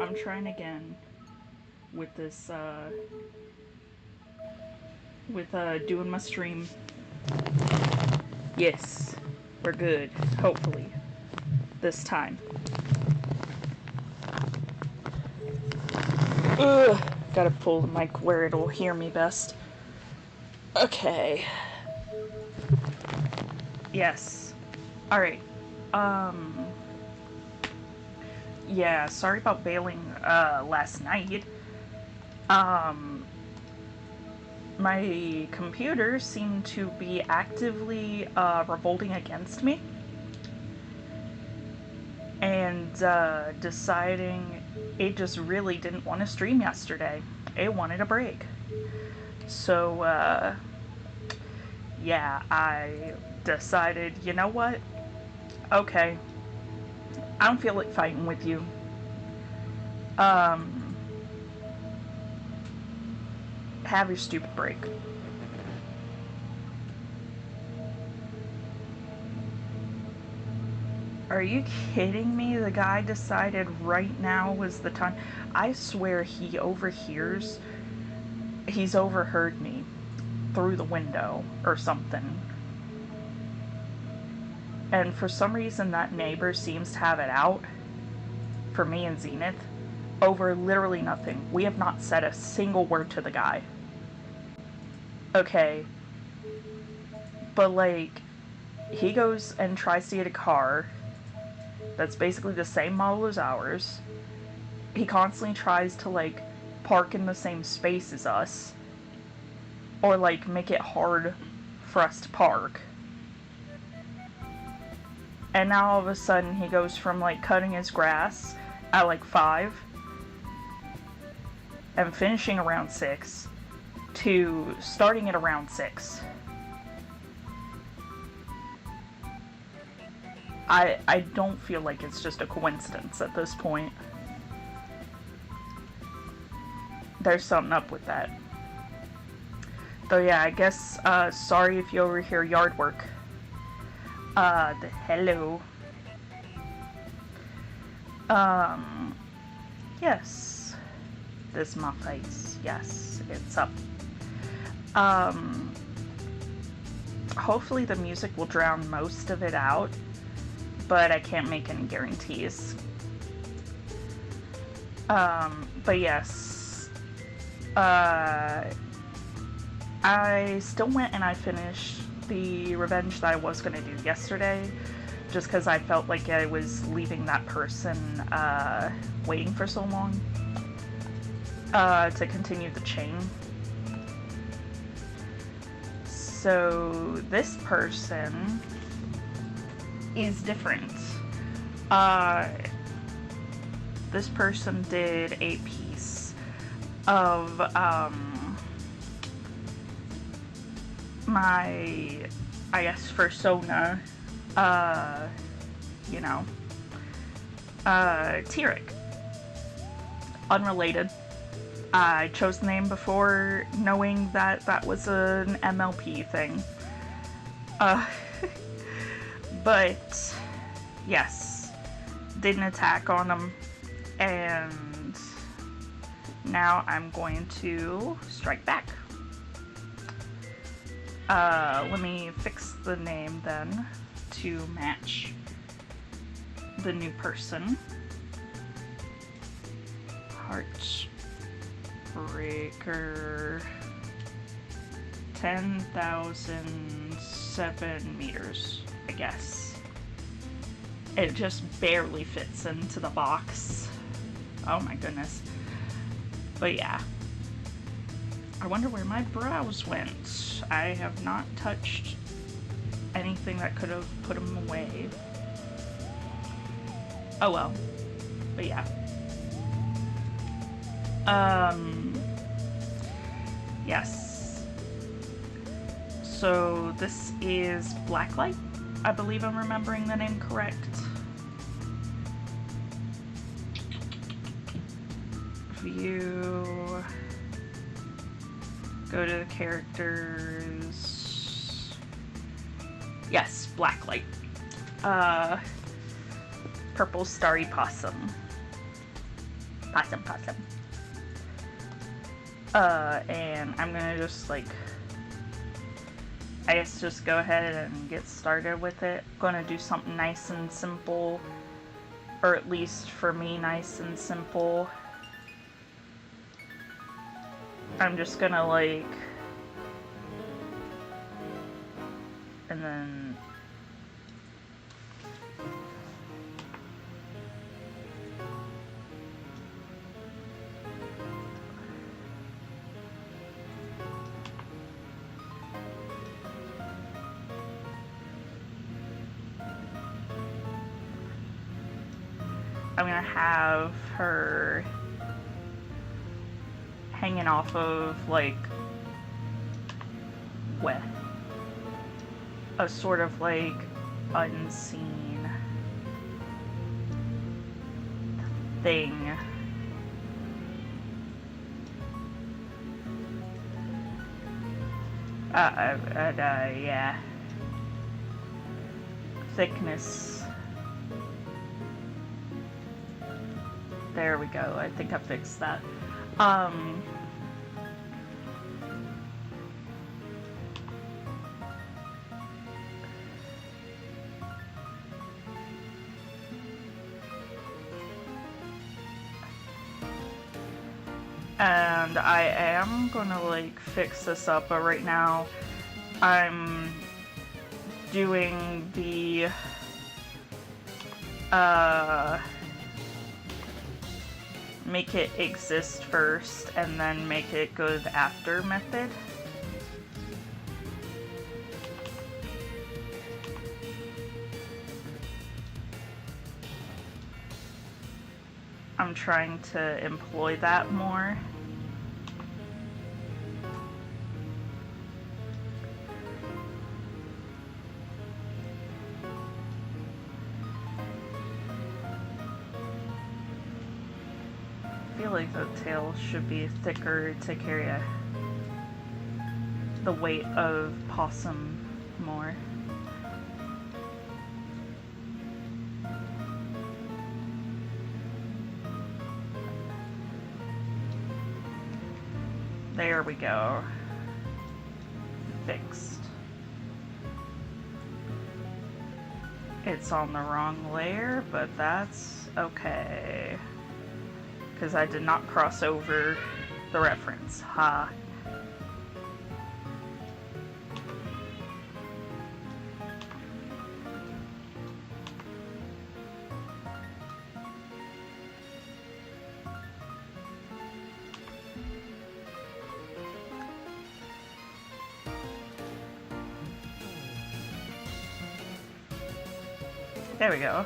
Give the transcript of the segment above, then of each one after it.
I'm trying again with this, doing my stream. Yes, we're good, hopefully, this time. Ugh, gotta pull the mic where it'll hear me best. Okay. Yes. Alright. Yeah, sorry about bailing, last night. My computer seemed to be actively, revolting against me. And, deciding it just really didn't want to stream yesterday. It wanted a break. So, yeah, I decided, you know what? Okay. I don't feel like fighting with you. Have your stupid break. Are you kidding me? The guy decided right now was the time. I swear he overhears. He's overheard me through the window or something. And for some reason that neighbor seems to have it out for me and Zenith over literally nothing. We have not said a single word to the guy. Okay. But like, he goes and tries to get a car that's basically the same model as ours. He constantly tries to like park in the same space as us. Or like make it hard for us to park. And now all of a sudden he goes from like cutting his grass at like 5 and finishing around 6 to starting at around 6. I don't feel like it's just a coincidence at this point. There's something up with that. Though yeah, I guess, sorry if you overhear yard work. Hello. Yes. This is my face. Yes, it's up. Hopefully the music will drown most of it out, but I can't make any guarantees. But yes. I still went and I finished the revenge that I was going to do yesterday, just because I felt like I was leaving that person waiting for so long to continue the chain. So this person is different. This person did a piece of my, I guess, persona, you know, Tyrek. Unrelated. I chose the name before knowing that that was an MLP thing. But, yes, did an attack on him, and now I'm going to strike back. Let me fix the name then to match the new person. Heartbreaker 10,007 meters, I guess. It just barely fits into the box. Oh my goodness. But yeah. I wonder where my brows went. I have not touched anything that could have put them away. Oh well. But yeah. Yes. So this is Blacklight. I believe I'm remembering the name correct. View. Go to the characters. Yes, Blacklight. Purple Starry Possum. Possum. And I'm gonna just like, I guess just go ahead and get started with it. Gonna do something nice and simple, or at least for me, nice and simple. I'm just gonna like, and then I'm gonna have her hanging off of like a sort of like unseen thing. Yeah. Thickness. There we go. I think I fixed that. And I am gonna like fix this up, but right now I'm doing the make it exist first and then make it good after method. I'm trying to employ that more. I feel like the tail should be thicker to carry the weight of possum more. There we go. Fixed. It's on the wrong layer, but that's okay. Because I did not cross over the reference. Ha. There we go.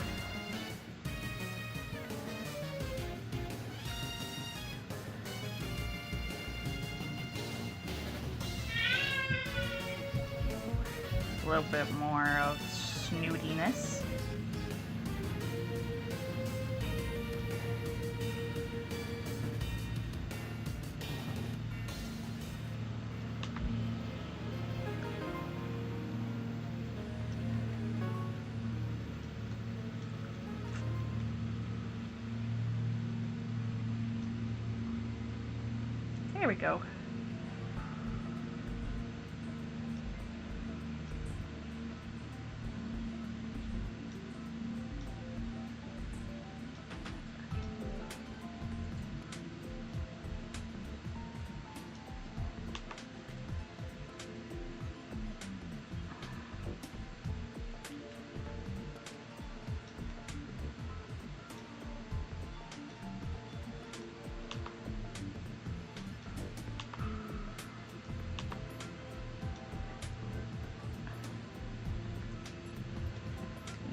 A little bit more of snootiness. There we go.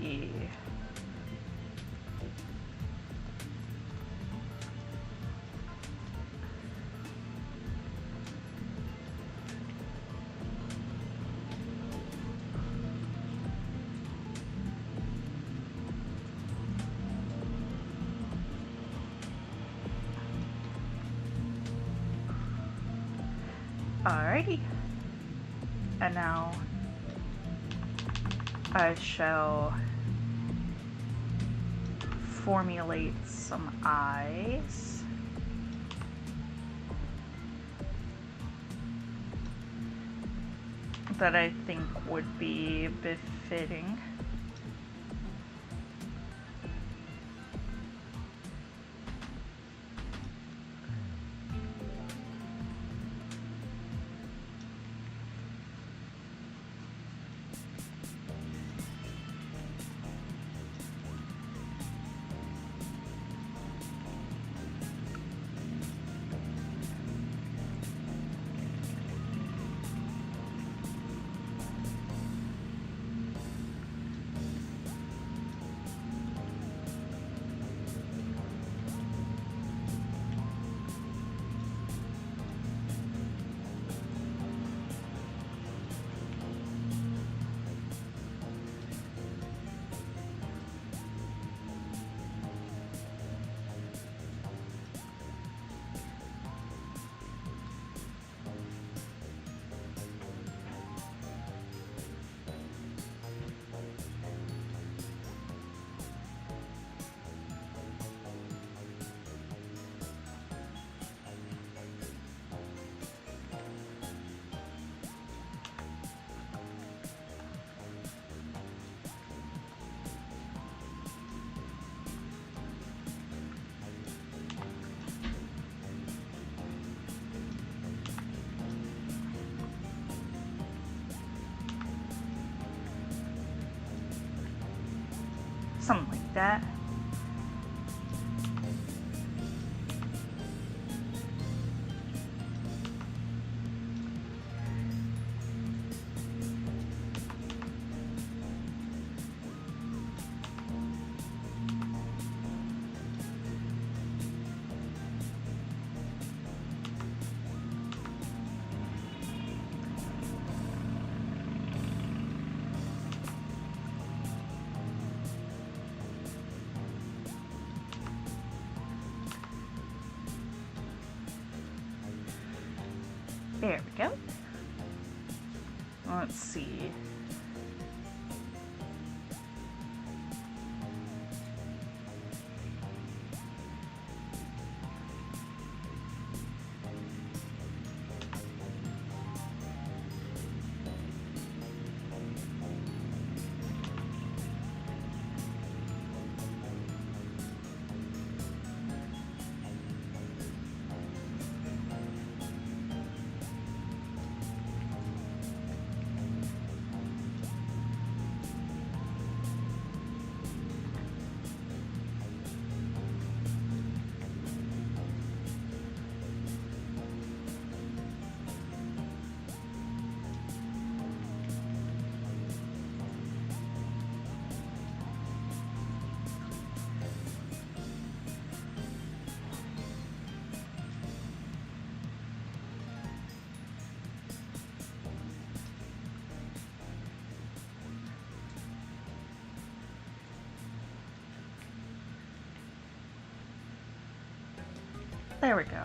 Yeah. Alrighty. And now I shall formulate some eyes. that I think would be befitting. Something like that. There we go. Let's see. There we go.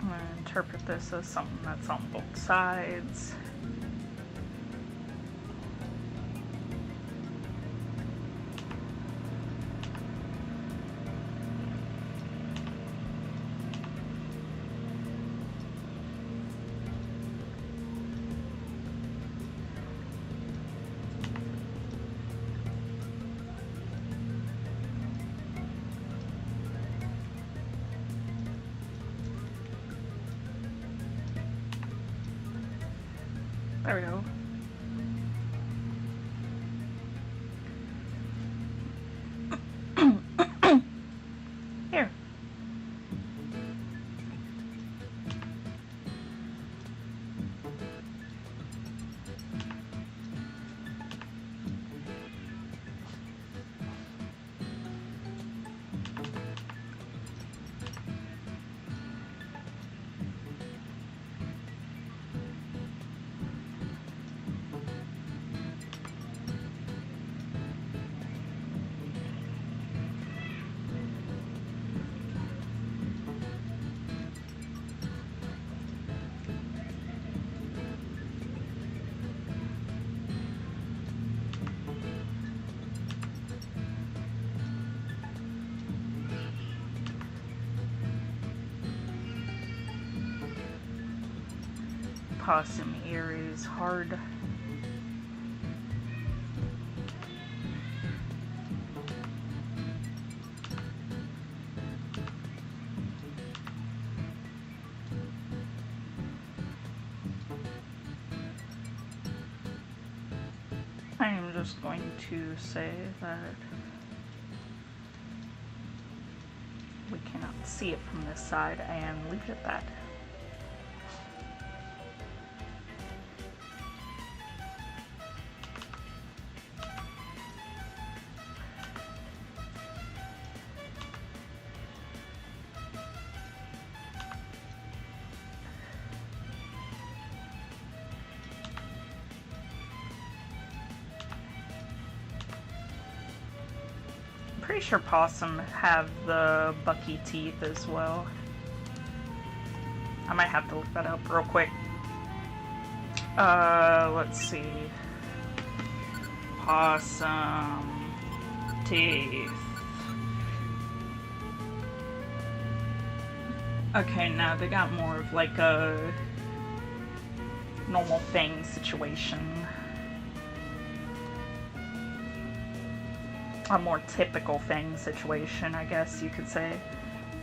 I'm going to interpret this as something that's on both sides. There we go. Here. possum ear is hard. I am just going to say that we cannot see it from this side and leave it at that. Pretty sure possum have the bucky teeth as well. I might have to look that up real quick. Let's see. Possum teeth. Okay, now they got more of like a normal fang situation. A more typical fang situation, I guess you could say.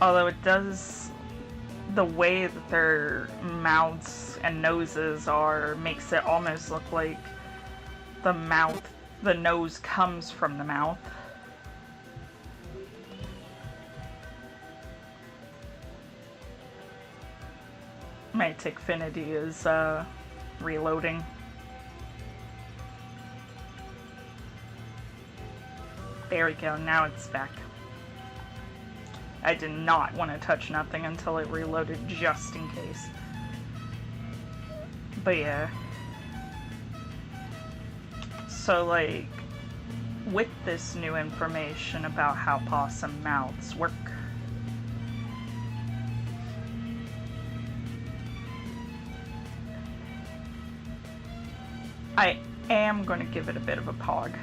Although it does, the way that their mouths and noses are makes it almost look like the nose comes from the mouth. My Tickfinity is reloading. There we go, now it's back. I did not want to touch nothing until it reloaded just in case. But yeah. So like, with this new information about how possum mouths work, I am going to give it a bit of a pog.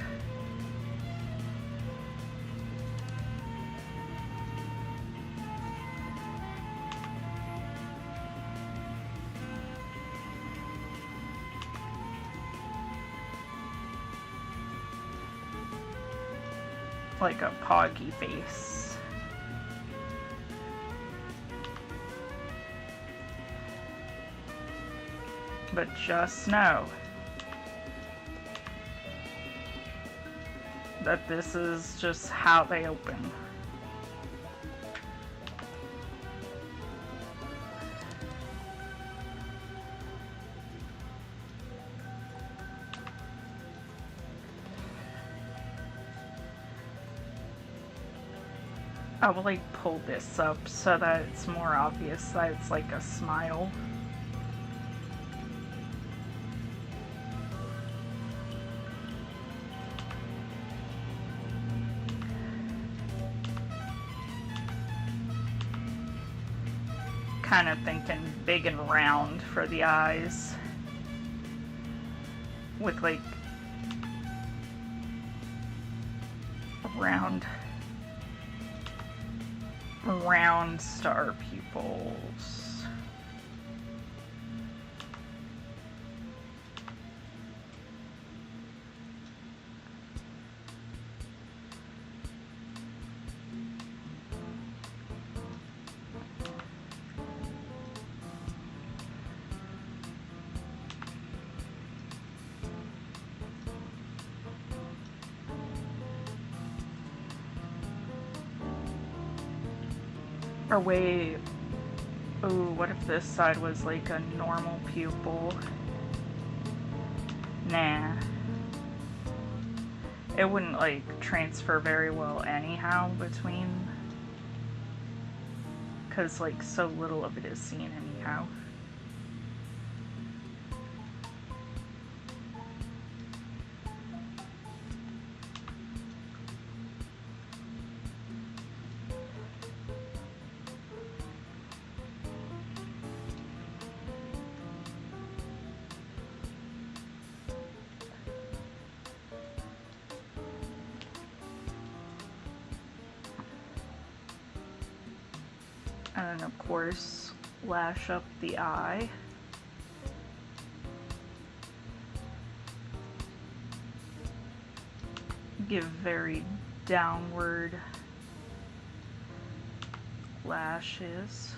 Like a poggy face. But just know that this is just how they open. I will like pull this up so that it's more obvious that it's like a smile. Kind of thinking big and round for the eyes, with like round star pupils. Or wait, ooh, what if this side was like a normal pupil? Nah. It wouldn't like transfer very well anyhow between, because like so little of it is seen anyhow. And then of course lash up the eye. give very downward lashes.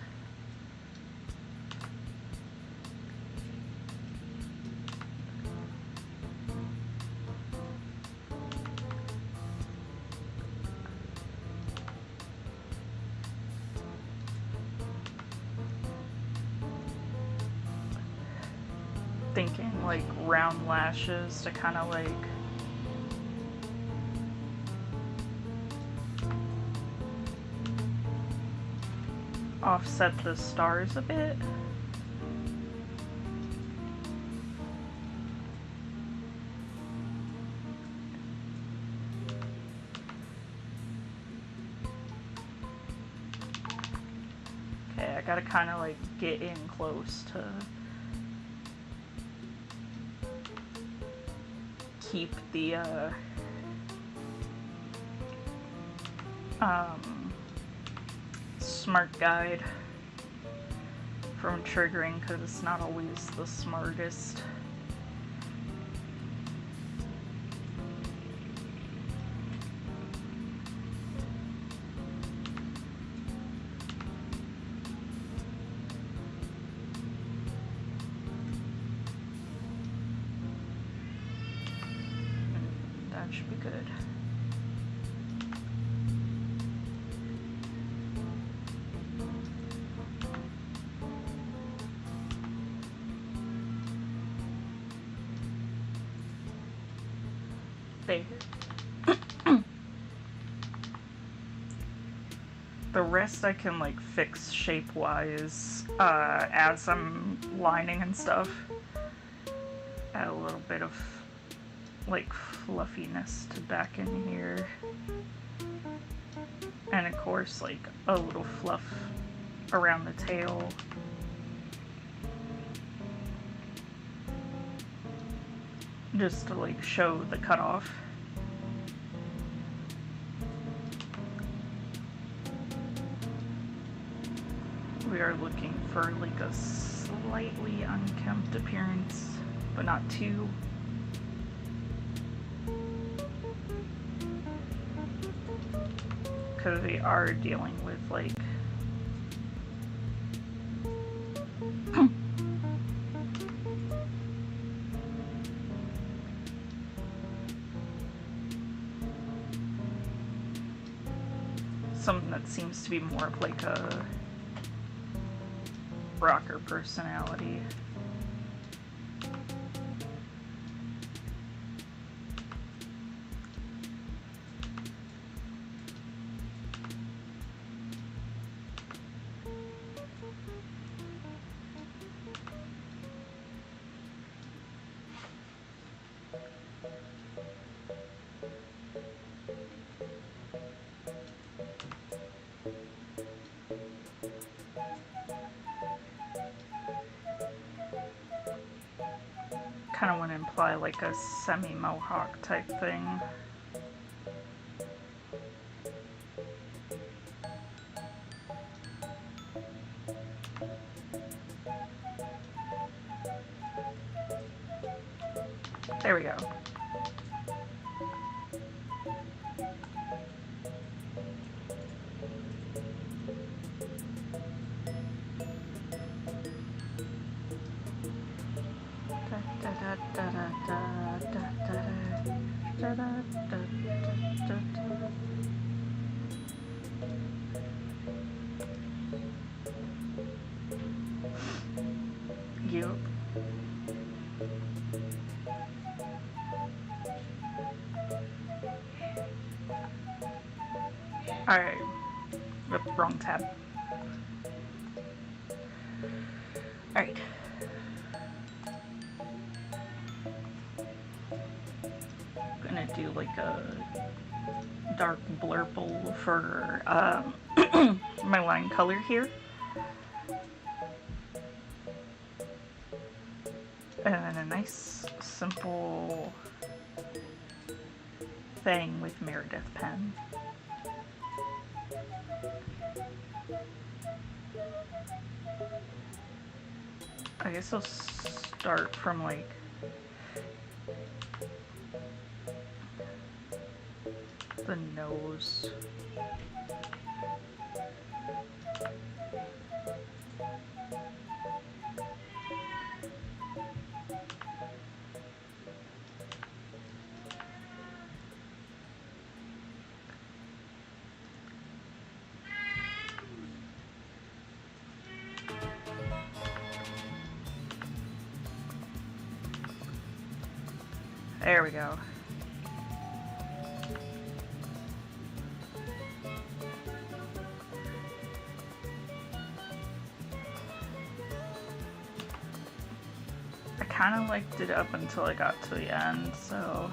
Thinking like round lashes to kind of like offset the stars a bit. Okay, I gotta kind of like get in close to keep the smart guide from triggering, because it's not always the smartest. That should be good. There. The rest I can like fix shape wise, add some lining and stuff, add a little bit of like fluffiness to back in here, and of course like a little fluff around the tail. Just to like show the cutoff. We are looking for like a slightly unkempt appearance, but not too. Because we are dealing with like something that seems to be more of like a rocker personality. Kind of want to imply like a semi-mohawk type thing. There we go. Yup. Alright. Wrong tab. Alright. Gonna do like a dark blurple for my line color here. And then a nice simple thing with Meredith pen. I guess I'll start from like the nose. There we go. I kind of liked it up until I got to the end, so...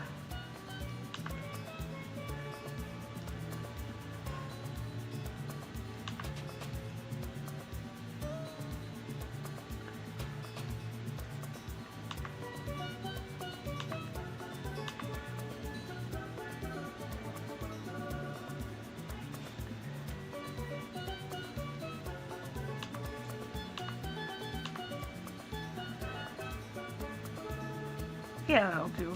yeah, I'll do.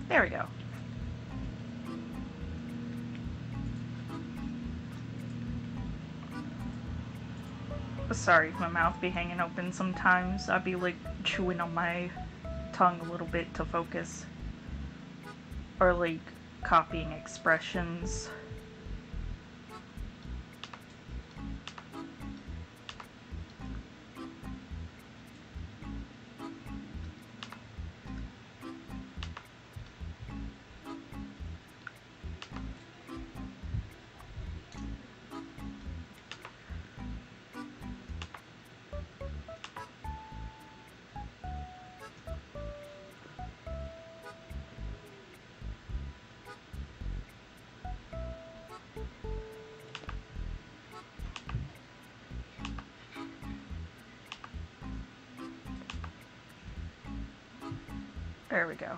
There we go. Sorry, my mouth be hanging open sometimes. I'd be like chewing on my tongue a little bit to focus. Or like copying expressions. There we go.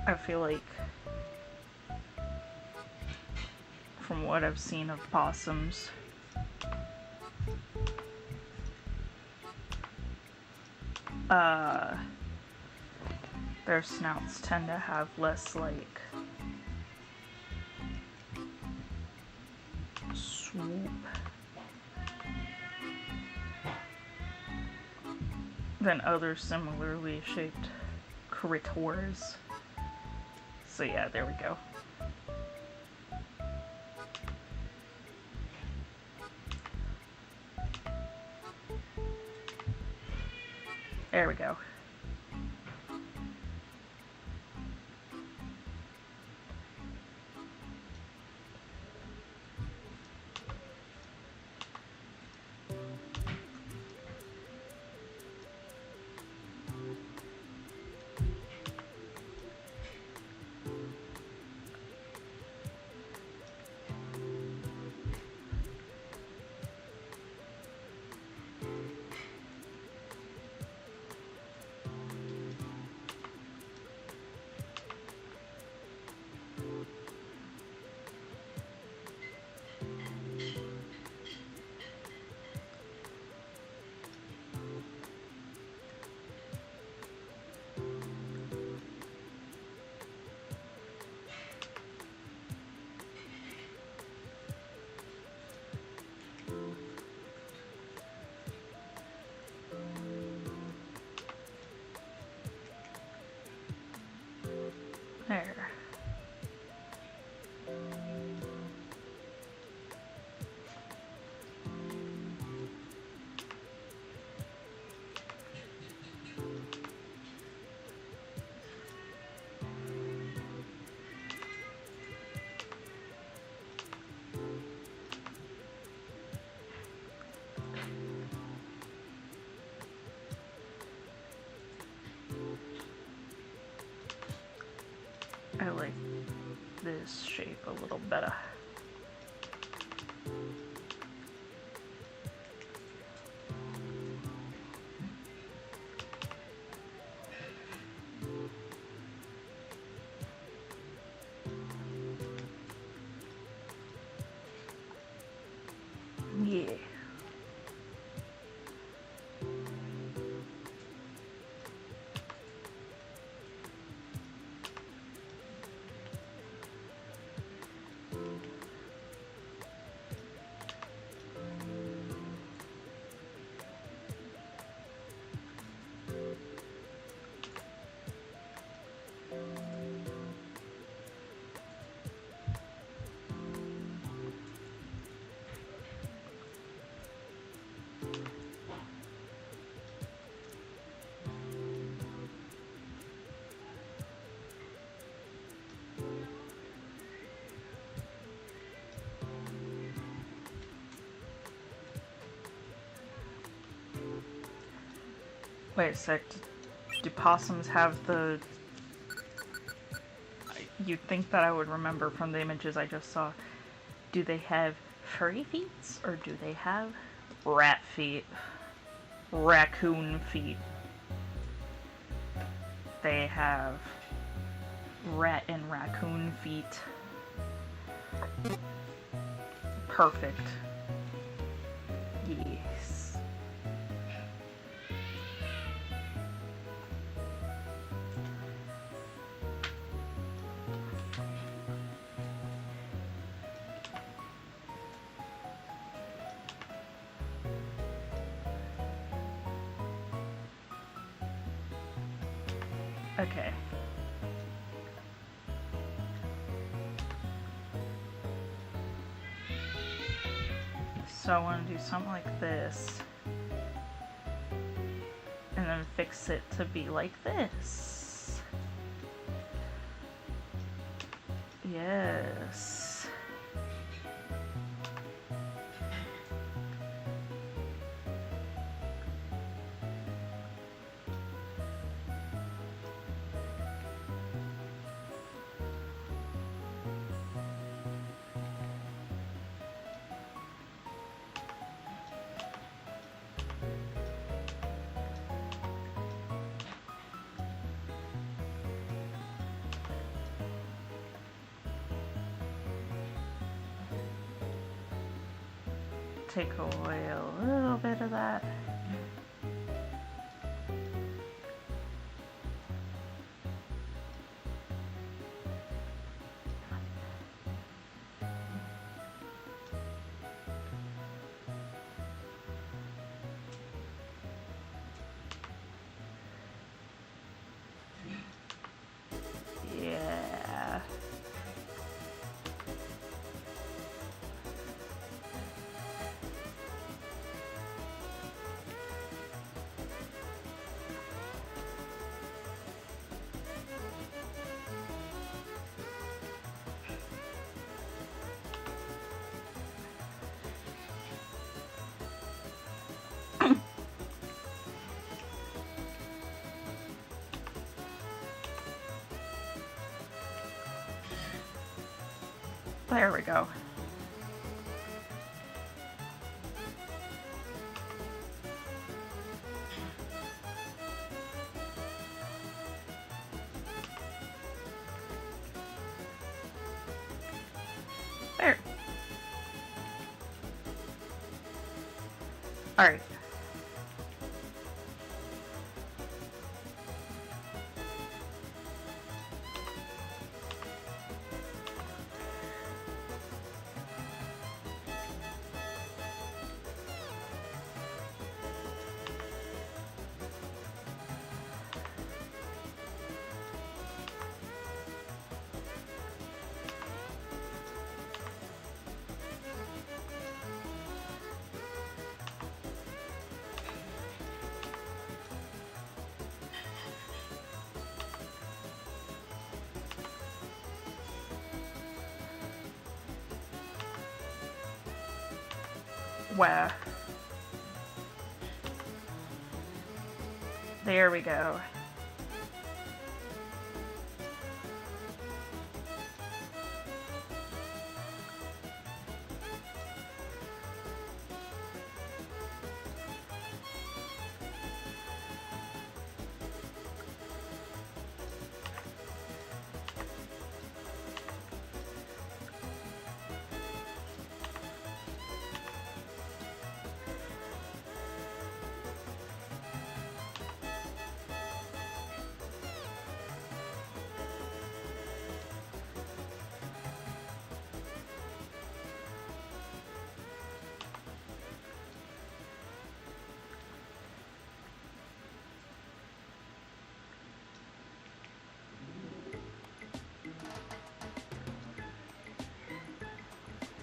I feel like, from what I've seen of possums, their snouts tend to have less, like, swoop than other similarly shaped critters. So yeah, there we go. There we go. this shape a little better. Yeah. Wait a sec. Do possums have the... You'd think that I would remember from the images I just saw. Do they have furry feet? Or do they have rat feet? Raccoon feet. They have rat and raccoon feet. Perfect. Yes. Okay. So I want to do something like this. And then fix it to be like this. Yes. Take away a little bit of that. Yeah. There we go. There. All right. Where? There we go.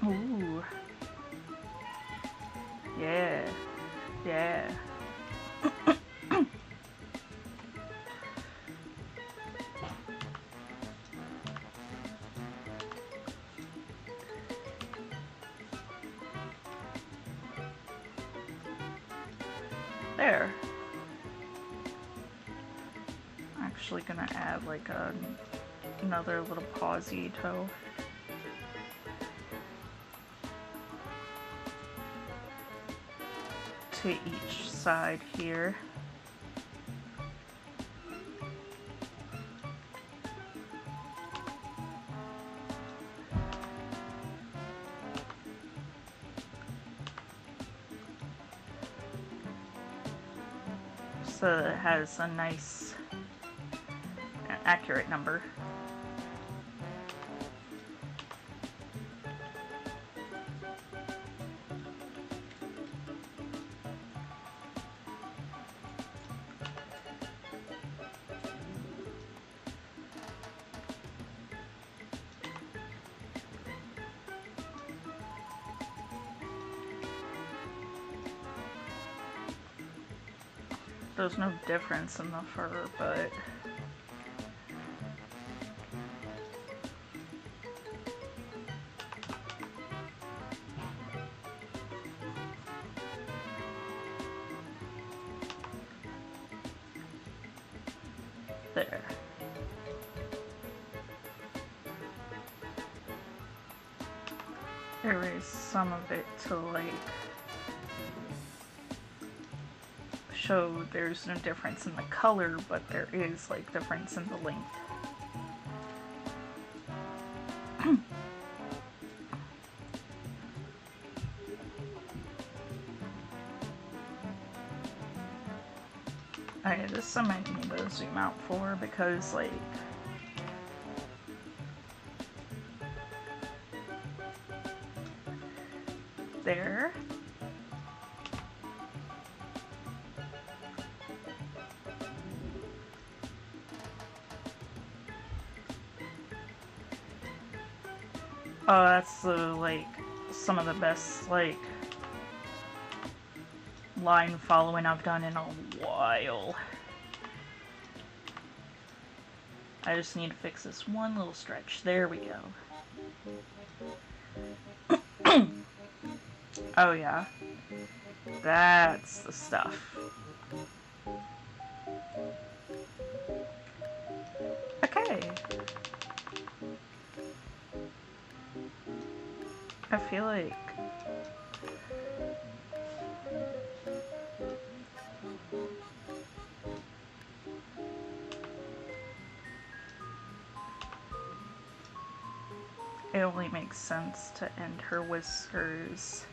Ooh. Yeah. Yeah. There. Actually gonna add like another little pausey toe. To each side here. So it has a nice, accurate number. There's no difference in the fur, but there. Erase some of it to like show there's no difference in the color, but there is like difference in the length. Alright, this I might need to zoom out for because like there. Oh, that's like some of the best like line following I've done in a while. I just need to fix this one little stretch. There we go. Oh yeah. That's the stuff. Okay. I feel like it only makes sense to end her whiskers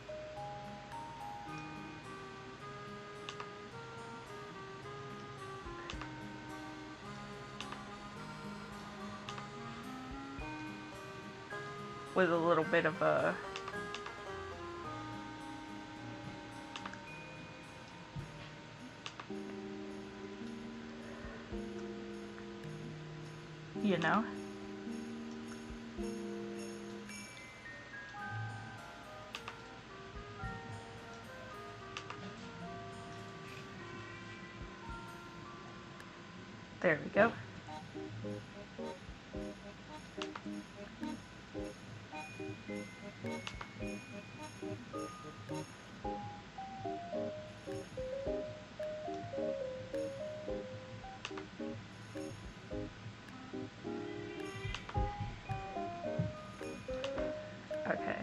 with a little bit of a you know? There we go. Okay.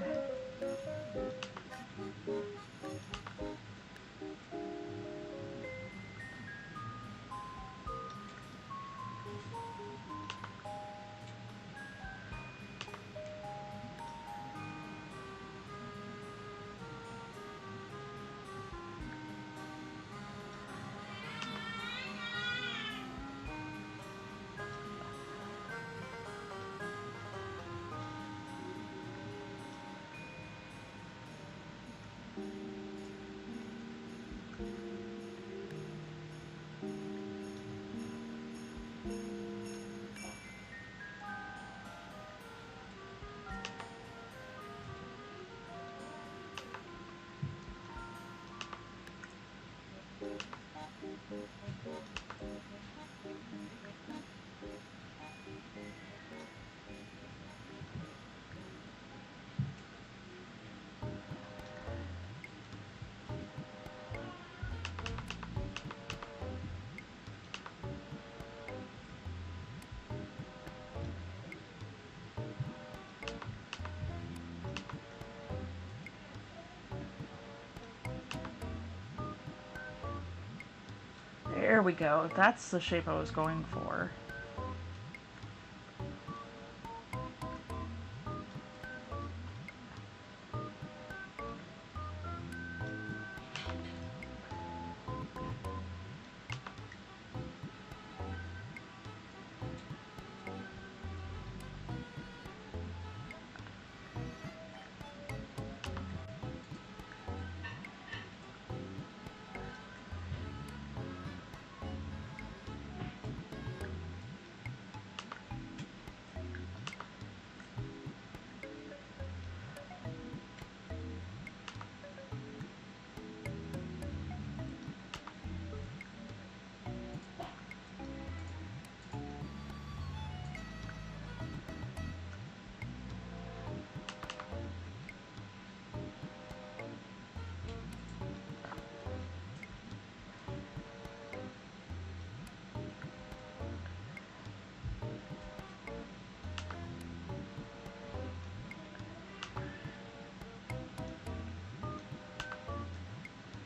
There we go. That's the shape I was going for.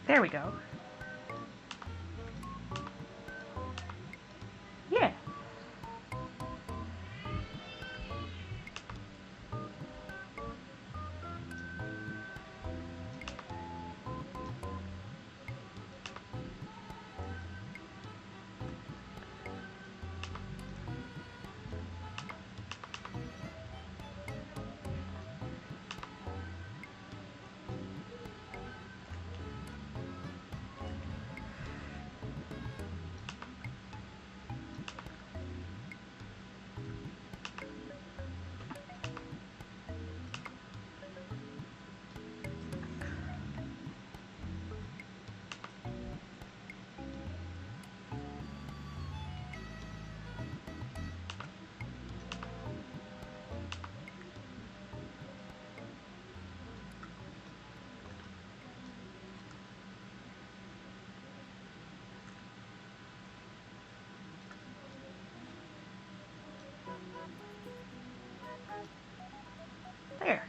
There we go. Yeah. There.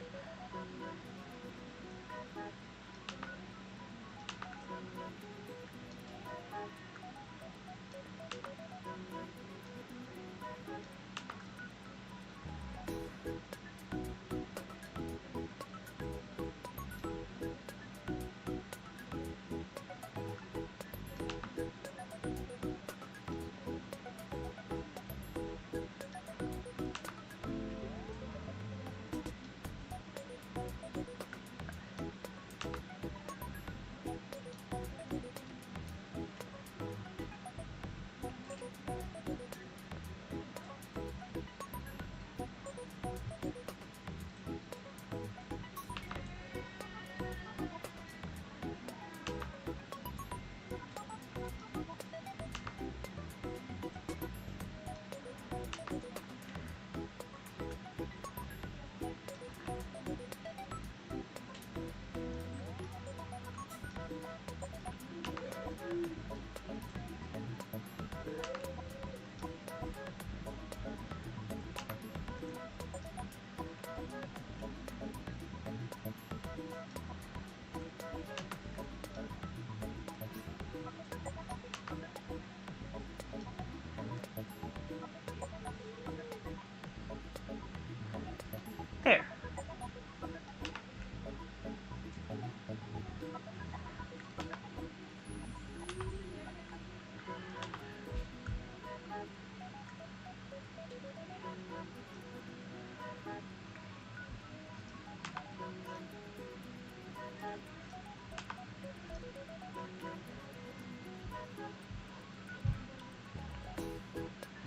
There.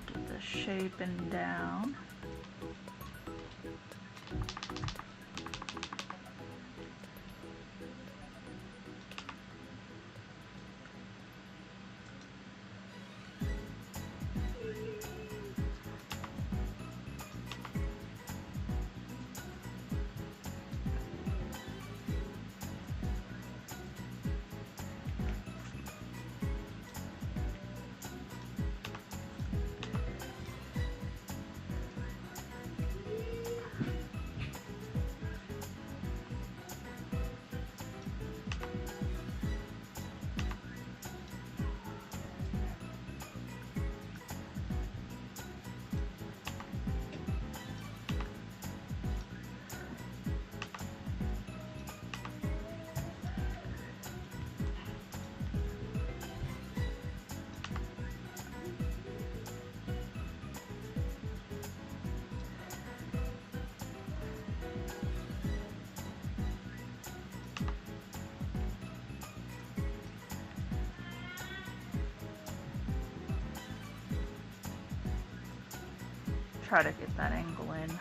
Get the shaping down. try to get that angle in.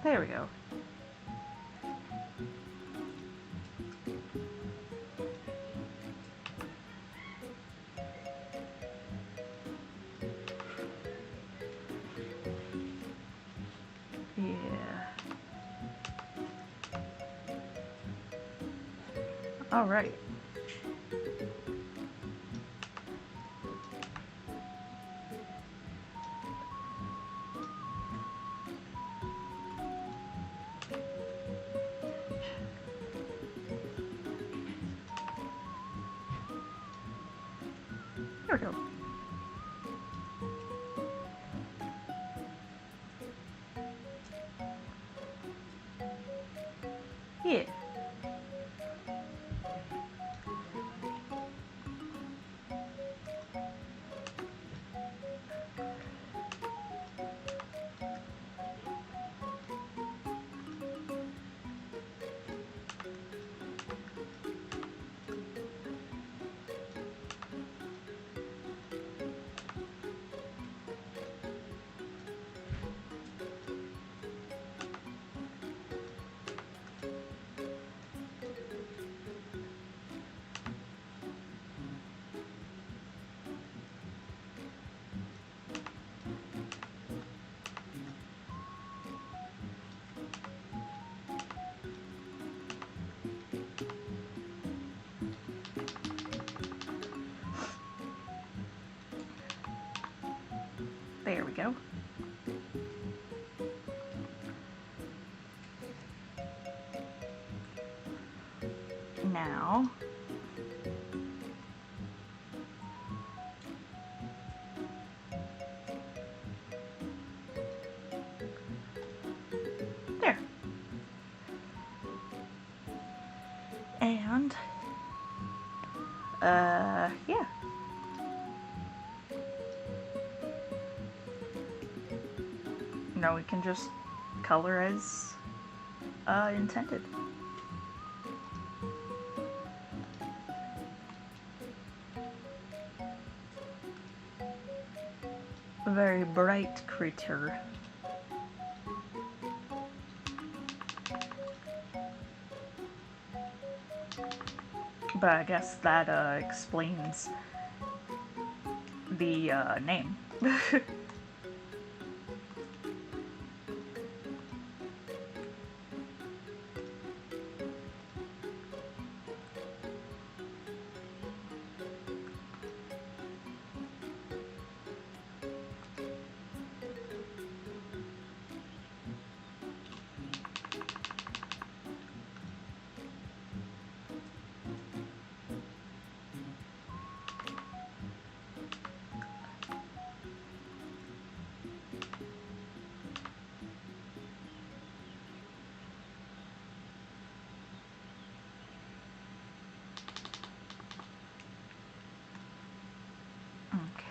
There we go. Yeah. All right. There we go. Yeah. There we go. Now, there. And, yeah. Now we can just color as intended. A very bright creature. But I guess that explains the name.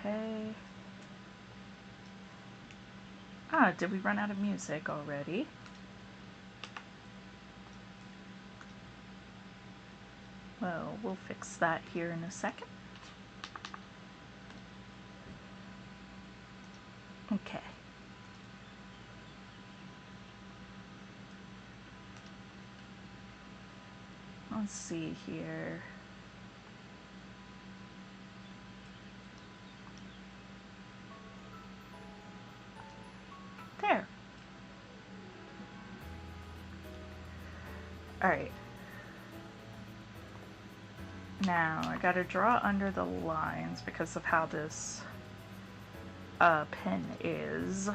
Okay. Ah, did we run out of music already? Well, we'll fix that here in a second. Okay. Let's see here. There. Alright. Now, I gotta draw under the lines because of how this pen is.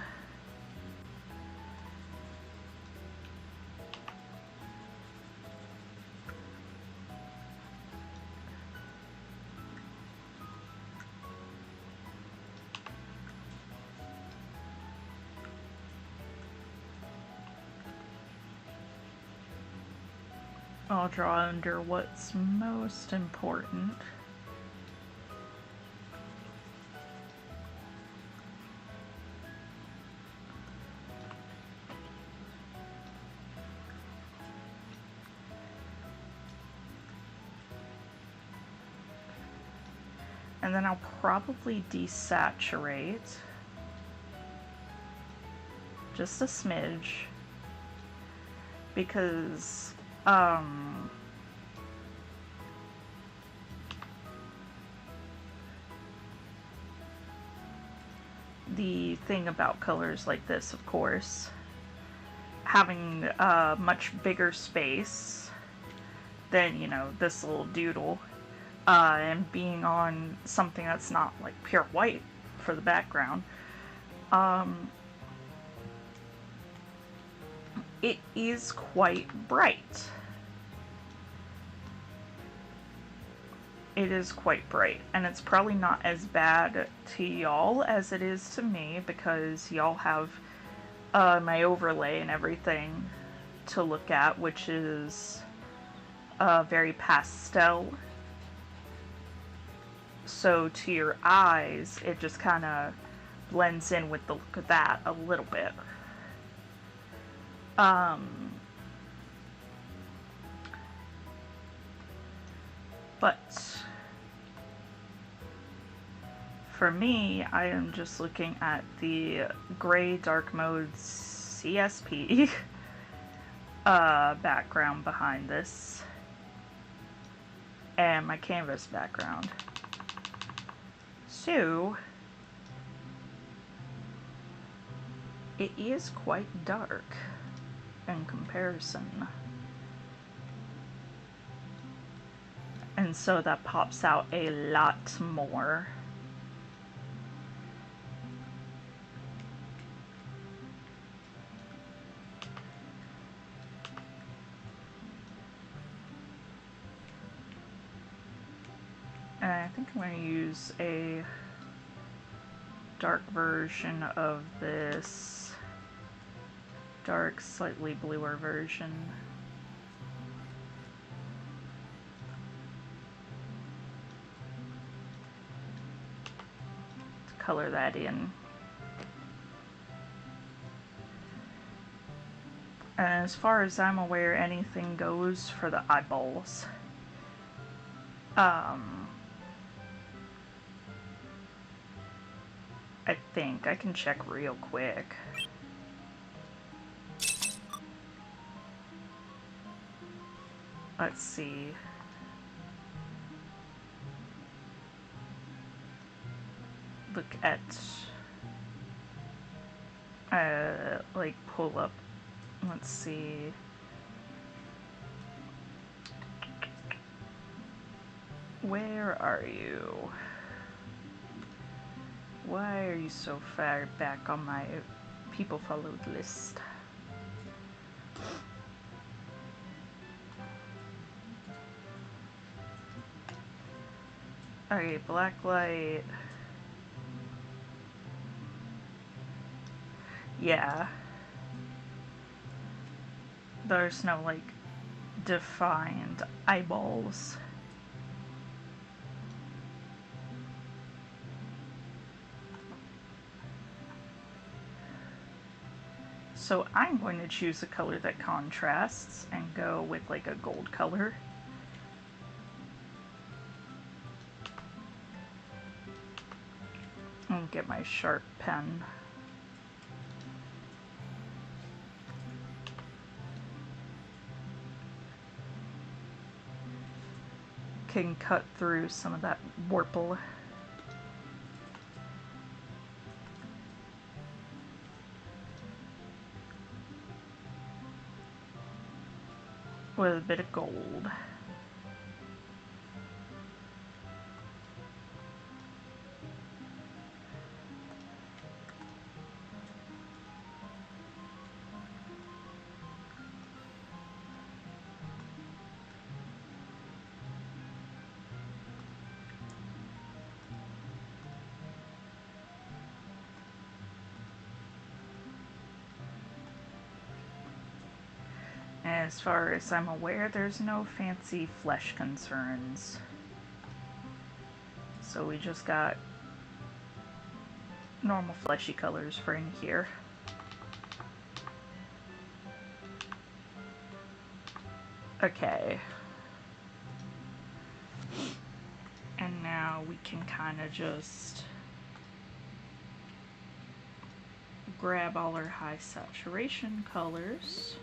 I'll draw under what's most important. And then I'll probably desaturate just a smidge, because the thing about colors like this, of course, having a much bigger space than, you know, this little doodle, and being on something that's not like pure white for the background, it is quite bright. It is quite bright, and it's probably not as bad to y'all as it is to me, because y'all have my overlay and everything to look at, which is very pastel. So to your eyes, it just kind of blends in with the look of that a little bit. But for me, I am just looking at the gray dark mode CSP background behind this, and my canvas background. So it is quite dark in comparison. And so that pops out a lot more. And I think I'm going to use a dark version of this dark, slightly bluer version. To color that in. And as far as I'm aware, anything goes for the eyeballs. I think I can check real quick. Let's see. Look at, like, pull up. Let's see. Where are you? Why are you so far back on my people followed list? Okay, black light. Yeah. There's no, like, defined eyeballs. So I'm going to choose a color that contrasts and go with like a gold color. And get my sharp pen. Can cut through some of that warple. With a bit of gold. As far as I'm aware, there's no fancy flesh concerns. So we just got normal fleshy colors for in here. Okay. And now we can kind of just grab all our high saturation colors.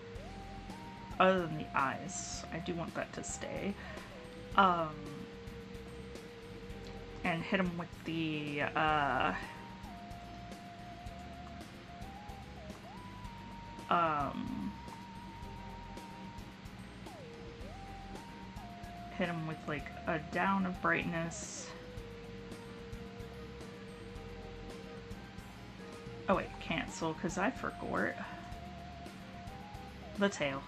Other than the eyes. I do want that to stay. And hit them with the, hit them with like a down of brightness. Oh wait, cancel, because I forgot the tail.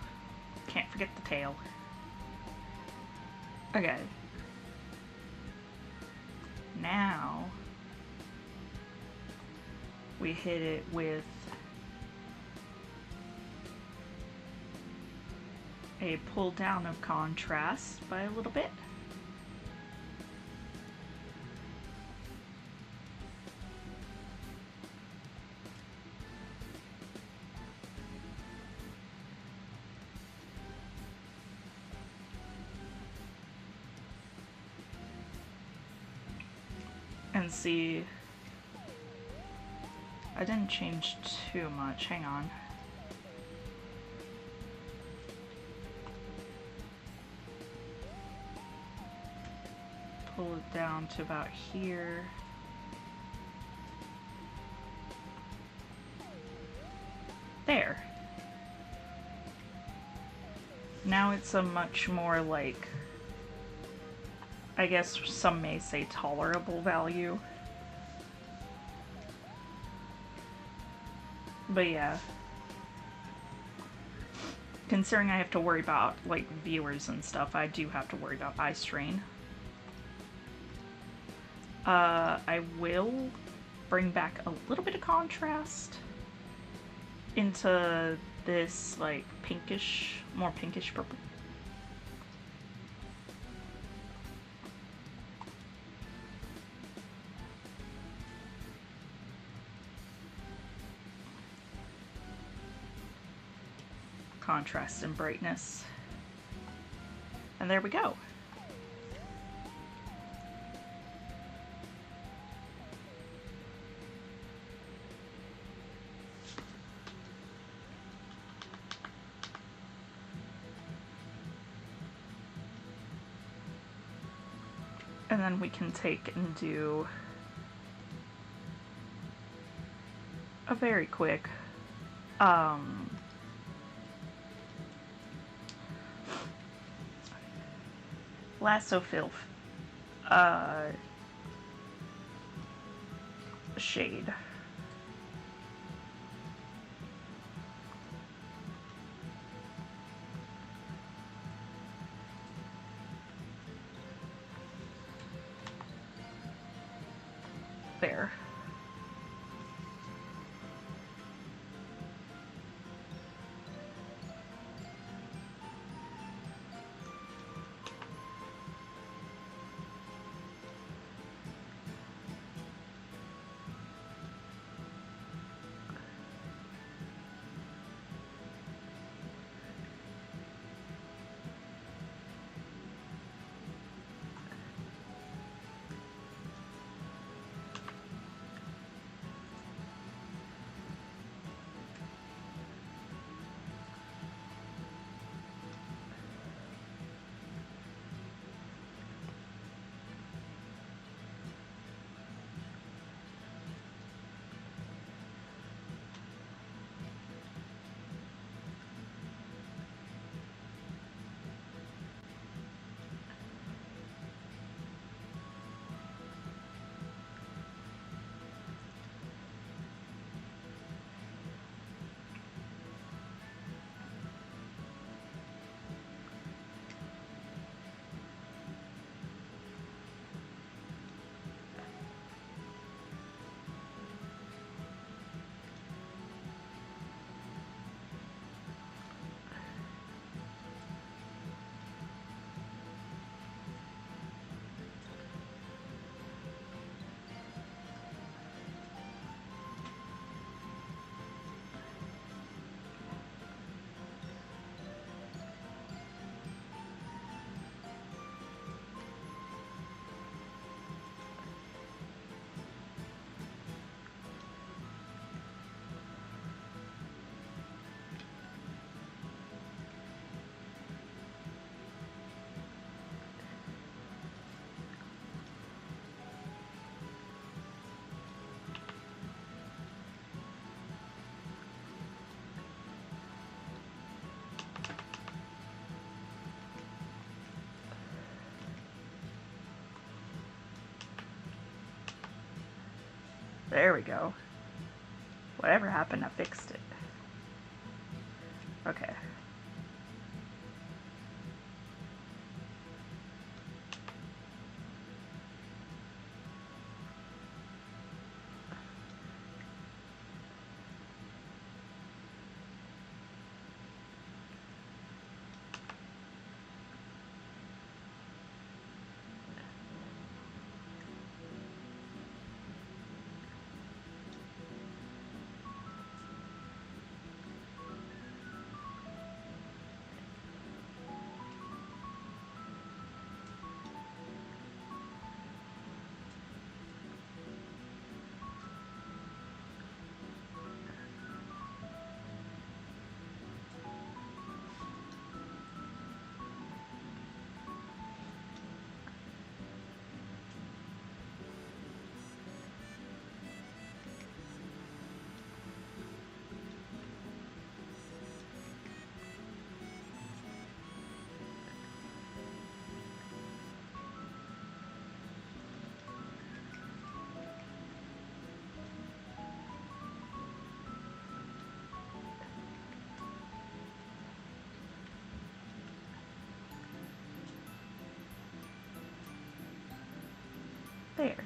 Can't forget the tail. Okay. Now we hit it with a pull down of contrast by a little bit. And see, I didn't change too much, hang on. Pull it down to about here. There. Now it's a much more like, I guess some may say tolerable value. But yeah. Considering I have to worry about like viewers and stuff, I do have to worry about eye strain. I will bring back a little bit of contrast into this like pinkish, more pinkish purple. Contrast and brightness. And there we go. And then we can take and do a very quick lasso fill shade. There. There we go. Whatever happened, I fixed it. Okay. There.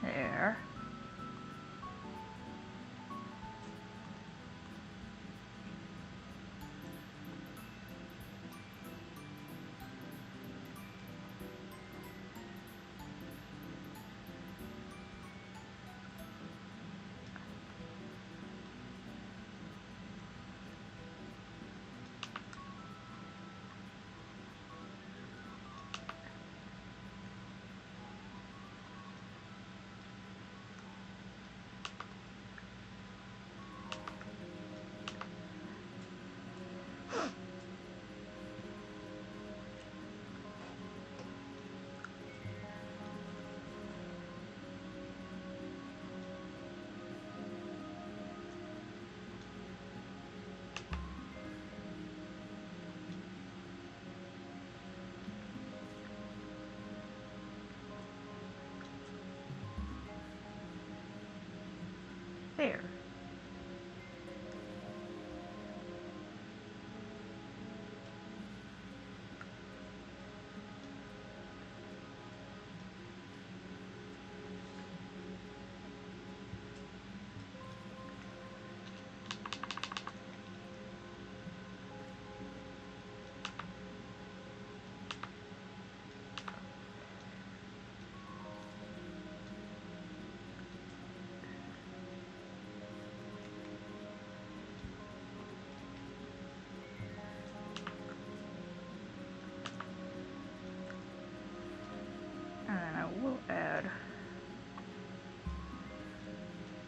There. There. And then I will add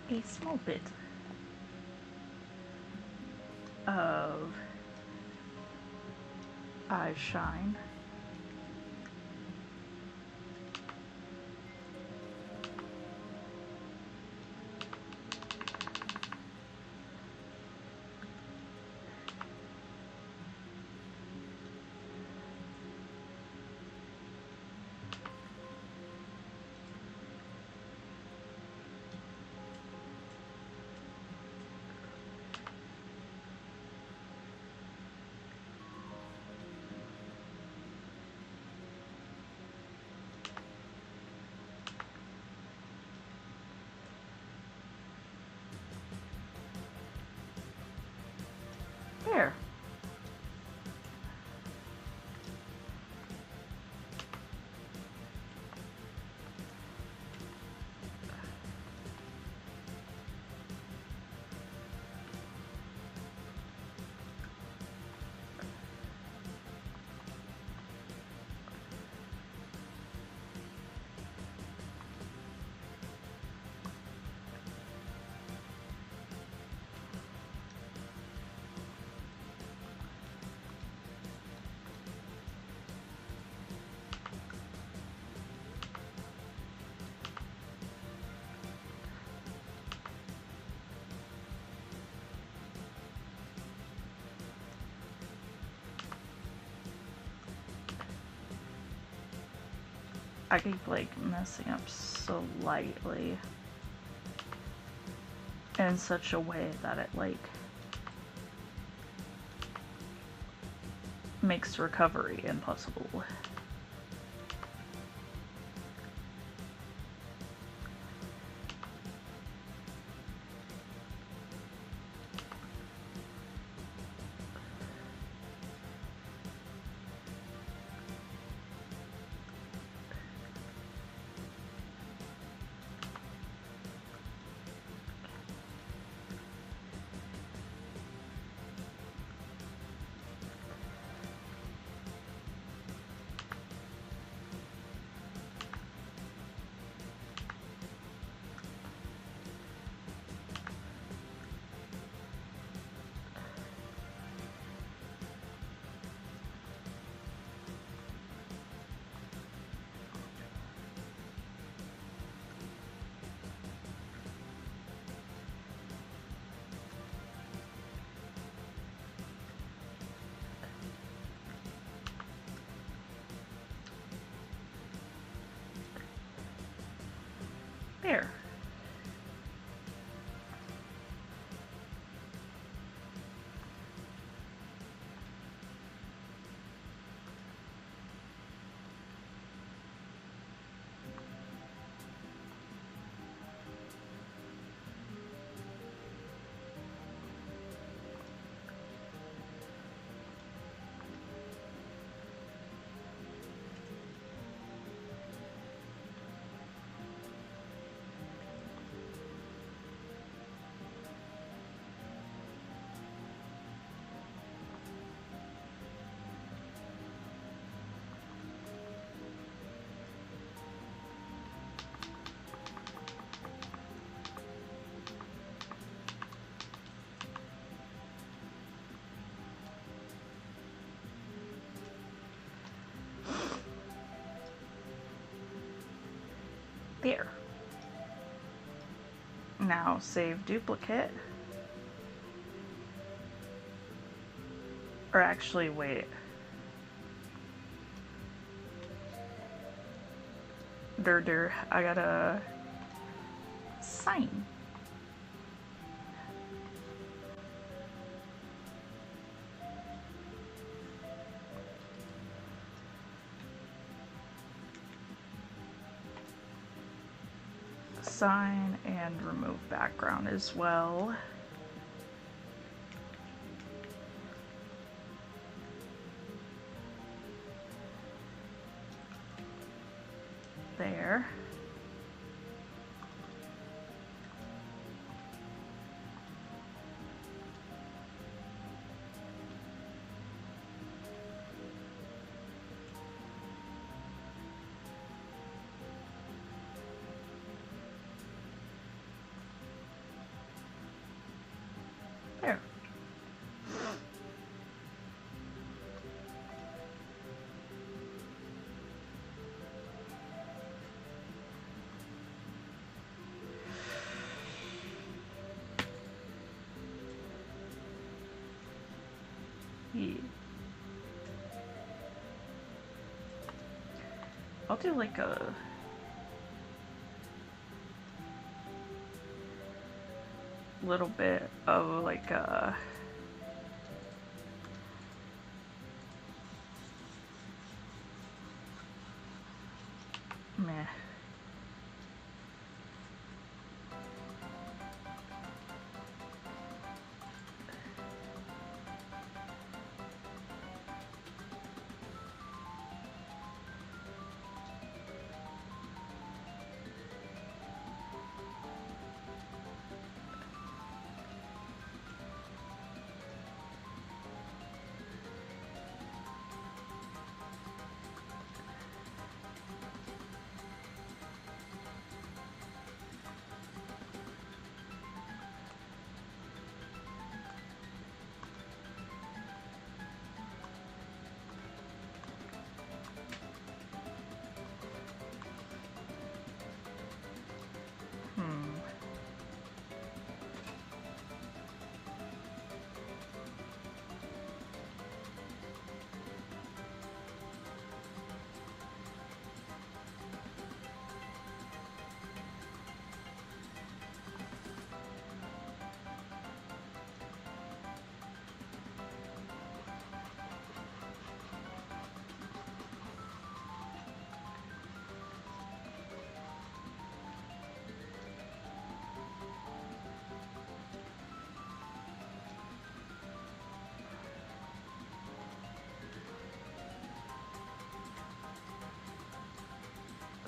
a small bit of eye shine. I keep like messing up slightly in such a way that it like makes recovery impossible. There. There. Now save duplicate. Or actually, wait. I gotta sign. Sign and remove background as well. There. There. Yeah. I'll do like a little bit of like a meh.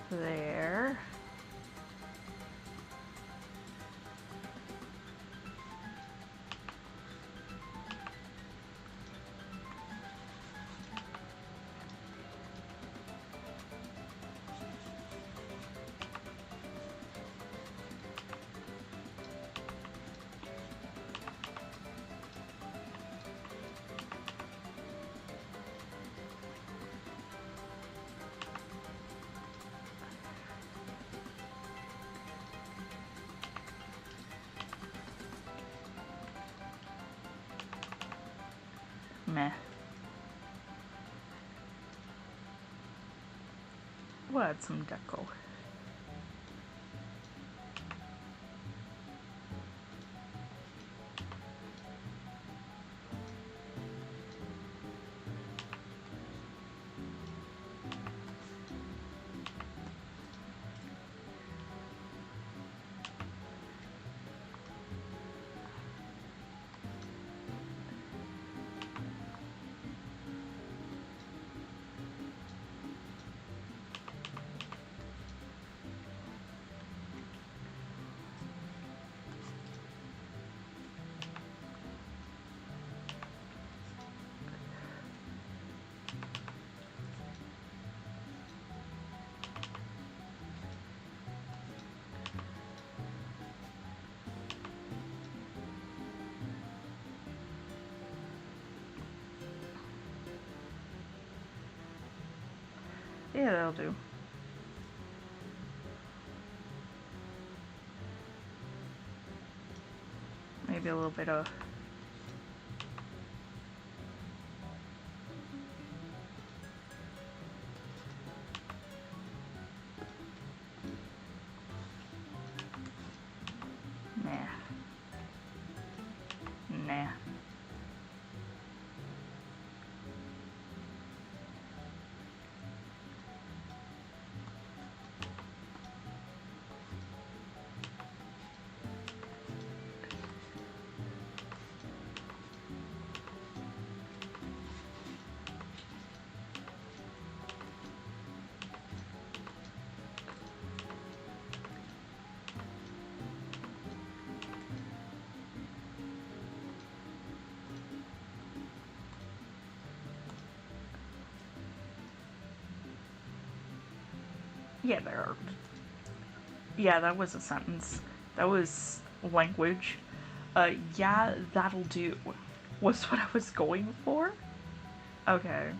there. Meh. We'll add some deco. Yeah, that'll do. Maybe a little bit of nah. Nah. Yeah, there are. Yeah, that was a sentence. That was language. Yeah, that'll do. Was what I was going for? Okay.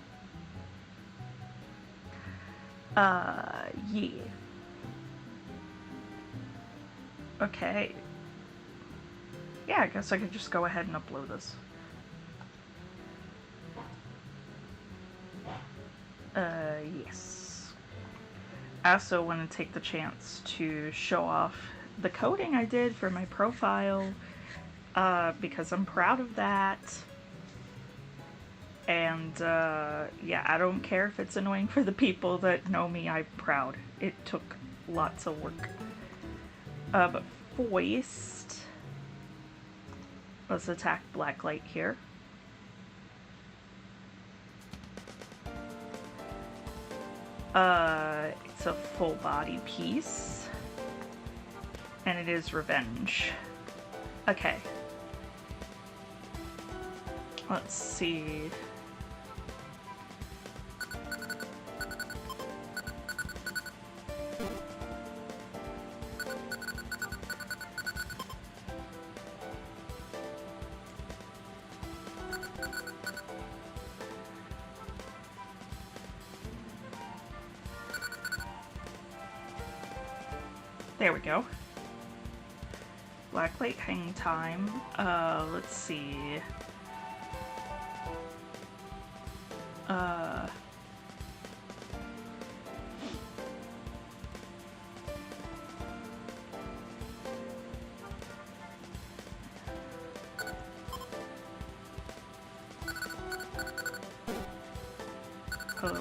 Yeah. Okay. Yeah, I guess I could just go ahead and upload this. Yes. I also want to take the chance to show off the coding I did for my profile, because I'm proud of that. And, yeah, I don't care if it's annoying for the people that know me, I'm proud. It took lots of work. But foist. Let's attack Blacklight here. It's a full body piece. And it is revenge. Okay. Let's see. There we go. Blacklight hang time. Let's see. A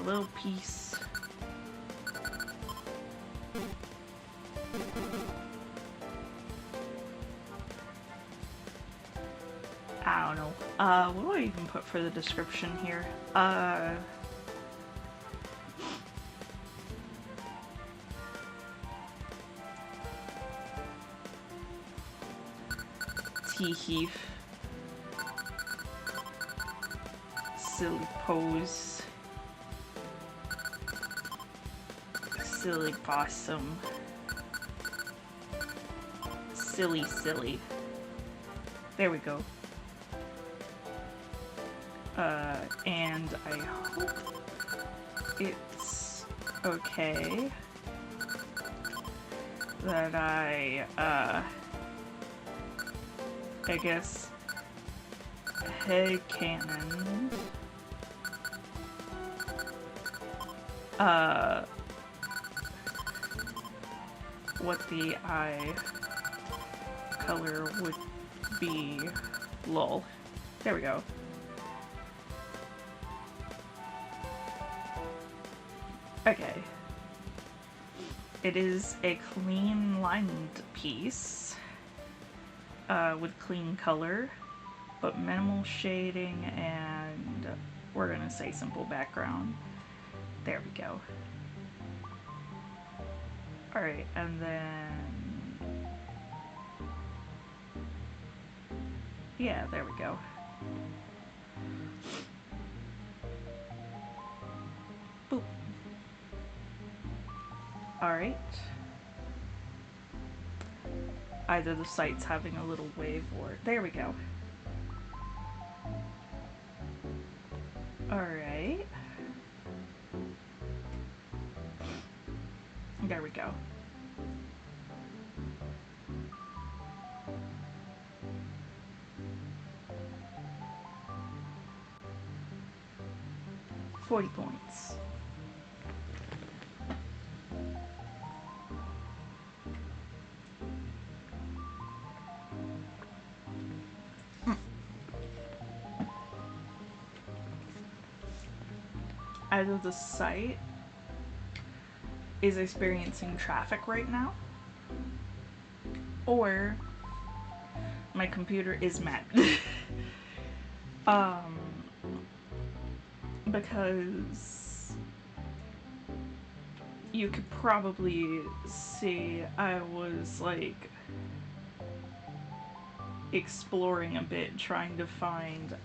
little piece. I don't know. What do I even put for the description here? Tee heef. Silly pose. Silly possum. Silly, silly. There we go. And I hope it's okay that I guess headcanon what the eye color would be. Lol. There we go. Okay. It is a clean lined piece with clean color, but minimal shading, and we're gonna say simple background. There we go. Alright, and then... yeah, there we go. Boop. Alright. Either the site's having a little wave or... there we go. Alright. There we go. $40 points. Either the site is experiencing traffic right now, or my computer is mad. Because you could probably see I was like exploring a bit, trying to find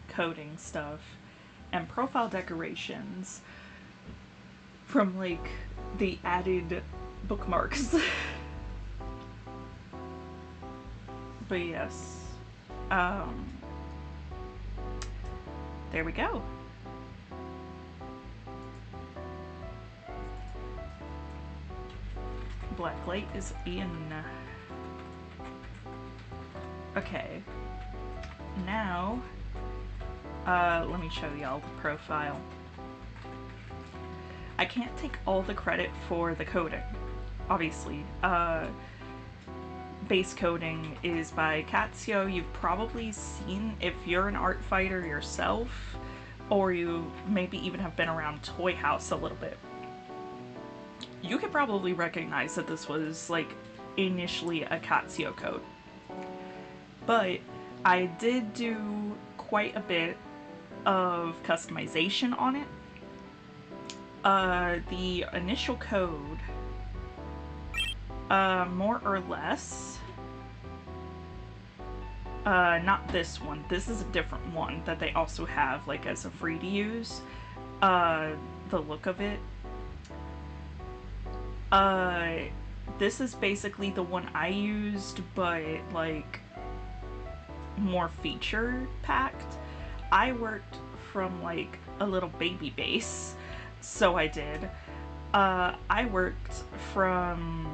coding stuff and profile decorations from like the added bookmarks. But yes, there we go. Black light is in. Okay, now let me show y'all the profile. I can't take all the credit for the coding, obviously. Base coding is by Katsuo. You've probably seen, if you're an art fighter yourself, or you maybe even have been around Toy House a little bit, you could probably recognize that this was like initially a Katsuo code. But I did do quite a bit of customization on it. The initial code, more or less, not this one, this is a different one that they also have like as a free to use, the look of it. This is basically the one I used, but like more feature packed. I worked from like a little baby base, so I did. I worked from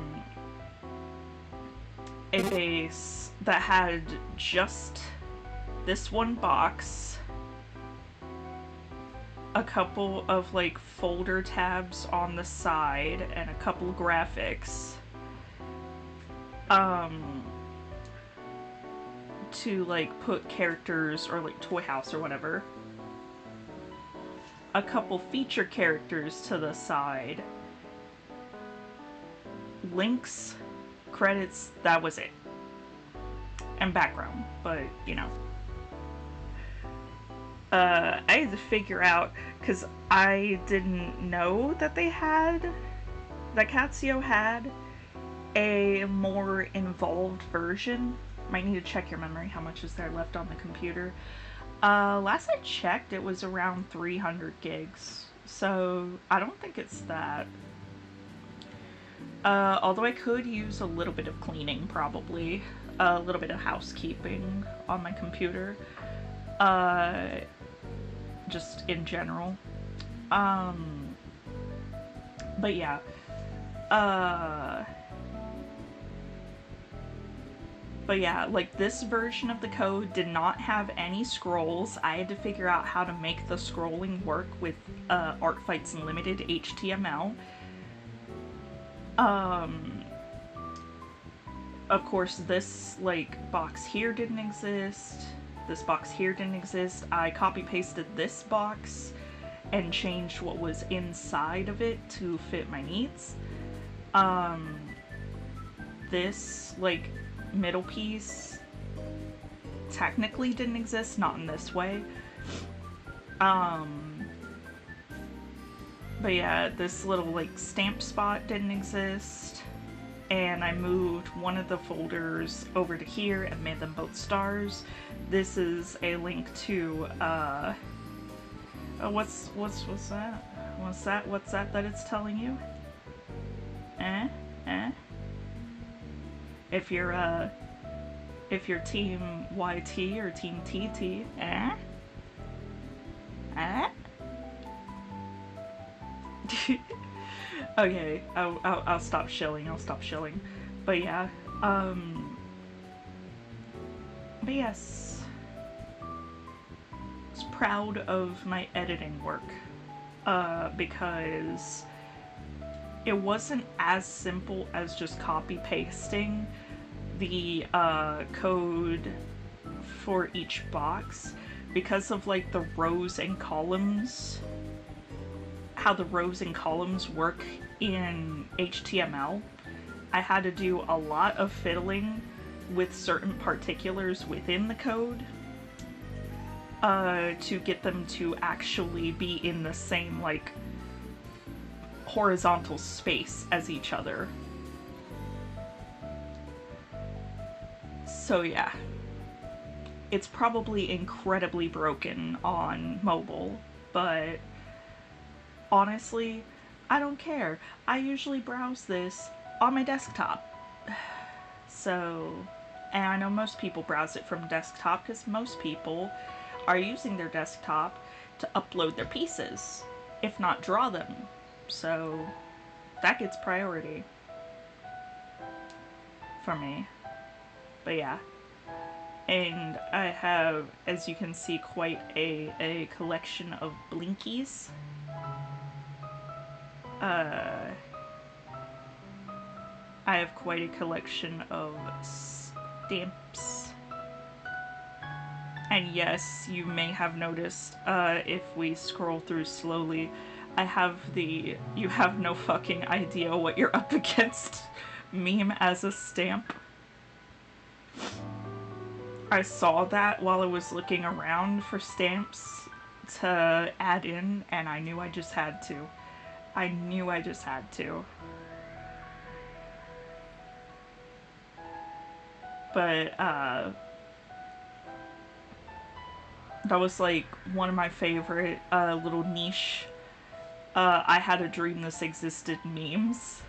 a base that had just this one box, a couple of like folder tabs on the side, and a couple of graphics to like put characters or like Toy House or whatever, a couple feature characters to the side, links, credits, that was it, and background. But you know, I had to figure out, because I didn't know that they had, that Katsuo had a more involved version Might need to check your memory. How much is there left on the computer? Last I checked, it was around 300 gigs. So I don't think it's that. Although I could use a little bit of cleaning, probably. A little bit of housekeeping on my computer. Just in general. But yeah. But yeah, like this version of the code did not have any scrolls. I had to figure out how to make the scrolling work with Artfights Unlimited HTML. Of course, this like box here didn't exist. This box here didn't exist. I copy pasted this box and changed what was inside of it to fit my needs. This like middle piece technically didn't exist, not in this way. But yeah, this little like stamp spot didn't exist, and I moved one of the folders over to here and made them both stars. This is a link to what's that? What's that it's telling you? If you're team YT or team TT, Okay, I'll stop shilling. But yeah, but yes, I was proud of my editing work, because it wasn't as simple as just copy pasting the code for each box, because of like the rows and columns, how the rows and columns work in HTML. I had to do a lot of fiddling with certain particulars within the code to get them to actually be in the same like horizontal space as each other. So yeah, it's probably incredibly broken on mobile, but honestly, I don't care. I usually browse this on my desktop. So, and I know most people browse it from desktop because most people are using their desktop to upload their pieces, if not draw them. So that gets priority for me. But yeah. And I have, as you can see, quite a collection of blinkies. I have quite a collection of stamps. And yes, you may have noticed, if we scroll through slowly, I have the "you have no fucking idea what you're up against" meme as a stamp. I saw that while I was looking around for stamps to add in, and I knew I just had to. I knew I just had to. But, that was like one of my favorite little niche I had a dream this existed memes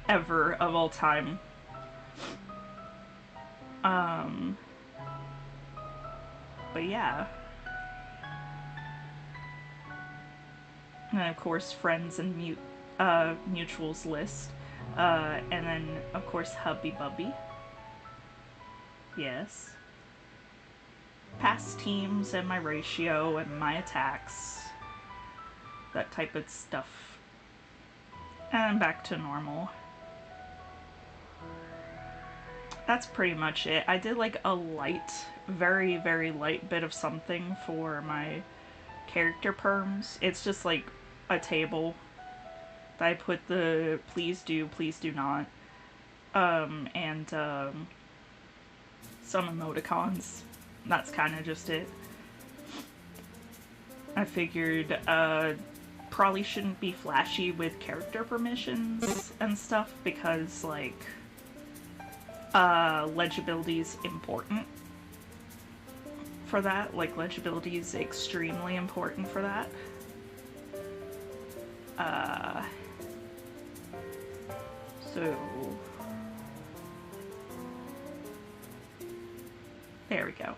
ever of all time. But yeah. And then, of course, friends and mutuals list. And then, of course, Hubby Bubby. Yes. Past teams and my ratio and my attacks. That type of stuff. And back to normal. That's pretty much it. I did like a light, very, very light bit of something for my character perms. It's just like a table that I put the please do not, and some emoticons. That's kind of just it. I figured probably shouldn't be flashy with character permissions and stuff because, like, legibility is important for that. Like, legibility is extremely important for that. So there we go.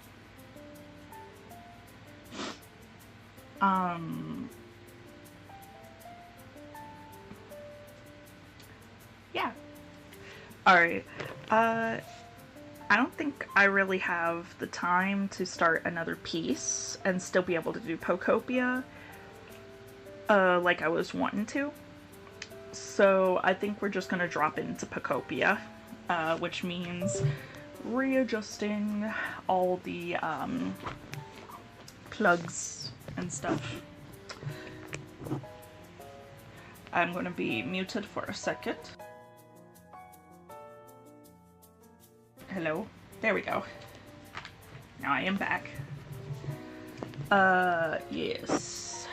Yeah. Alright. I don't think I really have the time to start another piece and still be able to do pokopia like I was wanting to. So I think we're just going to drop into pokopia, which means readjusting all the plugs and stuff. I'm going to be muted for a second. Hello. There we go. Now I am back. Yes.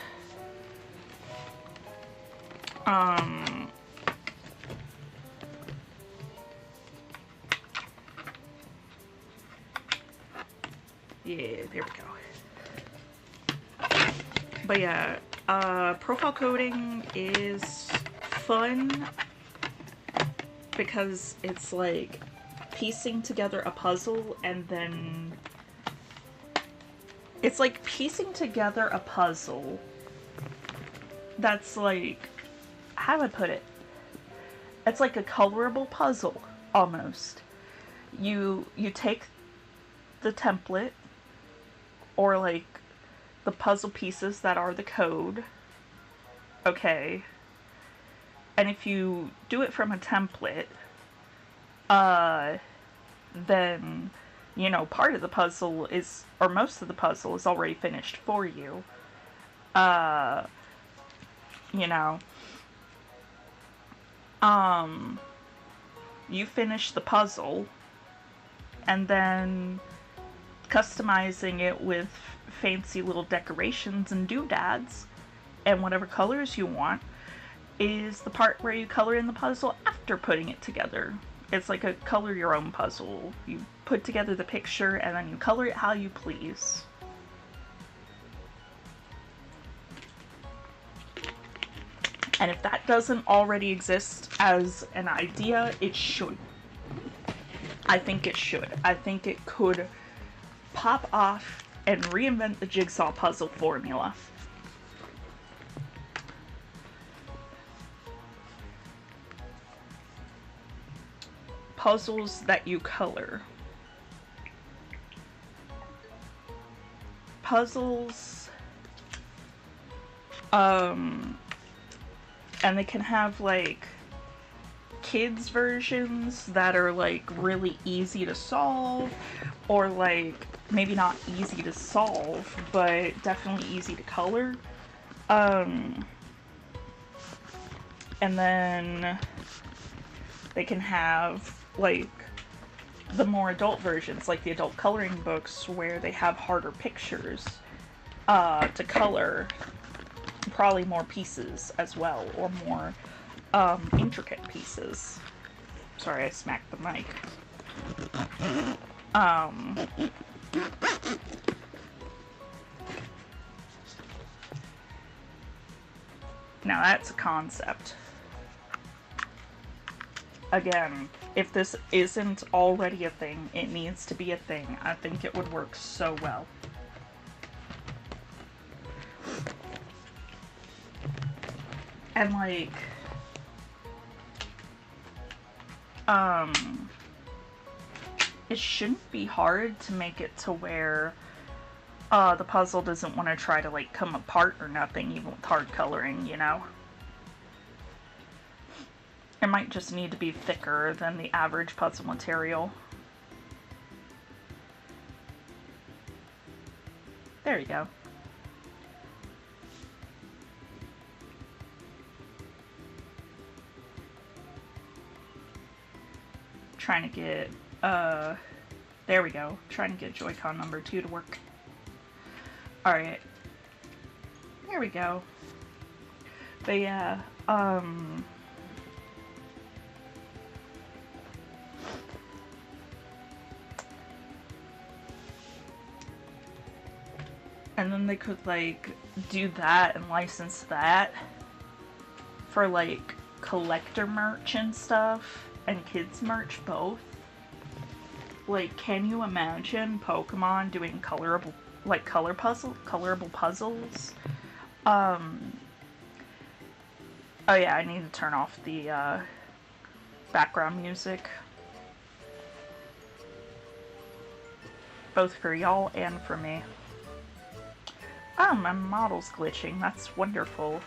Yeah, there we go. But yeah, profile coding is fun because it's like piecing together a puzzle, and then it's like piecing together a puzzle that's like, how do I put it? It's like a colorable puzzle almost. You take the template, or like the puzzle pieces that are the code, okay, and if you do it from a template, then, you know, part of the puzzle is, or most of the puzzle is already finished for you. You know, you finish the puzzle, and then customizing it with fancy little decorations and doodads and whatever colors you want is the part where you color in the puzzle after putting it together. It's like a color your own puzzle. You put together the picture and then you color it how you please. And if that doesn't already exist as an idea, it should. I think it should. I think it could pop off and reinvent the jigsaw puzzle formula. Puzzles that you color. Puzzles, and they can have like kids versions that are like really easy to solve, or like maybe not easy to solve but definitely easy to color. And then they can have like the more adult versions, like the adult coloring books, where they have harder pictures to color, probably more pieces as well, or more intricate pieces. Sorry, I smacked the mic. Now that's a concept. Again, if this isn't already a thing, it needs to be a thing. I think it would work so well. And like, it shouldn't be hard to make it to where the puzzle doesn't want to try to like come apart or nothing, even with hard coloring, you know? It might just need to be thicker than the average puzzle material. There you go. Trying to get, there we go. Trying to get Joy-Con number 2 to work. Alright. There we go. But yeah, And then they could, like, do that and license that for, like, collector merch and stuff, and kids merch both. Like, can you imagine Pokemon doing colorable, like, colorable puzzles? Oh yeah, I need to turn off the, background music. Both for y'all and for me. Oh, my model's glitching. That's wonderful.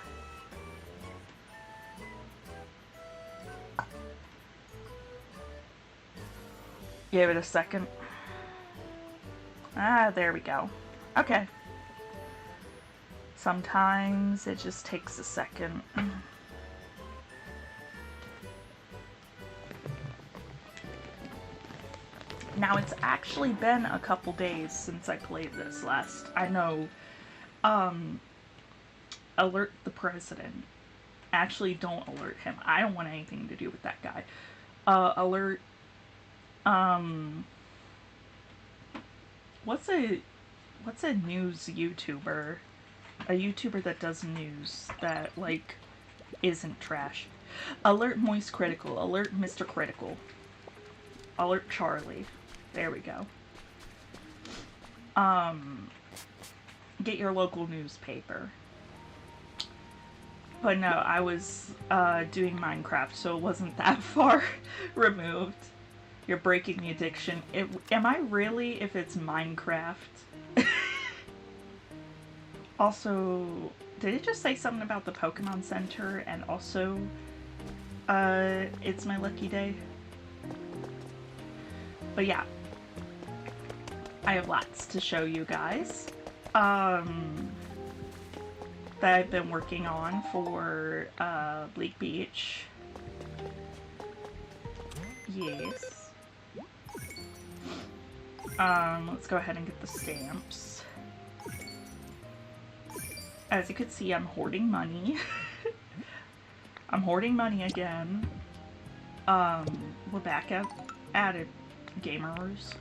Give it a second. Ah, there we go. Okay. Sometimes it just takes a second. Now, it's actually been a couple days since I played this last. I know, alert the president. Actually, don't alert him. I don't want anything to do with that guy. Alert, what's a news YouTuber? A YouTuber that does news that, like, isn't trash. Alert Moist Critical. Alert Mr. Critical. Alert Charlie. There we go. Get your local newspaper. But no, I was doing Minecraft, so it wasn't that far removed. You're breaking the addiction. Am I really if it's Minecraft? Also, did it just say something about the Pokemon Center and also it's my lucky day? But yeah, I have lots to show you guys that I've been working on for Bleak Beach. Yes. Let's go ahead and get the stamps. As you can see, I'm hoarding money. I'm hoarding money again. We're back at it, gamers.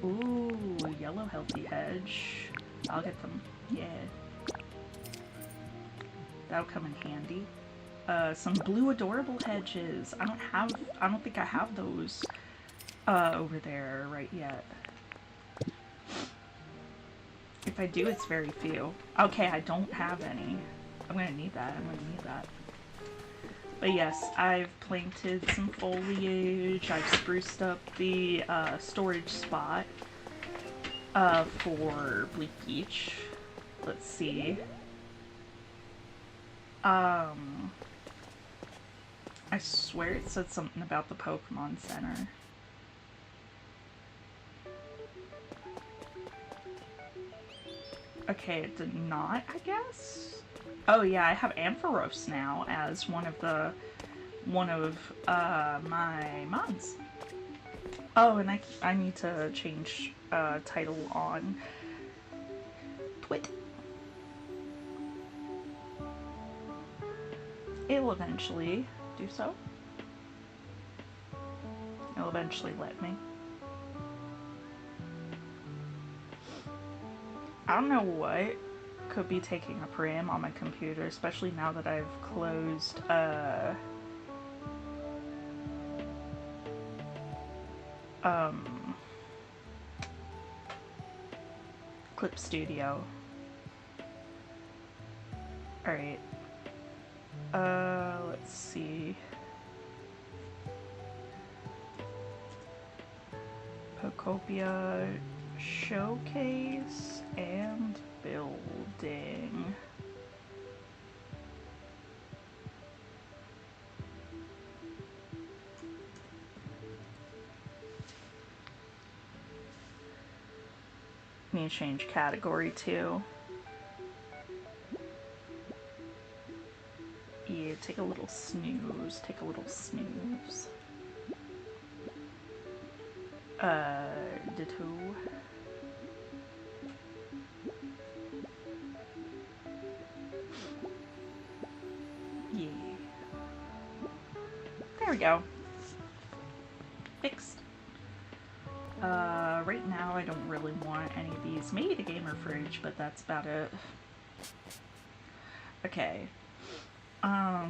Ooh, yellow healthy hedge. I'll get them. Yeah. That'll come in handy. Some blue adorable hedges. I don't think I have those over there right yet. If I do, it's very few. Okay, I don't have any. I'm gonna need that. But yes, I've planted some foliage. I've spruced up the storage spot for Bleak Beach. Let's see. I swear it said something about the Pokemon Center. Okay, it did not, I guess? Oh yeah, I have Ampharos now as one of my mods. Oh, and I need to change title on Twit. It'll eventually do so. It'll eventually let me. I don't know what could be taking a prim on my computer, especially now that I've closed Clip Studio. Alright. Let's see. Pokopia showcase and building. Need to change category too. Yeah, take a little snooze. Take a little snooze. Ditto. Yeah. There we go. Fixed. Right now I don't really want any of these. Maybe the gamer fridge, but that's about it. Okay. I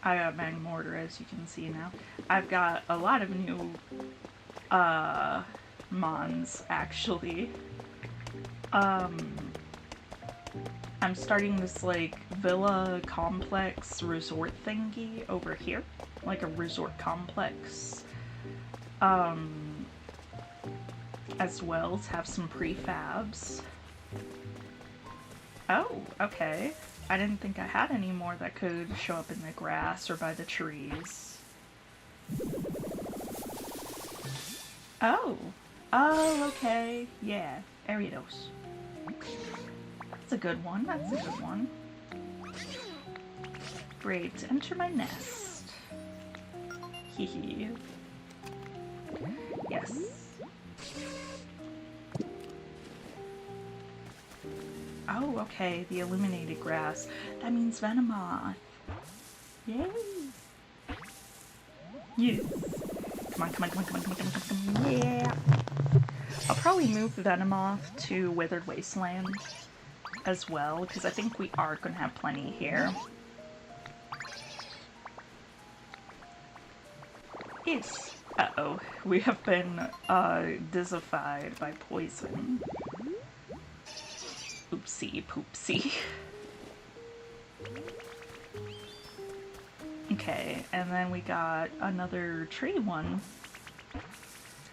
got Mag Mortar, as you can see now. I've got a lot of new, mons, actually. I'm starting this, like, villa complex resort thingy over here. Like a resort complex. As well to have some prefabs. Oh, okay. I didn't think I had any more that could show up in the grass or by the trees. Oh. Oh, okay. Yeah. Ariados. That's a good one. That's a good one. Brave to enter my nest. Hee. Yes. Oh, okay, the illuminated grass. That means Venomoth. Yay! Yes. Come on, come on, come on, come on, come on, come on, come on, yeah! I'll probably move Venomoth to Withered Wasteland as well, because I think we are going to have plenty here. Yes. Uh-oh. We have been, dizzified by poison. Oopsie poopsie. Okay, and then we got another tree one.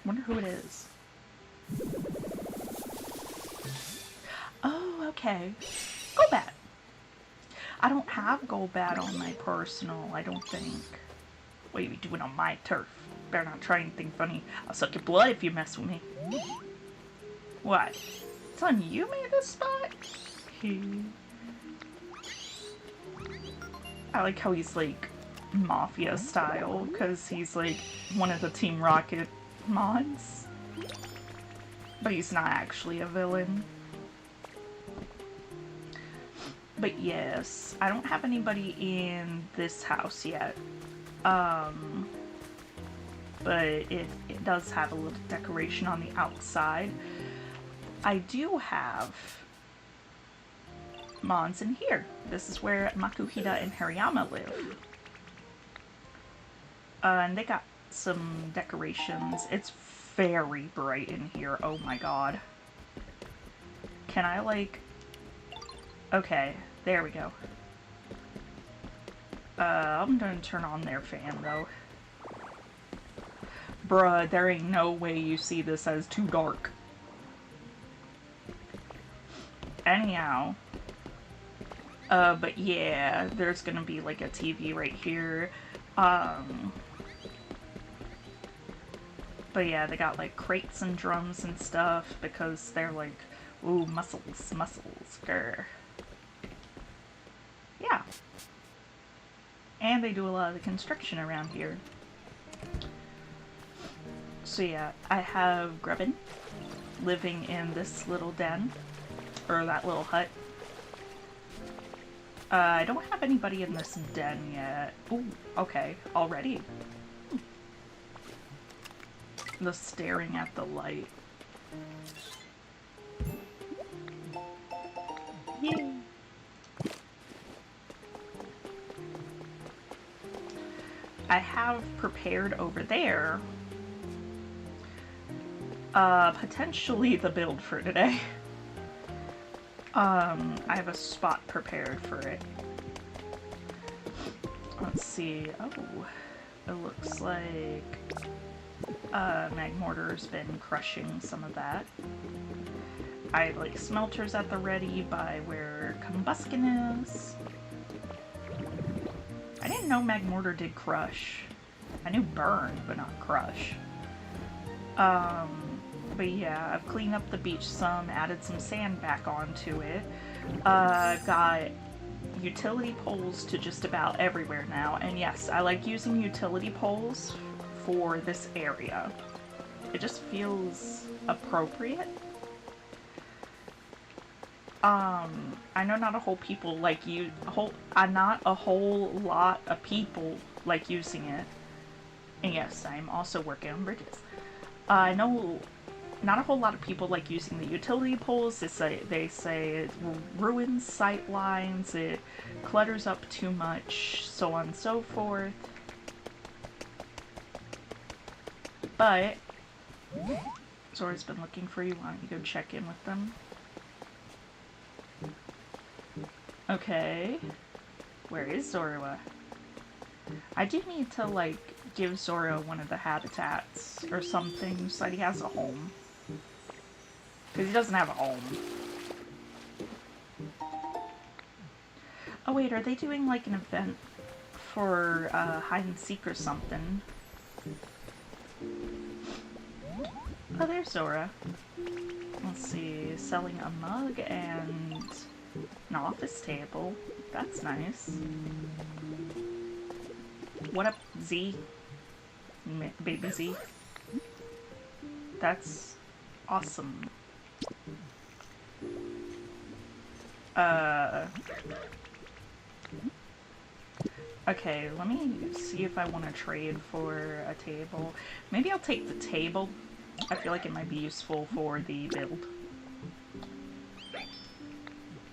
Wonder who it is. Oh, okay. Golbat. I don't have Golbat on my personal, I don't think. What are you doing on my turf? Better not try anything funny. I'll suck your blood if you mess with me. What? Son, you made this spot? I like how he's like Mafia style, because he's like one of the Team Rocket mods. But he's not actually a villain. But yes, I don't have anybody in this house yet. But it does have a little decoration on the outside. I do have mons in here. This is where Makuhita and Hariyama live. And they got some decorations. It's very bright in here. Oh my god. Can I, like... Okay, there we go. I'm gonna turn on their fan, though. Bruh, there ain't no way you see this as too dark. Anyhow. But yeah, there's gonna be like a TV right here. But yeah, they got like crates and drums and stuff because they're like, ooh, muscles, grr. Yeah. And they do a lot of the construction around here. So yeah, I have Grubbin living in this little den. Or that little hut. I don't have anybody in this den yet. Ooh, okay, already. The staring at the light. Yay! I have prepared over there, potentially the build for today. I have a spot prepared for it. Let's see. Oh, it looks like Mag Mortar's been crushing some of that. I have like smelters at the ready by where Combuskin is. I didn't know Mag Mortar did crush. I knew burn, but not crush. But yeah, I've cleaned up the beach some, added some sand back onto it. Got utility poles to just about everywhere now. And yes, I like using utility poles for this area. It just feels appropriate. I know not a whole people like you, not a whole lot of people like using it. And yes, I'm also working on bridges. I know not a whole lot of people like using the utility poles. They say it ruins sight lines, it clutters up too much, so on and so forth. But Zora's been looking for you. Why don't you go check in with them? Okay. Where is Zora? I do need to, like, give Zora one of the habitats or something so that he has a home. Because he doesn't have a home. Oh wait, are they doing, like, an event for hide and seek or something? Oh, there's Zora. Let's see, selling a mug and an office table. That's nice. What up, Z? Baby Z? That's awesome. Okay, let me see if I want to trade for a table. Maybe I'll take the table. I feel like it might be useful for the build.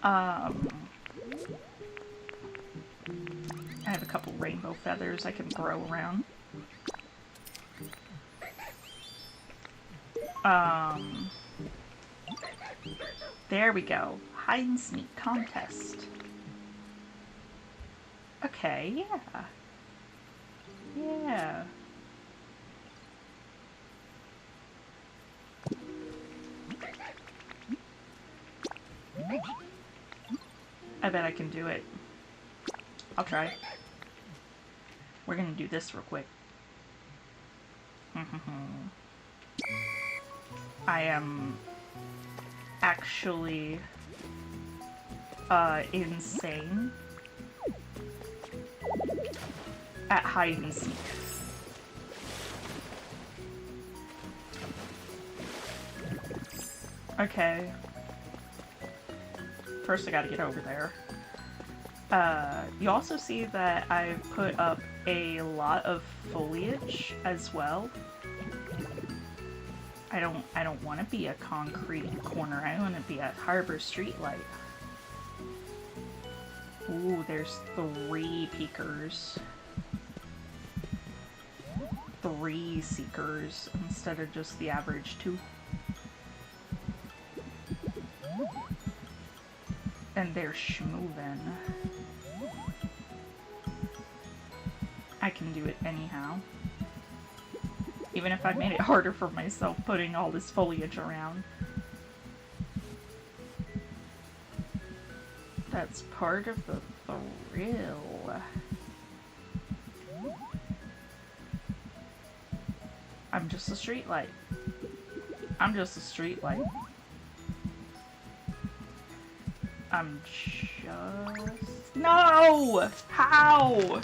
I have a couple rainbow feathers I can throw around. There we go. Hide and sneak contest. Okay, yeah. Yeah. I bet I can do it. I'll try. We're gonna do this real quick. I am actually insane at hide and seek. Okay. First I gotta get over there. You also see that I've put up a lot of foliage as well. I don't want to be a concrete corner. I want to be a harbor streetlight. Ooh, there's 3 peekers. 3 seekers instead of just the average 2. And they're schmoovin'. I can do it anyhow. Even if I made it harder for myself putting all this foliage around. That's part of the thrill. I'm just a streetlight. I'm just a streetlight. I'm just... No! How?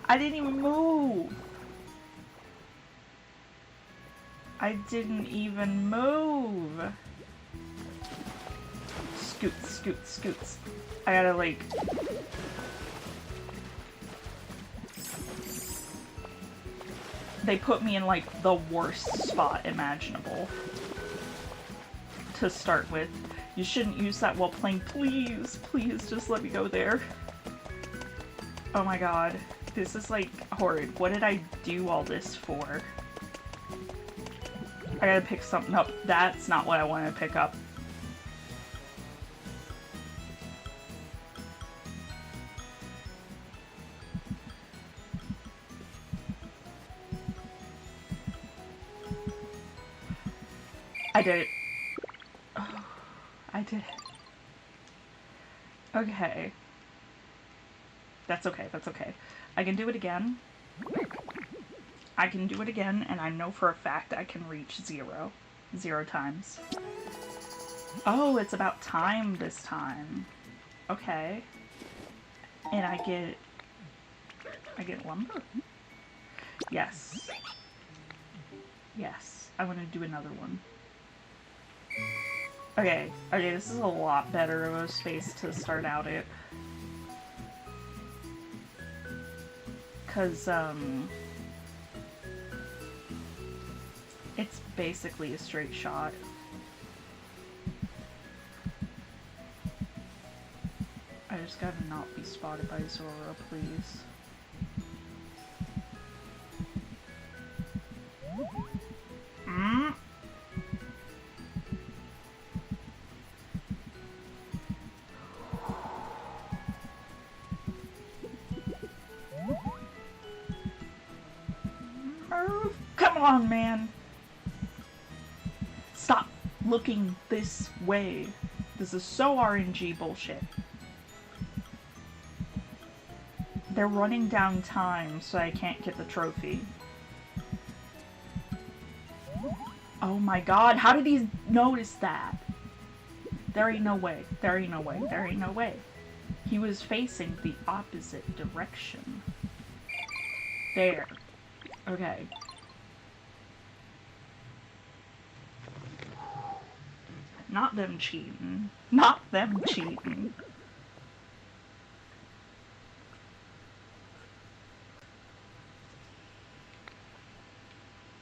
I didn't even move. I didn't even move. Scoots, scoots, scoots. I gotta, like... They put me in, like, the worst spot imaginable to start with. You shouldn't use that while playing. Please, please, just let me go there. Oh my god. This is, like, horrid. What did I do all this for? I gotta pick something up. That's not what I wanted to pick up. I did it. Oh, I did it. Okay. That's okay, that's okay. I can do it again. I can do it again, and I know for a fact I can reach 0. 0 times. Oh, it's about time this time. Okay. And I get lumber? Yes. Yes. I want to do another one. Okay. Okay, this is a lot better of a space to start out at. 'Cause, It's basically a straight shot. I just gotta not be spotted by Zora, please. Come on, man! Stop looking this way. This is so RNG bullshit. They're running down time so I can't get the trophy. Oh my god, how did he notice that? There ain't no way. There ain't no way. There ain't no way. He was facing the opposite direction. There. Okay. Not them cheating. Not them cheating.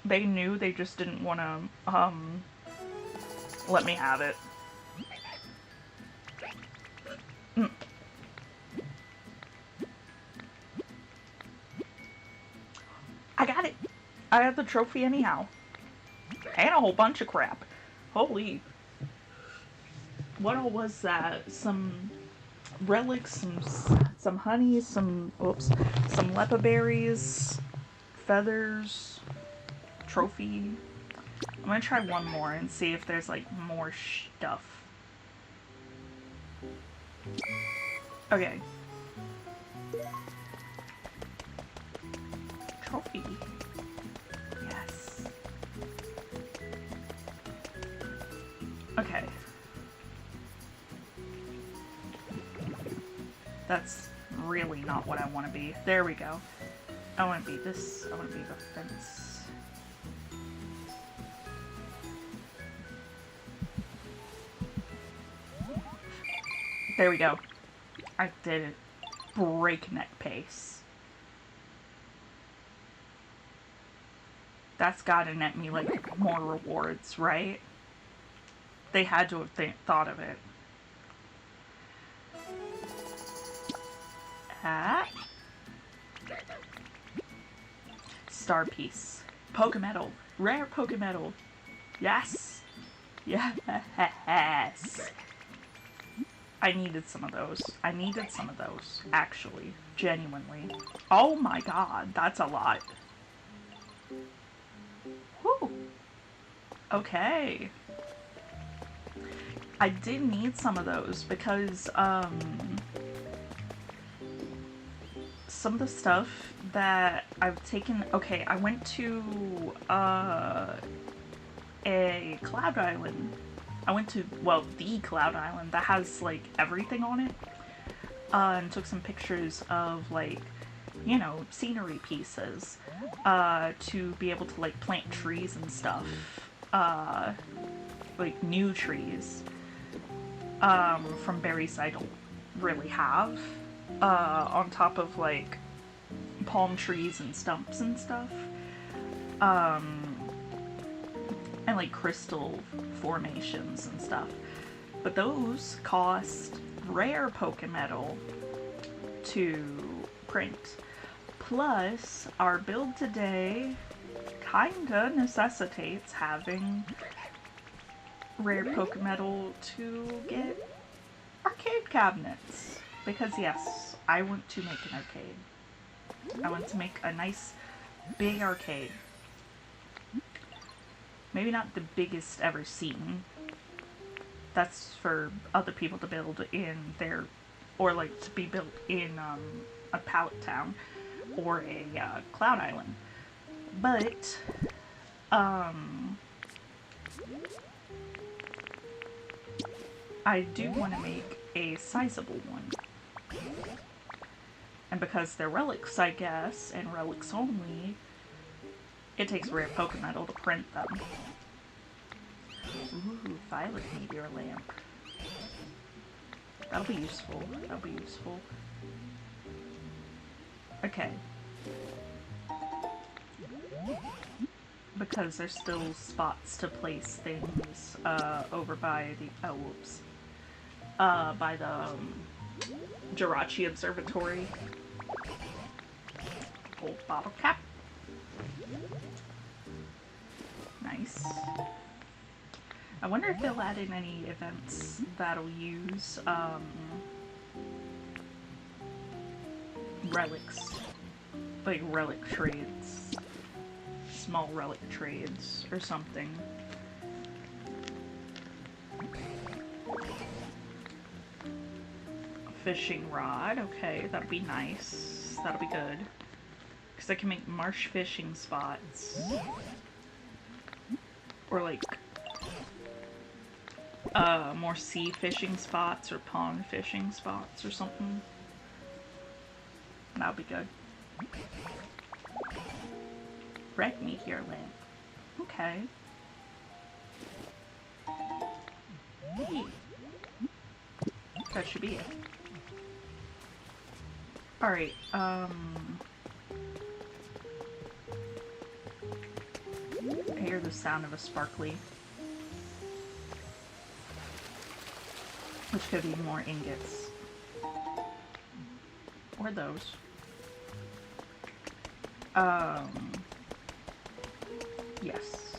They knew, they just didn't want to, let me have it. I got it! I got the trophy anyhow. And a whole bunch of crap. Holy. What all was that? Some relics, some honey, some lepa berries, feathers, trophy. I'm gonna try one more and see if there's like more stuff. Okay. Trophy. Yes. Okay. That's really not what I want to be. There we go. I want to be this. I want to be the fence. There we go. I did it. Breakneck pace. That's gotta net me, like, more rewards, right? They had to have thought of it. Star piece. Pokemedal. Rare Pokemedal. Yes. Yes. I needed some of those. I needed some of those, actually. Genuinely. Oh my god, that's a lot. Whew. Okay. I did need some of those because, some of the stuff that I've taken... Okay, I went to, a Cloud Island. I went to, well, the Cloud Island that has, like, everything on it. And took some pictures of, like, you know, scenery pieces. To be able to, like, plant trees and stuff. Like, new trees. From berries I don't really have. On top of, like, palm trees and stumps and stuff. And, like, crystal formations and stuff. But those cost rare Pokemedal to print. Plus, our build today kinda necessitates having rare Pokemedal to get arcade cabinets. Because yes, I want to make an arcade. I want to make a nice big arcade. Maybe not the biggest ever seen. That's for other people to build in their, or like to be built in a pallet town or a Cloud Island. But I do want to make a sizable one. And because they're relics, I guess, and relics only, it takes rare Pokemedal to print them. Ooh, violet meteor lamp. That'll be useful. That'll be useful. Okay. because there's still spots to place things over by the whoops, by the Jirachi Observatory. Old bottle cap. Nice. I wonder if they'll add in any events that'll use relics, like relic trades, small relic trades or something. Fishing rod, okay, that'll be nice. That'll be good. Because I can make marsh fishing spots. Or like more sea fishing spots or pond fishing spots or something. That'll be good. Red meteor lamp. Okay. Hey. That should be it. Alright, I hear the sound of a sparkly. Which could be more ingots. Or those. Yes.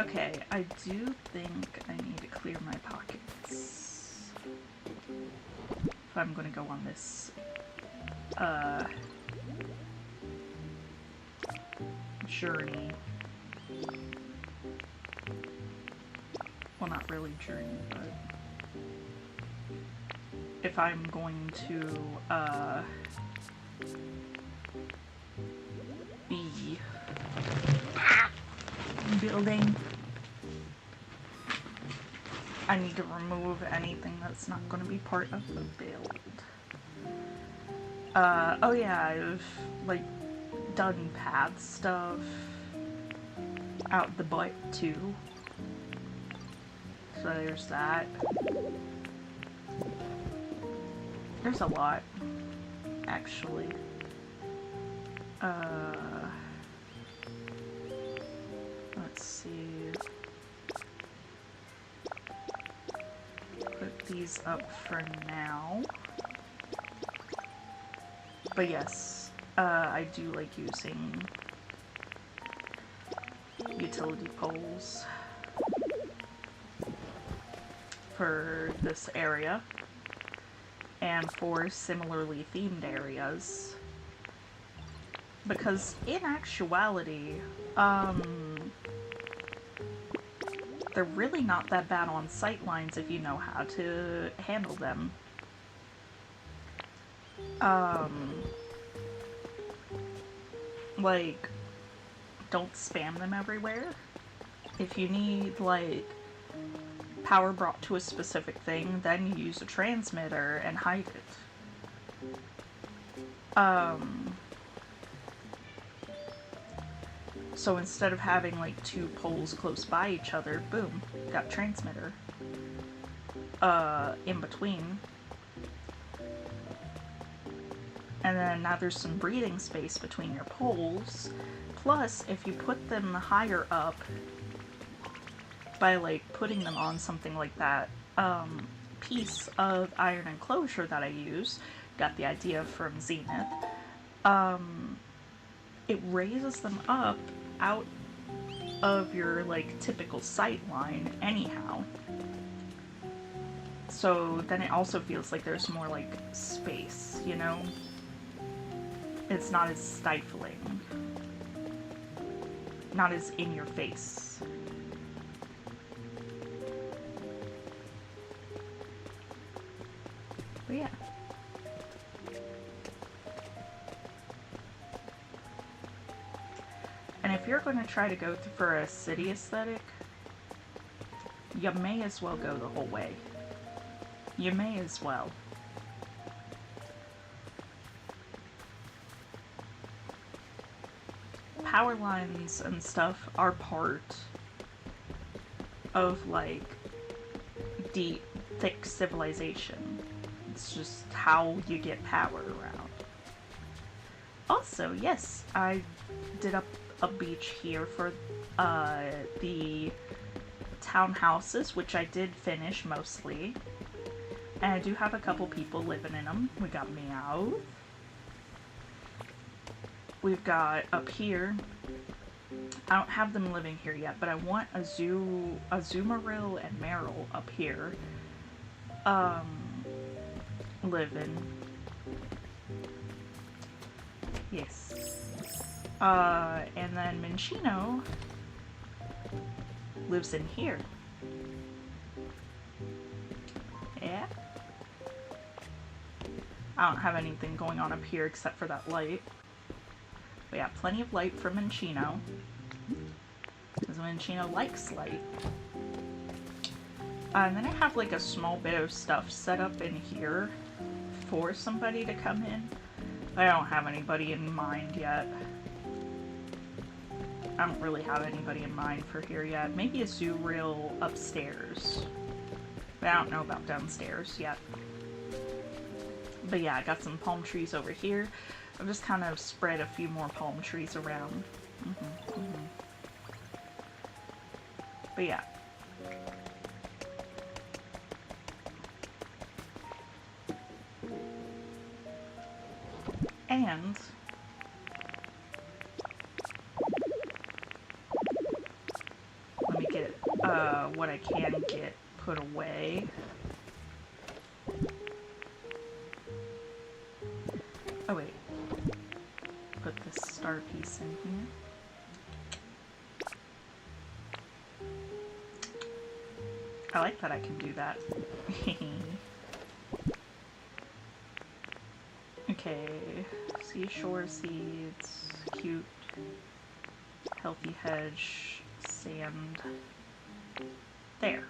Okay, I do think I need to clear my pockets. If I'm gonna go on this, journey. Well, not really journey, but if I'm going to, be building, I need to remove anything that's not going to be part of the build. Oh yeah, I've, like, done path stuff out the butt, too. So there's that. There's a lot, actually. Let's see. Put these up for now. But yes, I do like using utility poles for this area and for similarly themed areas, because in actuality they're really not that bad on sightlines if you know how to handle them. Like, don't spam them everywhere. If you need, like, power brought to a specific thing, then you use a transmitter and hide it. So instead of having, like, two poles close by each other, boom, got transmitter in between. And then now there's some breathing space between your poles. Plus, if you put them higher up, by, like, putting them on something like that piece of iron enclosure that I use, got the idea from Zenith, it raises them up out of your, like, typical sight line anyhow. So then it also feels like there's more, like, space, you know? It's not as stifling. Not as in your face. But yeah. And if you're going to try to go for a city aesthetic, you may as well go the whole way. You may as well. Power lines and stuff are part of, like, deep, thick civilization. It's just how you get power around. Also, yes, I did up a beach here for the townhouses, which I did finish mostly. And I do have a couple people living in them. We got Meow. We've got up here, I don't have them living here yet, but I want Azumarill and Meryl up here living. Yes. And then Minchino lives in here. Yeah. I don't have anything going on up here except for that light. But yeah, plenty of light for Minchino. Because Minchino likes light. And then I have like a small bit of stuff set up in here for somebody to come in. I don't have anybody in mind yet. I don't really have anybody in mind for here yet. Maybe a zoo reel upstairs. But I don't know about downstairs yet. But yeah, I got some palm trees over here. I've just kind of spread a few more palm trees around. But yeah. And let me get what I can get put away. Oh wait. Put this star piece in here. I like that I can do that. Okay, seashore seeds, cute, healthy hedge, sand. There.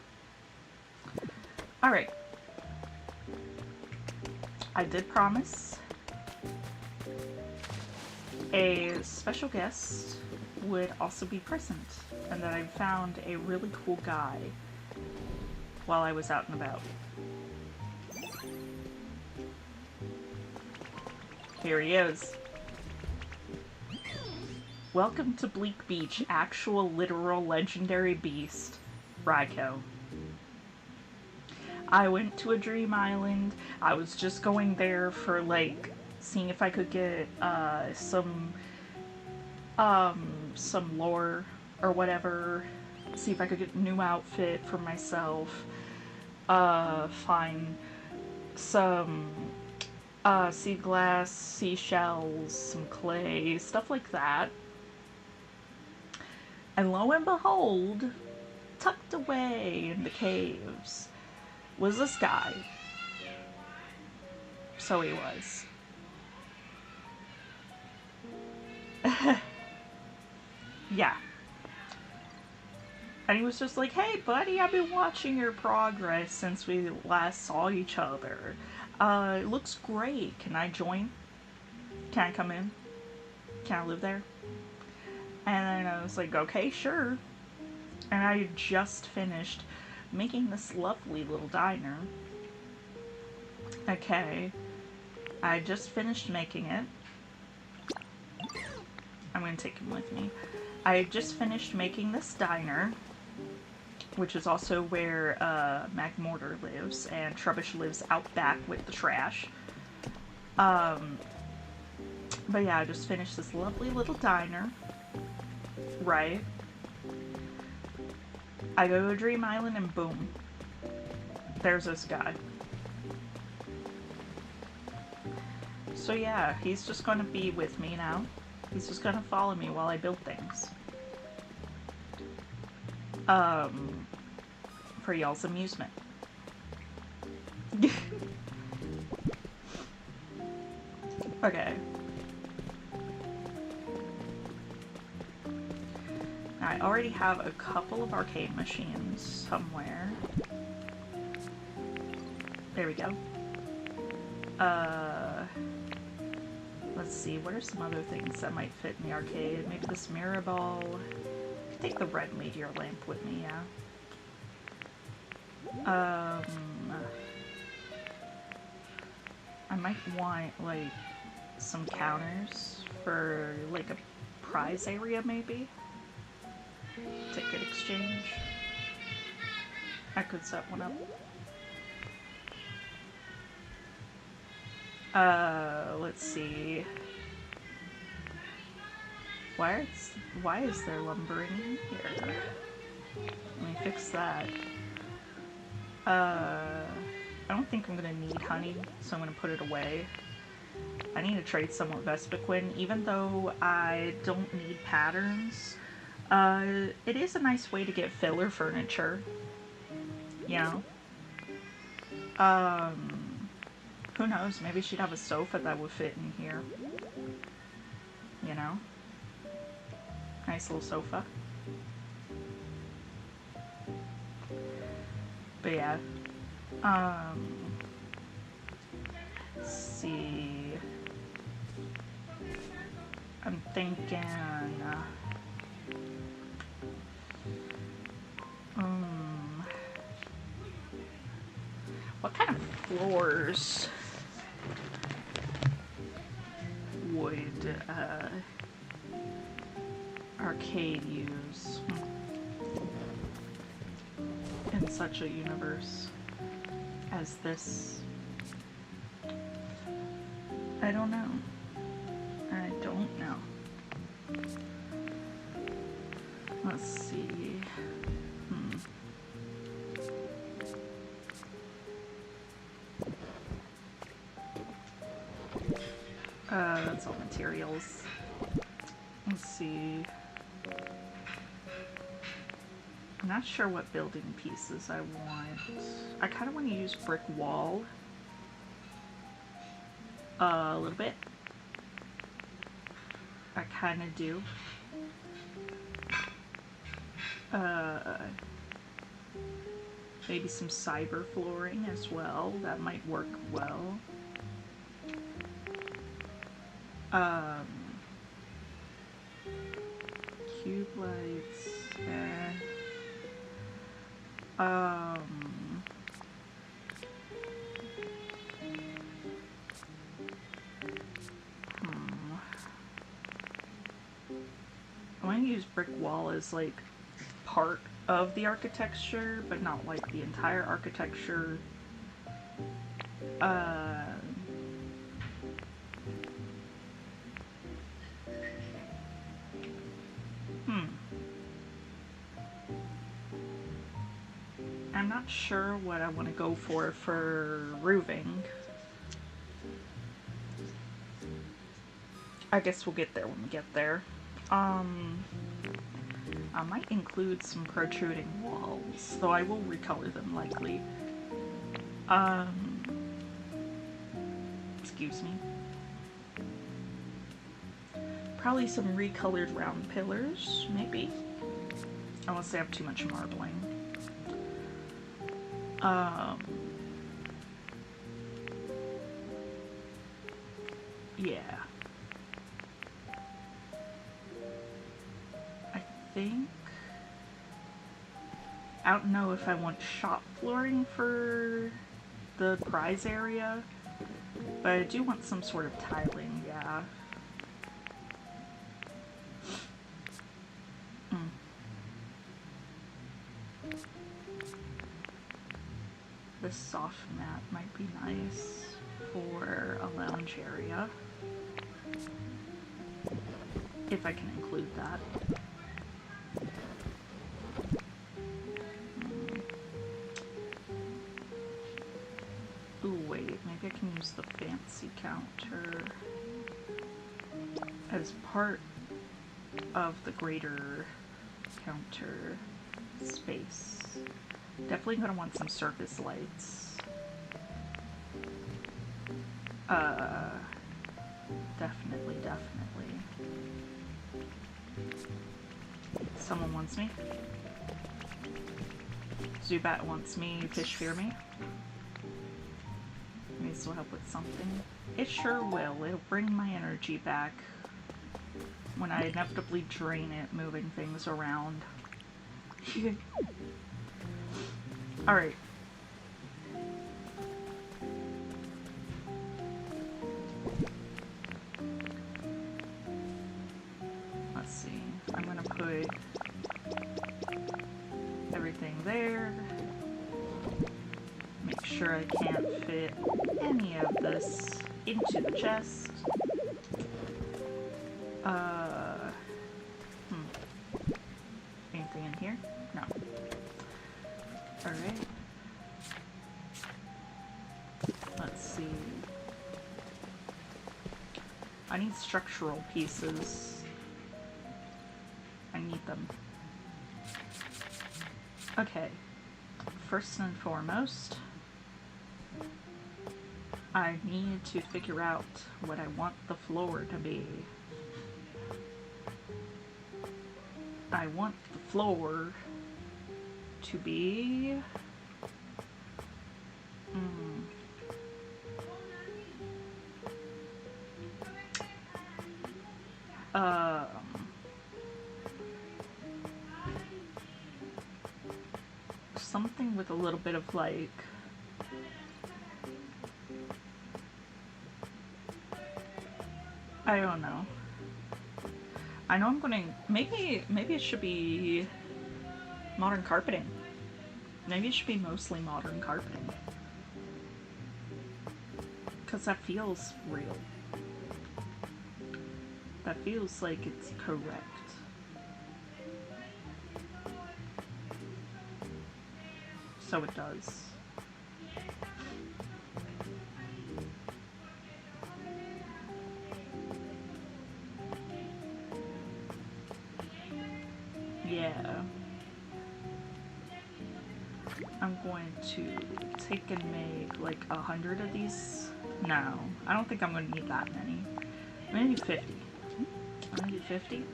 Alright. I did promise a special guest would also be present, and that I found a really cool guy while I was out and about. Here he is. Welcome to Bleak Beach, actual literal legendary beast, Raiko. I went to a dream island. I was just going there for like seeing if I could get some lore or whatever. See if I could get a new outfit for myself. Find some sea glass, seashells, some clay, stuff like that. And lo and behold, tucked away in the caves was this guy. So he was. Yeah. And he was just like, hey buddy, I've been watching your progress since we last saw each other. It looks great. Can I join? Can I come in? Can I live there? And then I was like, okay, sure. And I had just finished making this lovely little diner. Okay. I just finished making it. I'm gonna take him with me. I just finished making this diner, which is also where Magmortar lives, and Trubbish lives out back with the trash. But yeah, I just finished this lovely little diner. Right. I go to Dream Island and boom. There's this guy. So yeah, he's just gonna be with me now. He's just gonna follow me while I build things. For y'all's amusement. Okay. I already have a couple of arcade machines somewhere. There we go. Let's see, what are some other things that might fit in the arcade? Maybe this mirror ball. I could take the red meteor lamp with me, yeah. I might want, like, some counters for, like, a prize area, maybe? Ticket exchange. I could set one up. Let's see. Why is there lumbering in here? Let me fix that. I don't think I'm gonna need honey, so I'm gonna put it away. I need to trade some with Vespiquen, even though I don't need patterns. It is a nice way to get filler furniture. You know? Who knows? Maybe she'd have a sofa that would fit in here. You know? Nice little sofa. But yeah. Let's see. I'm thinking, what kind of floors would, Arcade use in such a universe as this? I don't know. I don't know. Let's see. That's all materials. Let's see. I'm not sure what building pieces I want. I kind of want to use brick wall. A little bit. I kind of do. Maybe some cyber flooring as well. That might work well. Cube lights. I want to use brick wall as like part of the architecture, but not like the entire architecture. I'm not sure what I want to go for roofing. I guess we'll get there when we get there. I might include some protruding walls, though I will recolor them likely. Excuse me. Probably some recolored round pillars, maybe. Unless they have too much marbling. Yeah. I don't know if I want shop flooring for the prize area, but I do want some sort of tiling, yeah. This soft mat might be nice for a lounge area, if I can include that. Ooh, wait, maybe I can use the fancy counter as part of the greater counter space. Definitely gonna want some surface lights. Definitely. Someone wants me. Zubat wants me. Fish fear me. Maybe this will help with something. It sure will. It'll bring my energy back when I inevitably drain it moving things around. Alright. put everything there. Make sure I can't fit any of this into the chest. Anything in here? No. Alright. Let's see. I need structural pieces. I need them. Okay. First and foremost, I need to figure out what I want the floor to be. I want the floor to be... something with a little bit of like... I don't know. I know I'm gonna... Maybe it should be modern carpeting. Maybe it should be mostly modern carpeting. Because that feels real. That feels like it's correct. So it does. Yeah. I'm going to take and make like 100 of these. No, I don't think I'm going to need that many. I'm going to need 50. I'm going to need 50.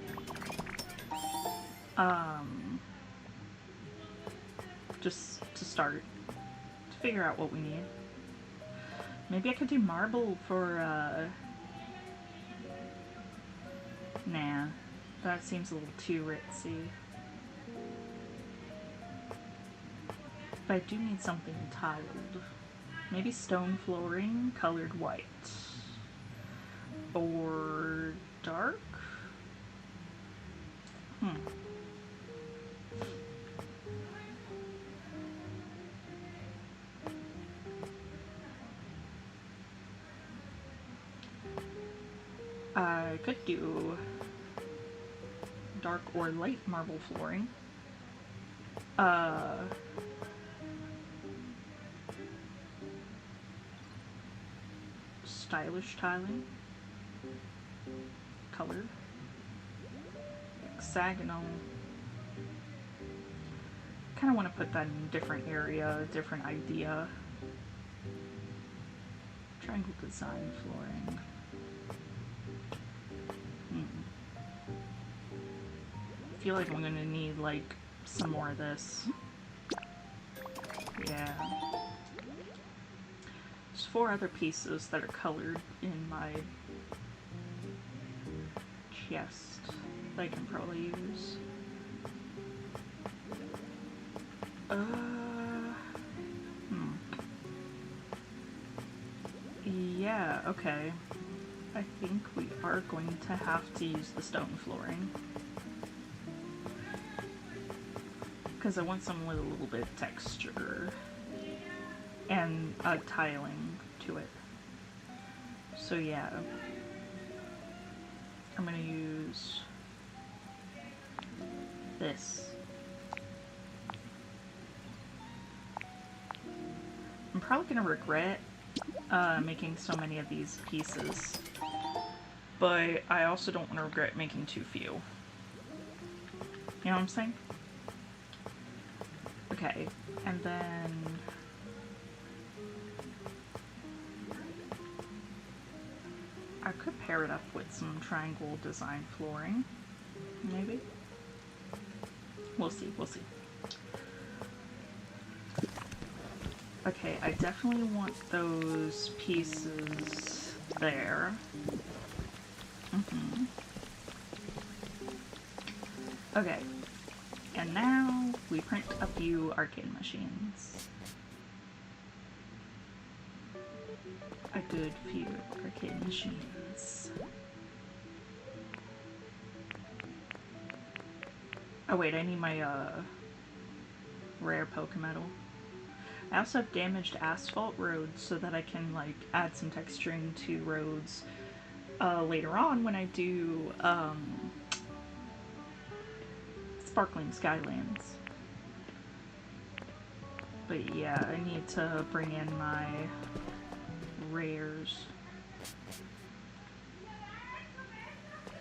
Just to start. To figure out what we need. Maybe I could do marble for, Nah. That seems a little too ritzy. But I do need something tiled. Maybe stone flooring colored white. Or dark? I could do dark or light marble flooring. Stylish tiling. Colored. Hexagonal. Kind of want to put that in a different area, a different idea. Triangle design flooring. I feel like I'm gonna need like some more of this. Yeah. There's 4 other pieces that are colored in my chest that I can probably use. Yeah, okay. I think we are going to have to use the stone flooring. Because I want something with a little bit of texture and tiling to it. So yeah, I'm gonna use this. I'm probably gonna regret making so many of these pieces, but I also don't want to regret making too few. You know what I'm saying? Okay, and then I could pair it up with some triangle design flooring, maybe? We'll see, we'll see. Okay, I definitely want those pieces there. Okay, and now we print a few arcade machines. A good few arcade machines. Oh wait, I need my rare Pokemetal. I also have damaged asphalt roads so that I can like add some texturing to roads later on when I do Sparkling Skylands. But yeah, I need to bring in my rares.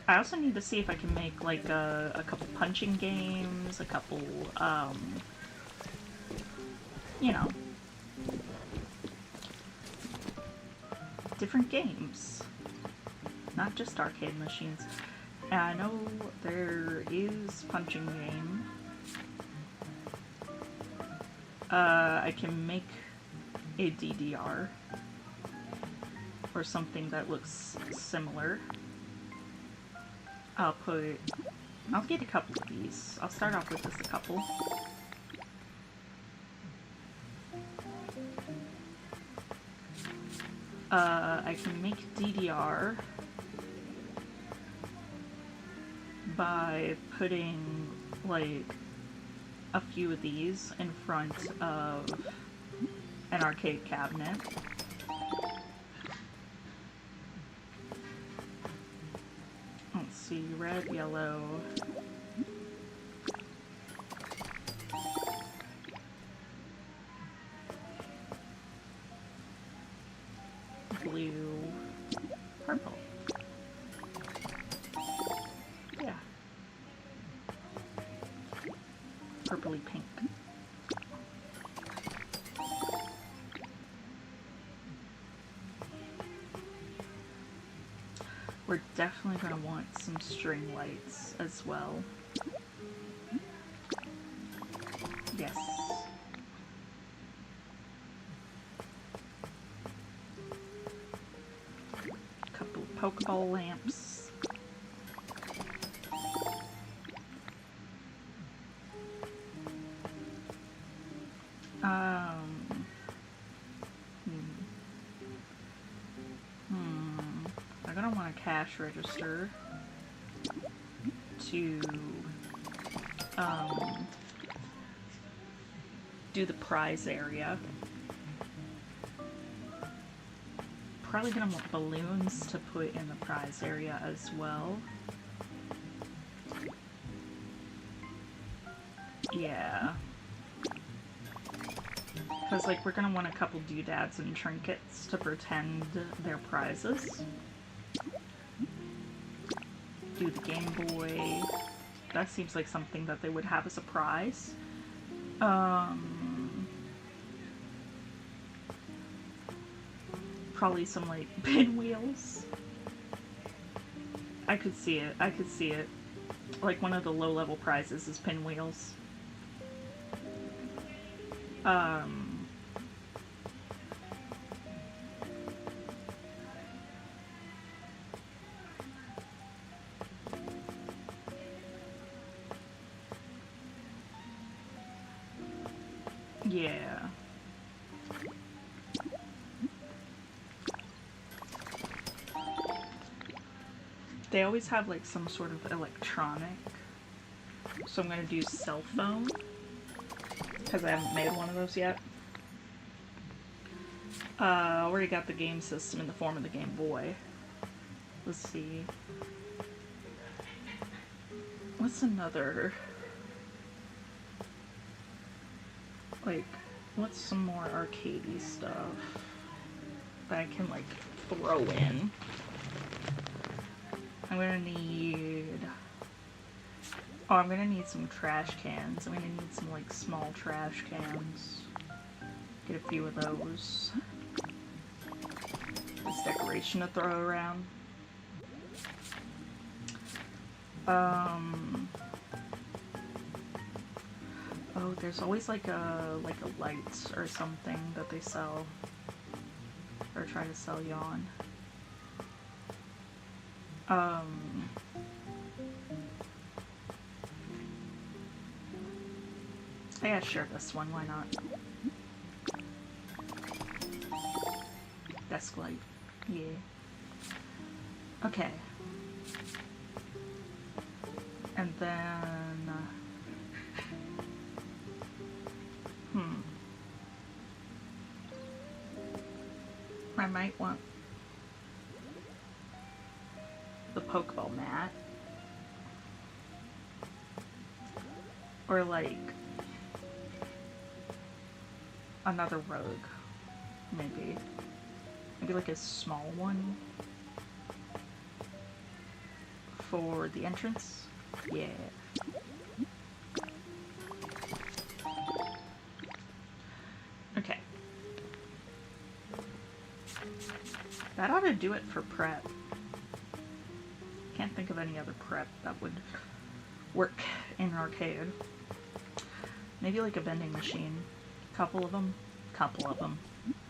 I also need to see if I can make like a couple punching games, a couple, you know, different games. Not just arcade machines. And I know there is punching game. I can make a DDR or something that looks similar. I'll get a couple of these. I'll start off with just a couple. I can make DDR by putting like a few of these in front of an arcade cabinet. Let's see, red, yellow. Blue, purple. Yeah. Purpley pink. We're definitely going to want some string lights as well. Yes. A couple of Pokeball lamps. I'm gonna want a cash register to do the prize area. Probably gonna want balloons to put in the prize area as well. Yeah. Because, like, we're gonna want a couple doodads and trinkets to pretend they're prizes. Do the Game Boy. That seems like something that they would have as a prize. Probably some, like, pinwheels. I could see it. I could see it. Like, one of the low-level prizes is pinwheels. Yeah. They always have like some sort of electronic. So I'm gonna do cell phone. Because I haven't made one of those yet. I already got the game system in the form of the Game Boy. Let's see. What's another... like, what's some more arcadey stuff that I can, like, throw in? I'm gonna need... oh, I'm gonna need some trash cans. I'm gonna need some, like, small trash cans. Get a few of those. This decoration to throw around. Oh, there's always like a light or something that they sell or try to sell you on. Yeah, sure, this one, why not? Desk light, yeah. Okay. And then I might want the Pokeball mat. Or like another rogue, maybe. Maybe like a small one for the entrance. Yeah. Okay. That ought to do it for prep. Can't think of any other prep that would work in an arcade. Maybe like a vending machine. Couple of them.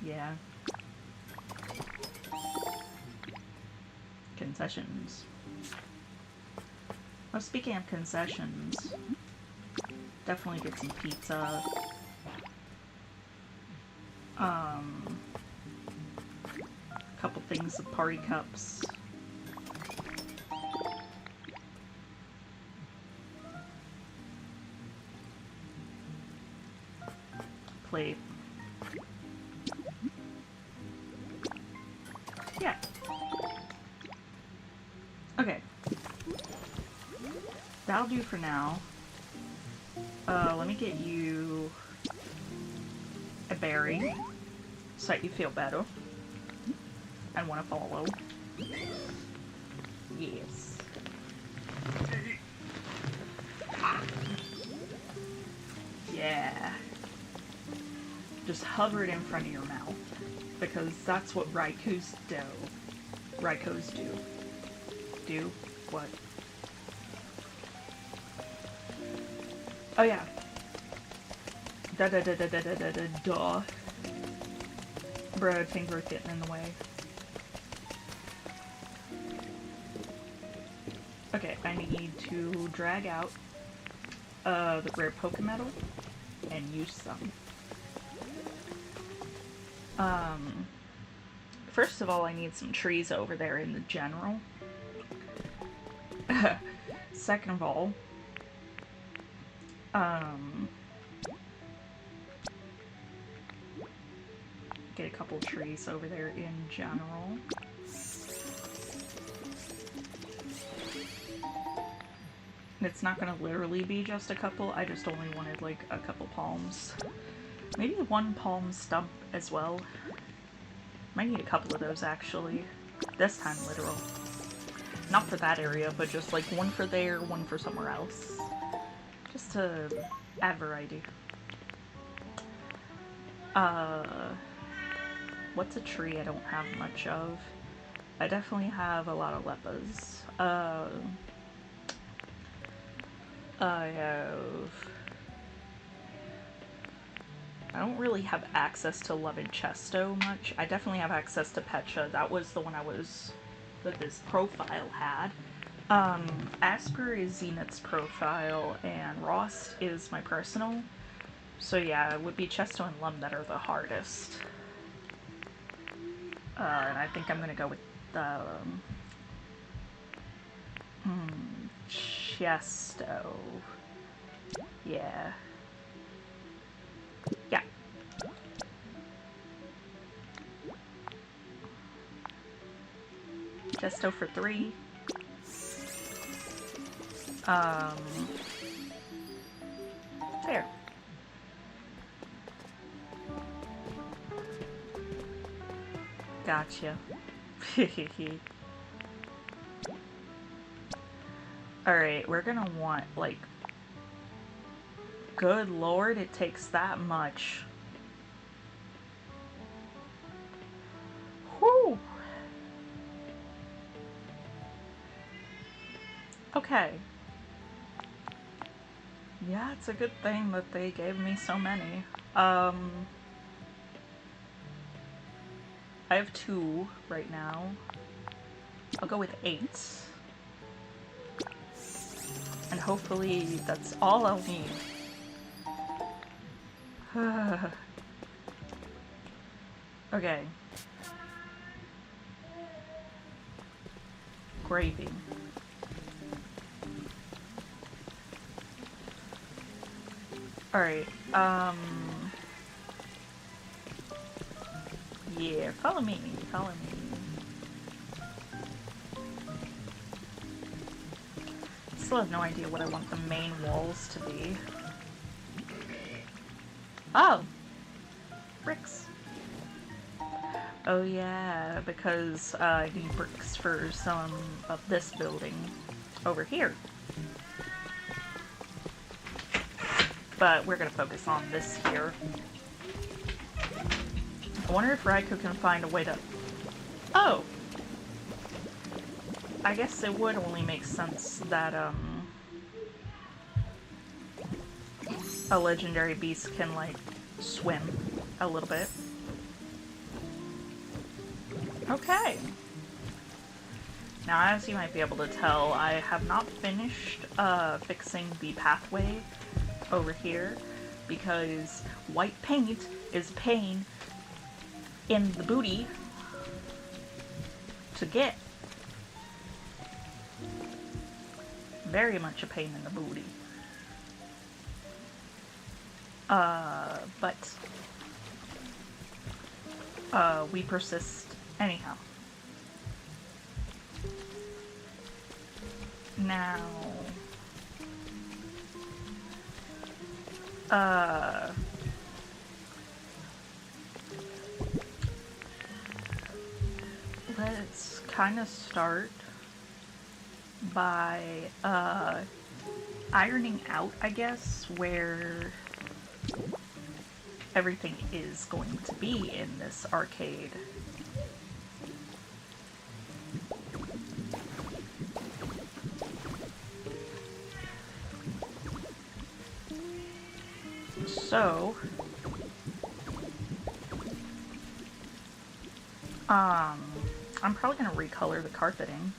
Yeah. Concessions. Well, speaking of concessions, definitely get some pizza. A couple things of party cups. Plate. Yeah. Okay. That'll do for now. Let me get you a berry so that you feel better and want to follow. Yes. Yeah. Just hover it in front of your mouth, because that's what Raikous do. Raikous do. Do? What? Oh yeah. Duh. Bruh, things are getting in the way. Okay, I need to drag out the rare Pokemetal and use some. First of all, I need some trees over there in the general. Second of all, get a couple trees over there in general. It's not gonna literally be just a couple, I just only wanted like a couple palms. Maybe one palm stump as well. Might need a couple of those actually. This time literal. Not for that area, but just like one for there, one for somewhere else. Just to add variety. What's a tree I don't have much of? I definitely have a lot of leppas. I don't really have access to Loved Chesto much. I definitely have access to Pecha. That was the one that this profile had. Asper is Zenith's profile, and Rost is my personal. So yeah, it would be Chesto and Lum that are the hardest. And I think I'm gonna go with Chesto. Yeah. Yeah. Chesto for 3. There. Gotcha. Alright, we're gonna want, like... Good lord, it takes that much. Whew! Okay. Yeah, it's a good thing that they gave me so many. I have 2 right now. I'll go with 8. And hopefully that's all I'll need. Okay. Gravy. Alright, Yeah, follow me, follow me. Still have no idea what I want the main walls to be. Oh! Bricks. Oh yeah, because I need bricks for some of this building over here. But we're gonna focus on this here. I wonder if Raikou can find a way to... Oh! I guess it would only make sense that, a legendary beast can, like, swim a little bit. Okay. Now, as you might be able to tell, I have not finished, fixing the pathway over here, because white paint is a pain in the booty to get. Very much a pain in the booty. But we persist anyhow. Now, let's kind of start by, ironing out, I guess, where everything is going to be in this arcade. So, I'm probably gonna recolor the carpeting.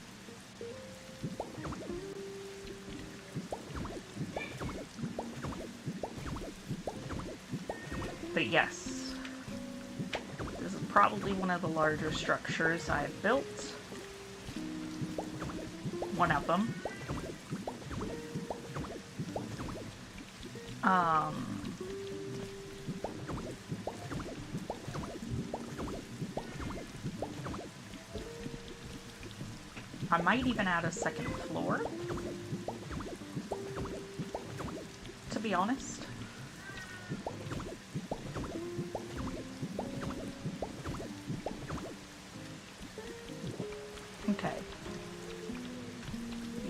But yes, this is probably one of the larger structures I've built. One of them. I might even add a second floor, to be honest. Okay.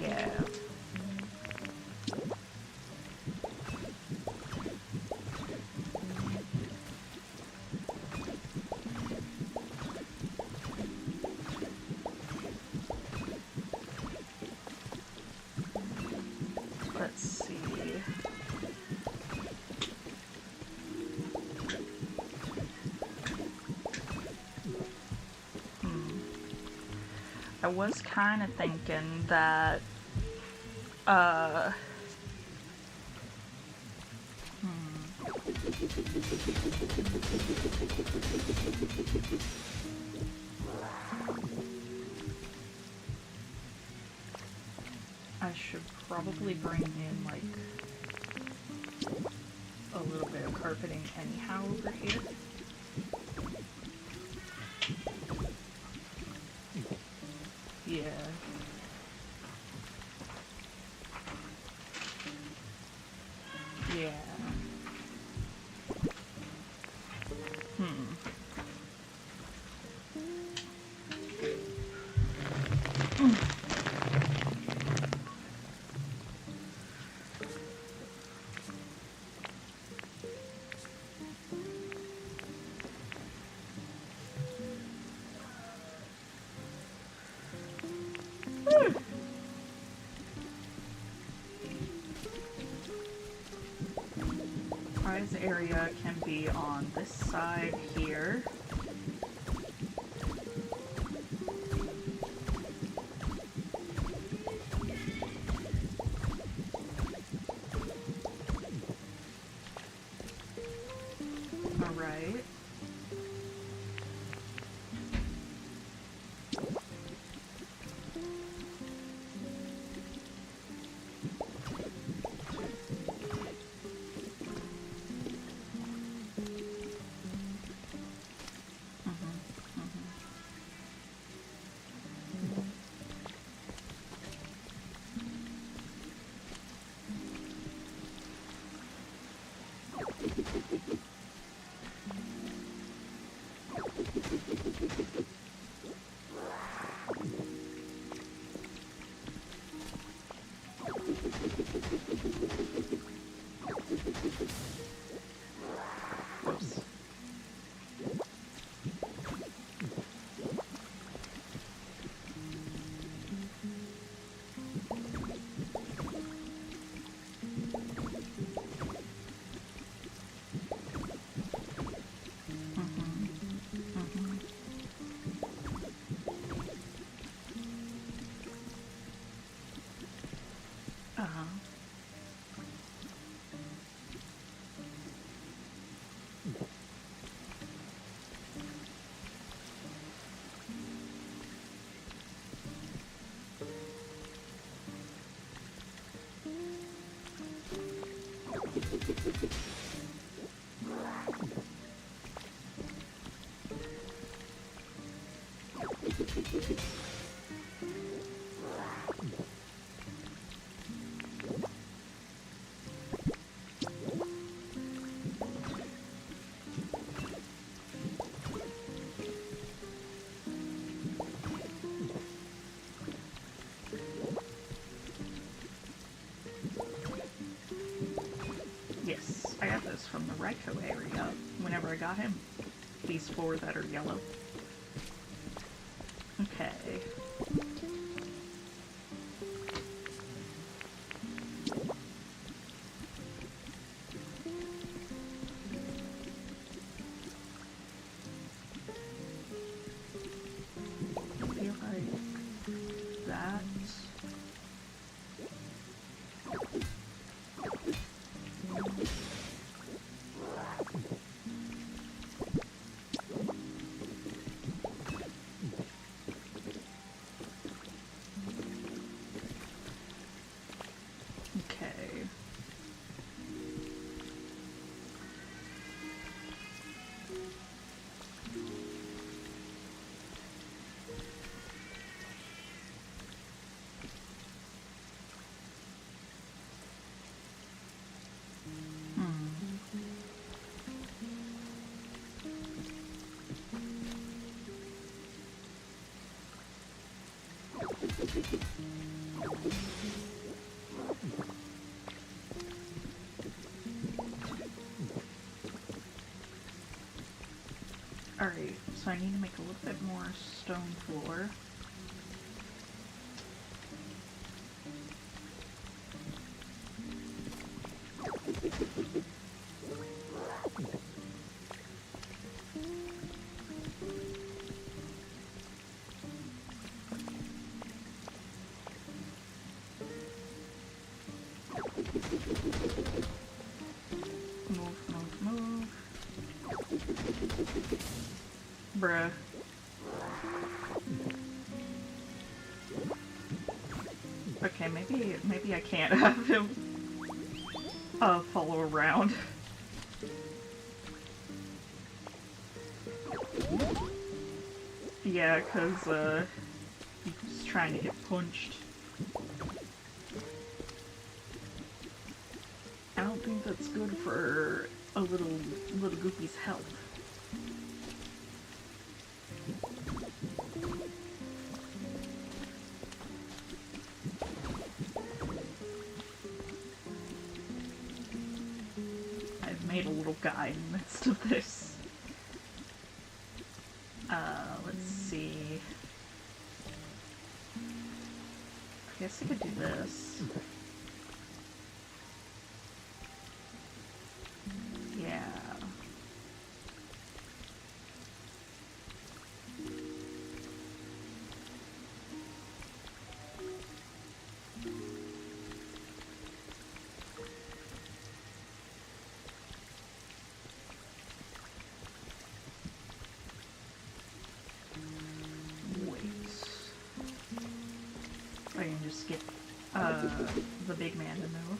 Yeah. Let's see. I was kind of thinking that, I should probably bring in, like, a little bit of carpeting anyhow over here. Yeah. Yeah. Prize area can be on this side here. Alright. Yes, I got this from the Ryko area whenever I got him. These 4 that are yellow. Okay. I feel like that. Okay. Alright, so I need to make a little bit more stone floor. Move. Bruh. Okay, maybe I can't have him follow around. Yeah, 'cause he's trying to get punched. I don't think that's good for a little Goofy's health. I've made a little guy in the midst of this. Let's see. I guess I could do this. Yeah. I can just get the big man to move.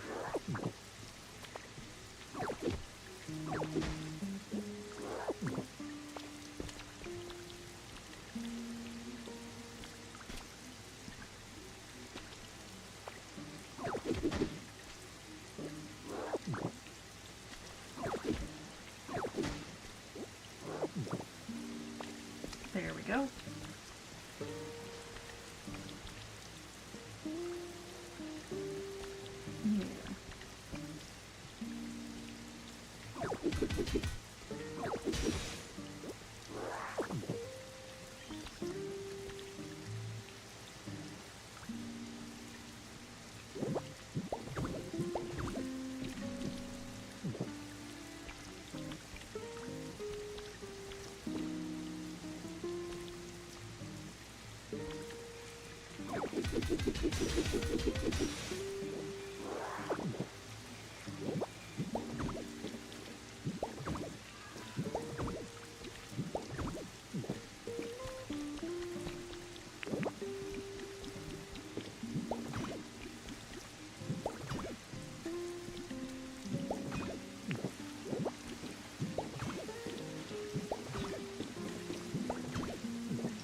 There we go.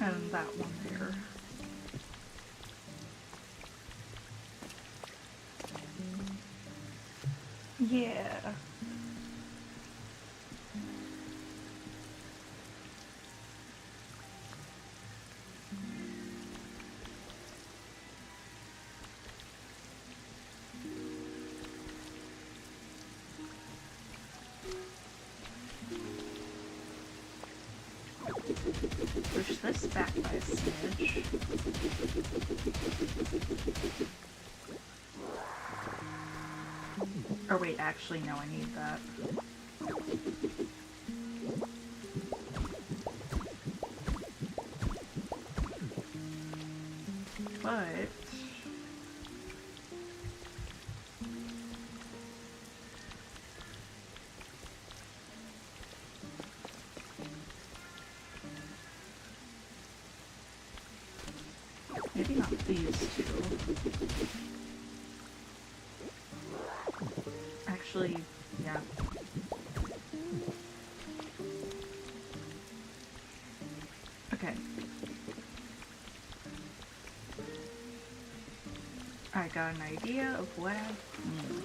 And that one there. Yeah. Push this back by a smidge. Or wait, actually, no, I need that. But... maybe not these two. Actually, yeah. Okay. I got an idea of what I need.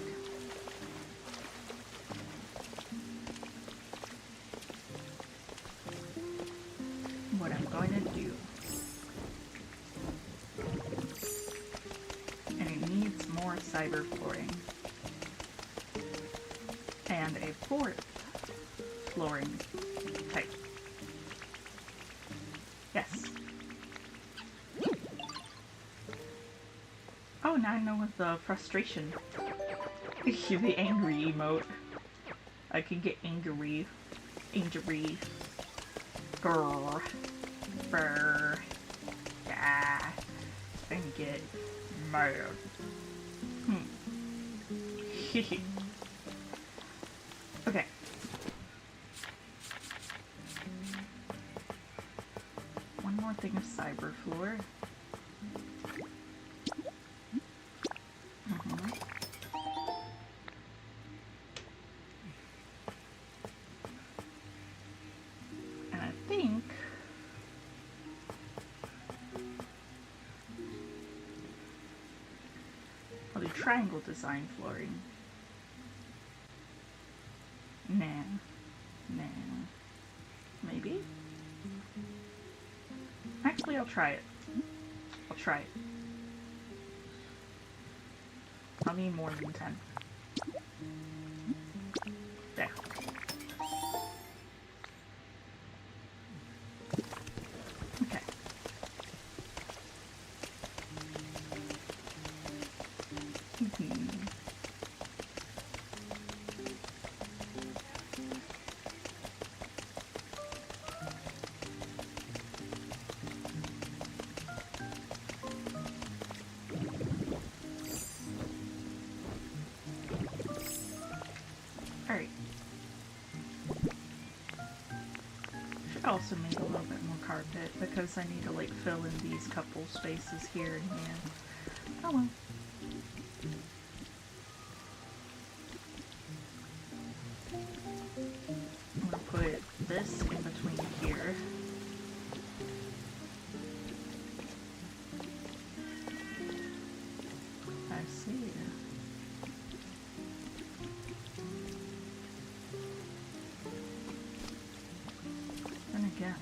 What I'm going to do. And it needs more cyber flooring. And a fourth flooring type. Yes. Oh, now I know what the frustration. The angry emote. I can get angry. Angry. Grrr. Brr. Yeah. I can get mad. Okay. One more thing of cyber floor. And I think I'll do triangle design flooring. Nah. Nah. Maybe? Actually, I'll try it. I'll try it. I'll need more than 10. There. Okay. Alright. Should also make a little bit more carpet because I need to like fill in these couple spaces here and here. Oh well. I'm gonna put this in between here. I see. Then again.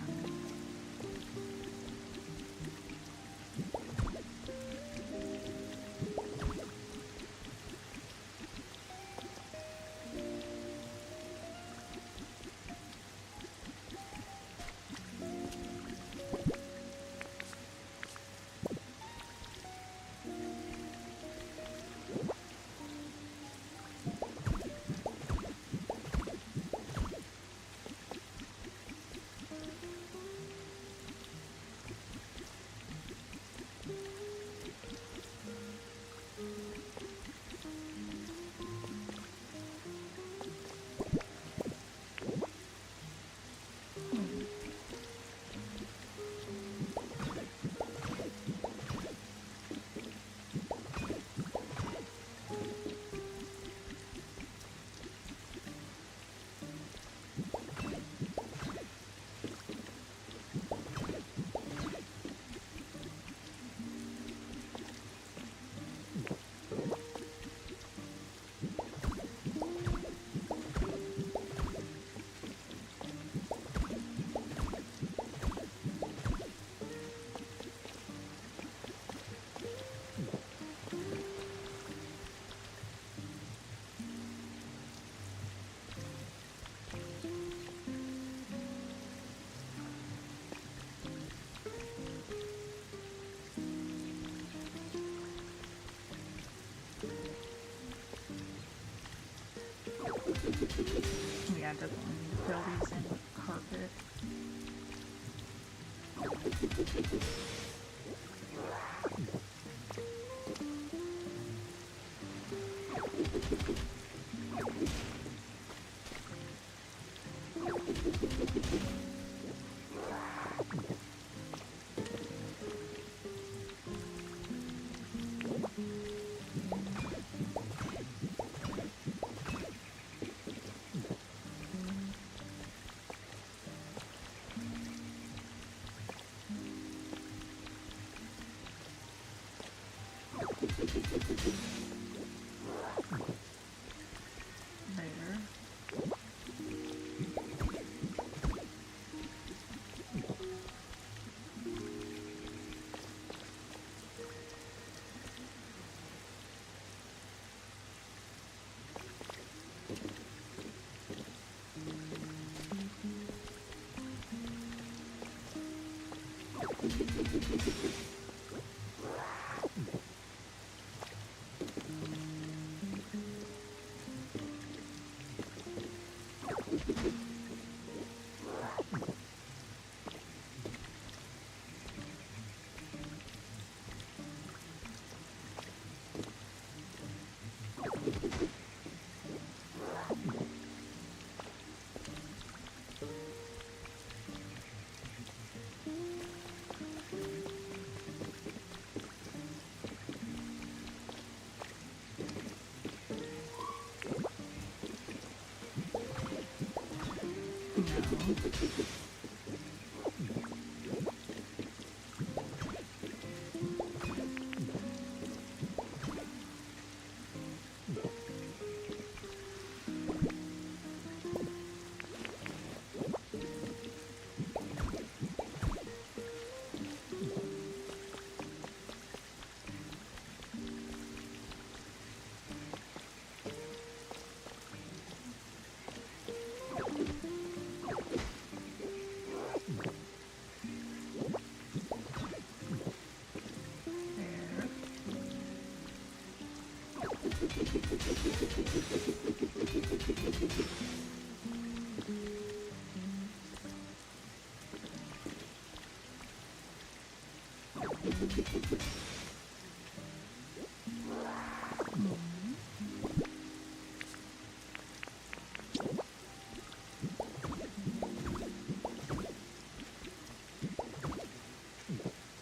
Yeah, definitely need to fill these in with carpet. There.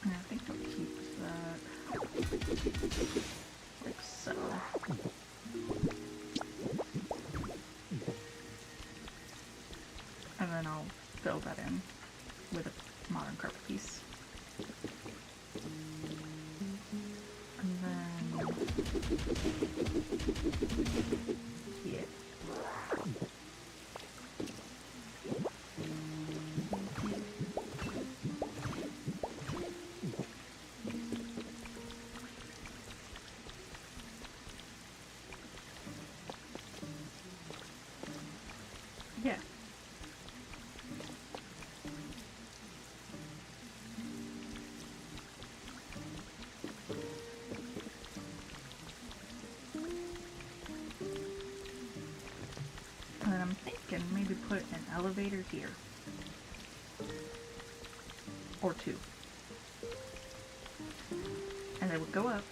And I think I'll keep that like so. And then I'll fill that in with a modern carpet piece. And then, yeah. Yeah. And then I'm thinking maybe put an elevator here. Or two. And they would go up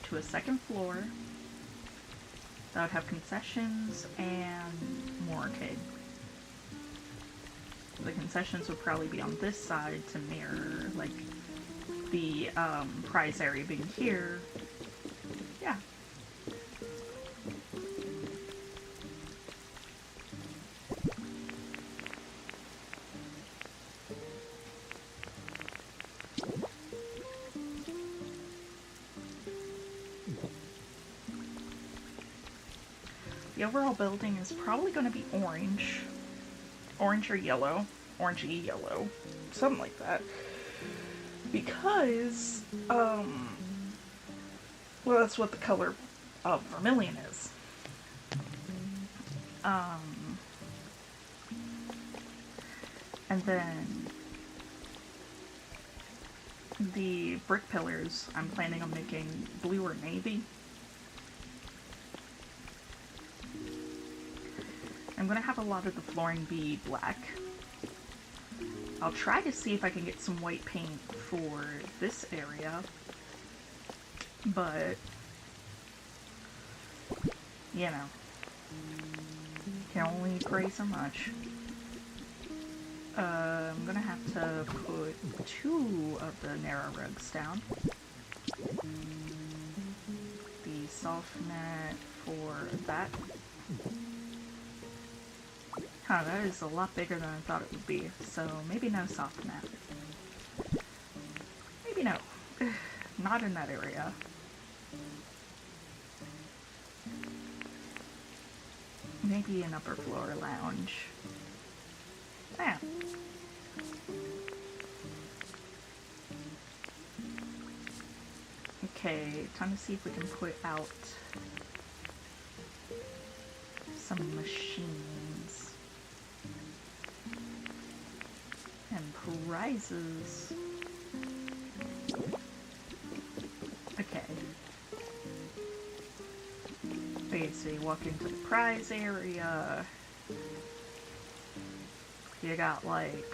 to a second floor that would have concessions and more arcade. The concessions would probably be on this side to mirror, like, the prize area being here. Yeah. The overall building is probably going to be orange. Orange or yellow. Orangey yellow. Something like that. Because, well, that's what the color of vermilion is. And then the brick pillars, I'm planning on making blue or navy. And I'm gonna have a lot of the flooring be black. I'll try to see if I can get some white paint for this area, but, you know, can only pray so much. I'm gonna have to put 2 of the narrow rugs down. The soft net for that. Huh, that is a lot bigger than I thought it would be, so maybe no soft net. Maybe no. Not in that area. Maybe an upper floor lounge. Yeah. Okay, time to see if we can put out some machines and prizes. Okay. Okay, so you walk into the prize area. You got like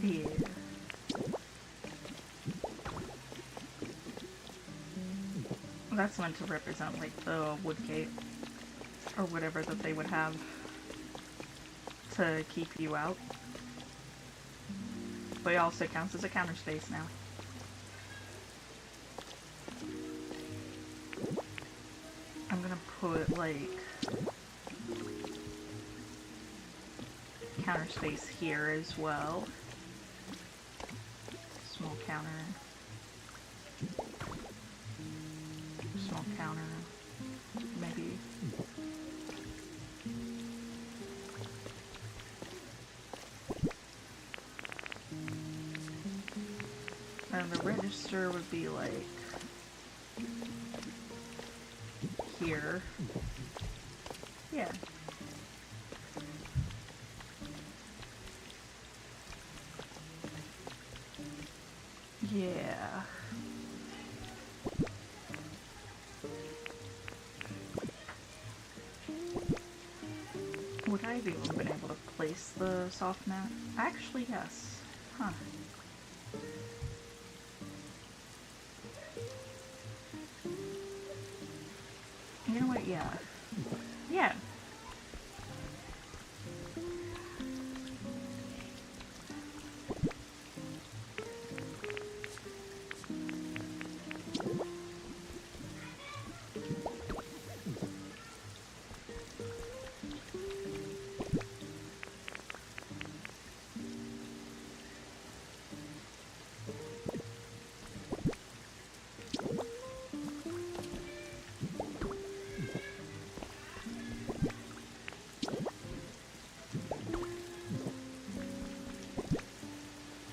yeah. That's meant to represent like the wood gate or whatever that they would have to keep you out. But it also counts as a counter space now. I'm gonna put like counter space here as well. Small counter. Small counter. Maybe. And the register would be like here. Yeah. Yeah. Would I have even been able to place the soft mat? Actually, yes. Huh. You know what? Yeah. Yeah.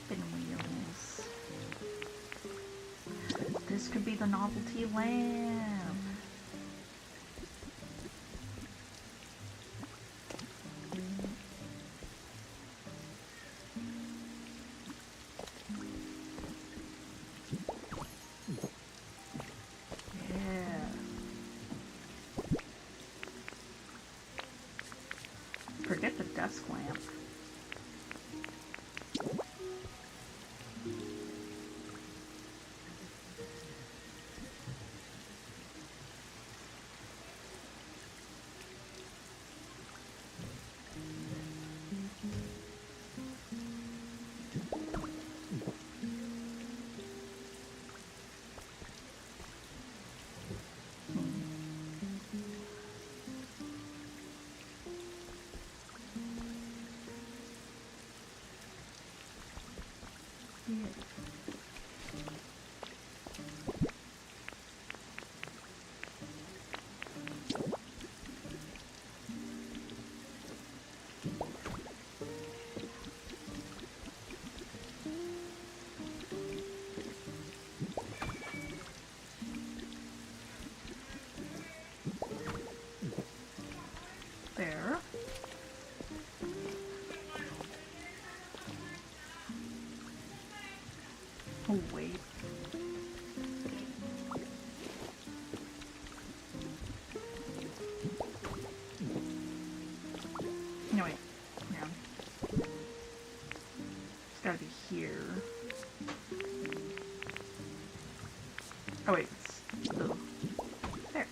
Pinwheels. This could be the novelty lamp. Forget the desk lamp. Oh wait, oh, there.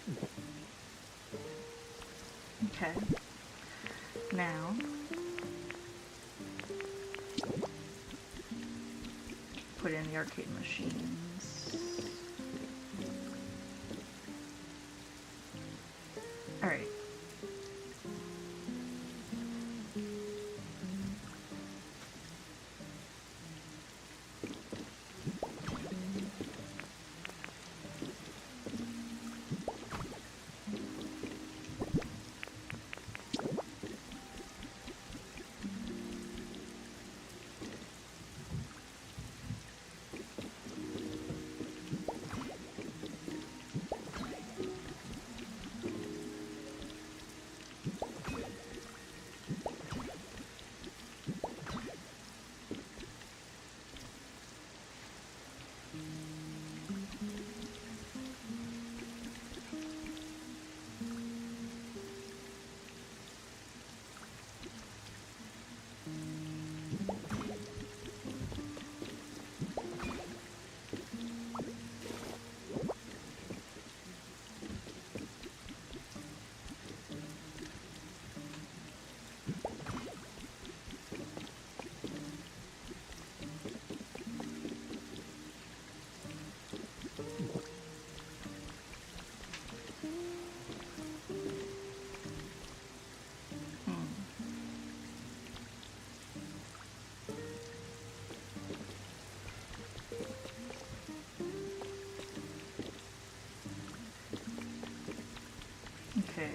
Okay. Now, put in the arcade machines. Alright. Okay.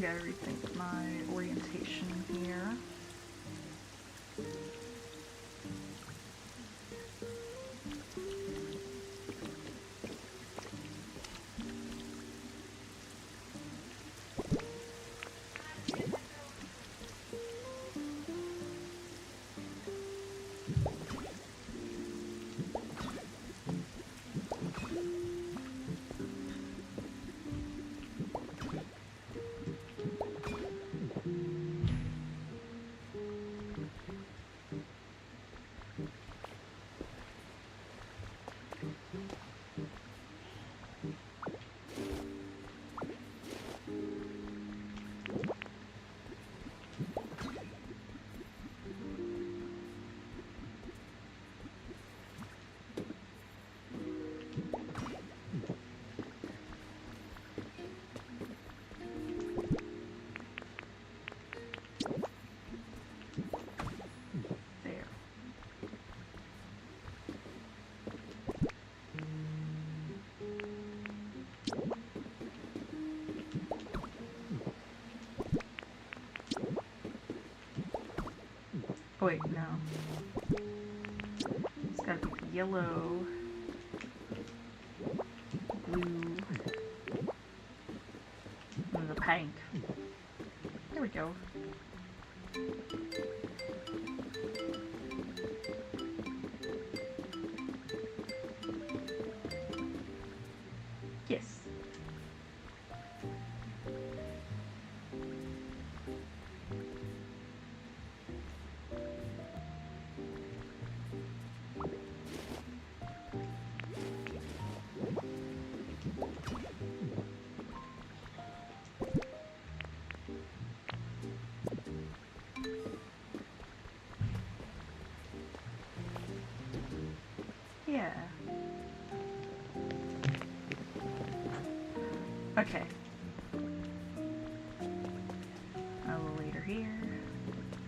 Gotta rethink my orientation here. Oh wait, no. It's gotta be yellow, blue, and the pink. There we go. Yes. Yeah. Okay. Elevator here.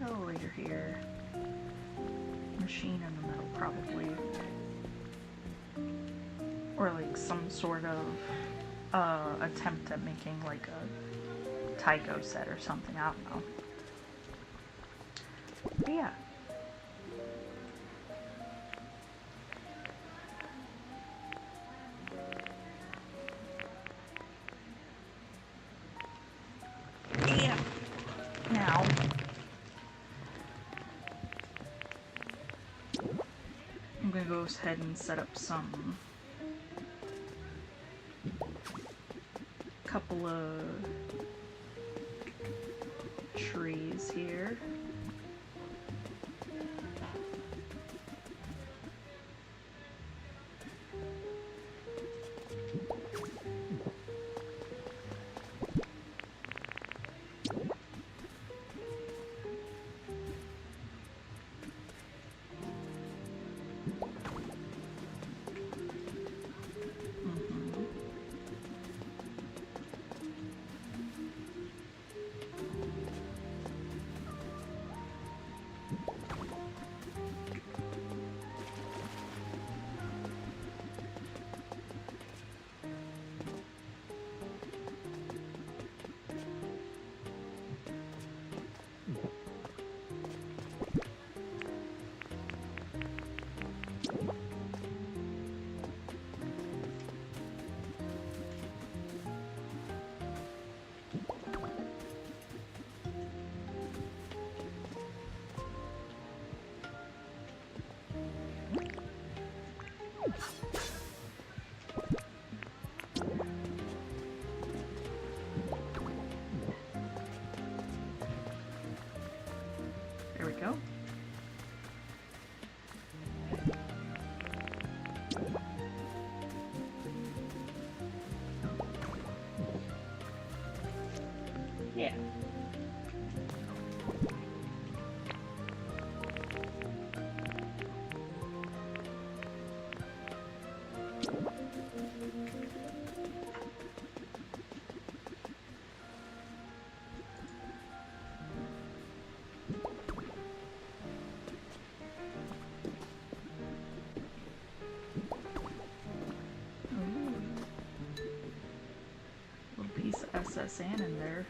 Elevator here. Machine in the middle, probably. Or like some sort of attempt at making like a Tycho set or something. I don't know. But yeah. Yeah. Now, I'm gonna go ahead and set up some couple of trees here. There we go. Yeah. Little piece of SSN in there.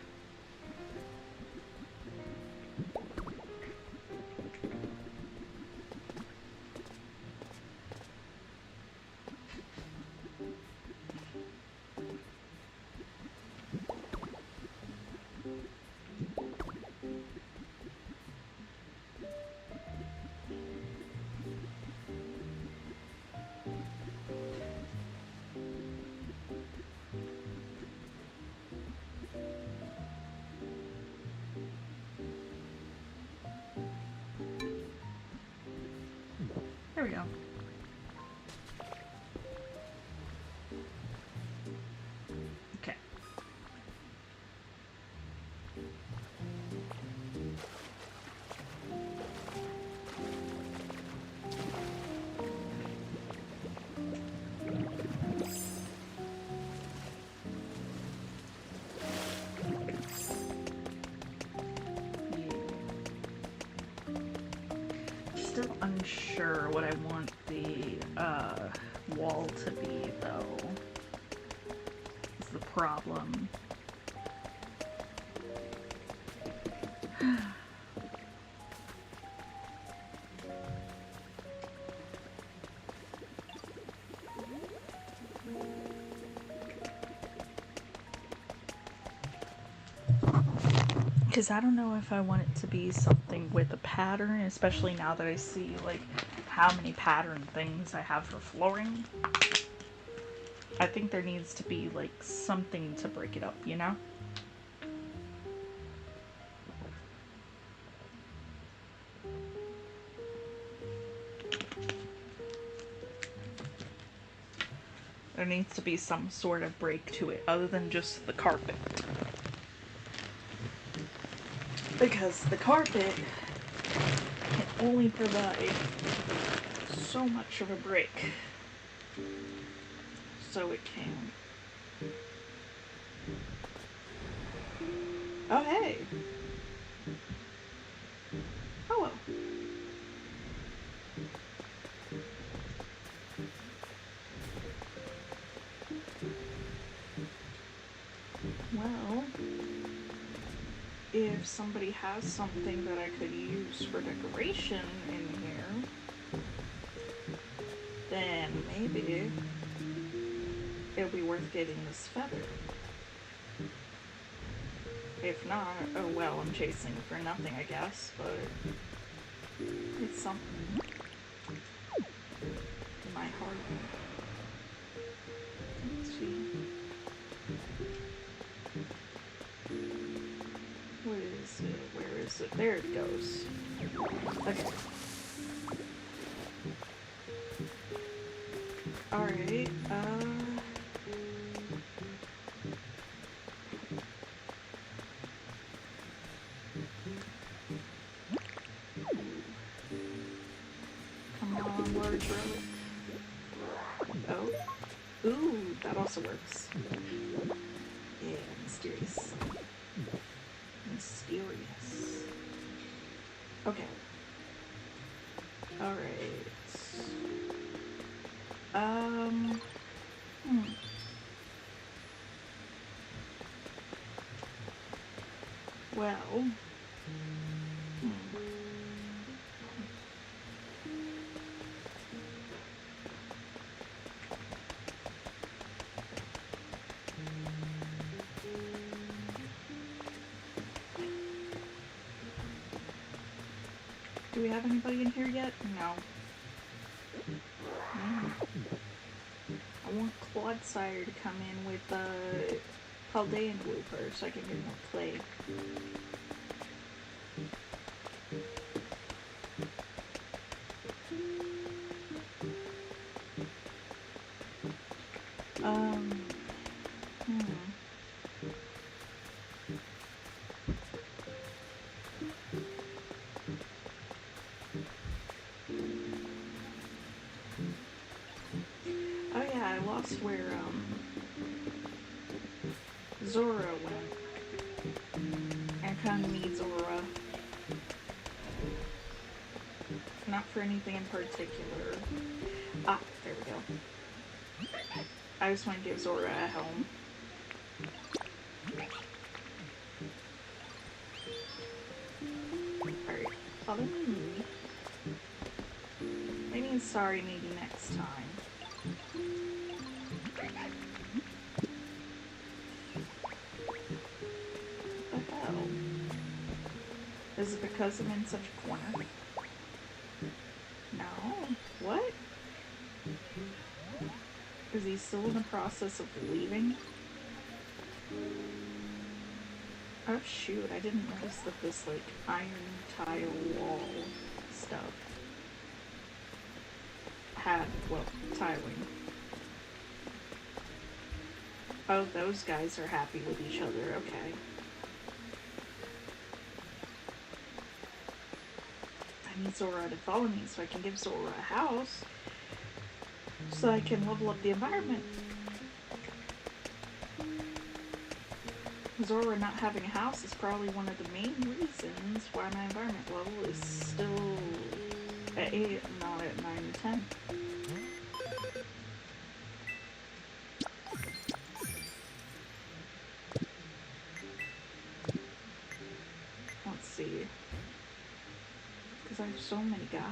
There we go. Okay. Still unsure what I want the wall to be, though. Is the problem. Because I don't know if I want it to be something with a pattern, especially now that I see like how many pattern things I have for flooring. I think there needs to be like something to break it up, you know? There needs to be some sort of break to it other than just the carpet. Because the carpet can only provide so much of a break. So it can. Oh, hey. Oh, well. Well, if somebody has something that I could use for decoration in here, then maybe it'll be worth getting this feather. If not, oh well, I'm chasing for nothing, I guess, but it's something. My heart. Let's see. What is it? Where is it? There it goes. Okay. Alright, come on, large relic. Oh. Ooh, that also works. Yeah, mysterious. Mysterious. Okay. Alright. Well. Do we have anybody in here yet? No. I want Clodsire to come in with Paldean Blooper so I can get more clay. Oh yeah, I lost where Zora went. I kind of need Zora. Not for anything in particular. Ah, there we go. I just want to give Zora a home. Alright, follow me. Maybe sorry, maybe next time. What the hell? Is it because I'm in such a corner? No. What? Is he still in the process of leaving? Oh shoot, I didn't notice that this like iron tile wall stuff had, well, tiling. Oh, those guys are happy with each other, okay. I need Zora to follow me so I can give Zora a house. So I can level up the environment. Zora not having a house is probably one of the main reasons why my environment level is still at 8, not at 9 or 10. Let's see. Because I have so many guys.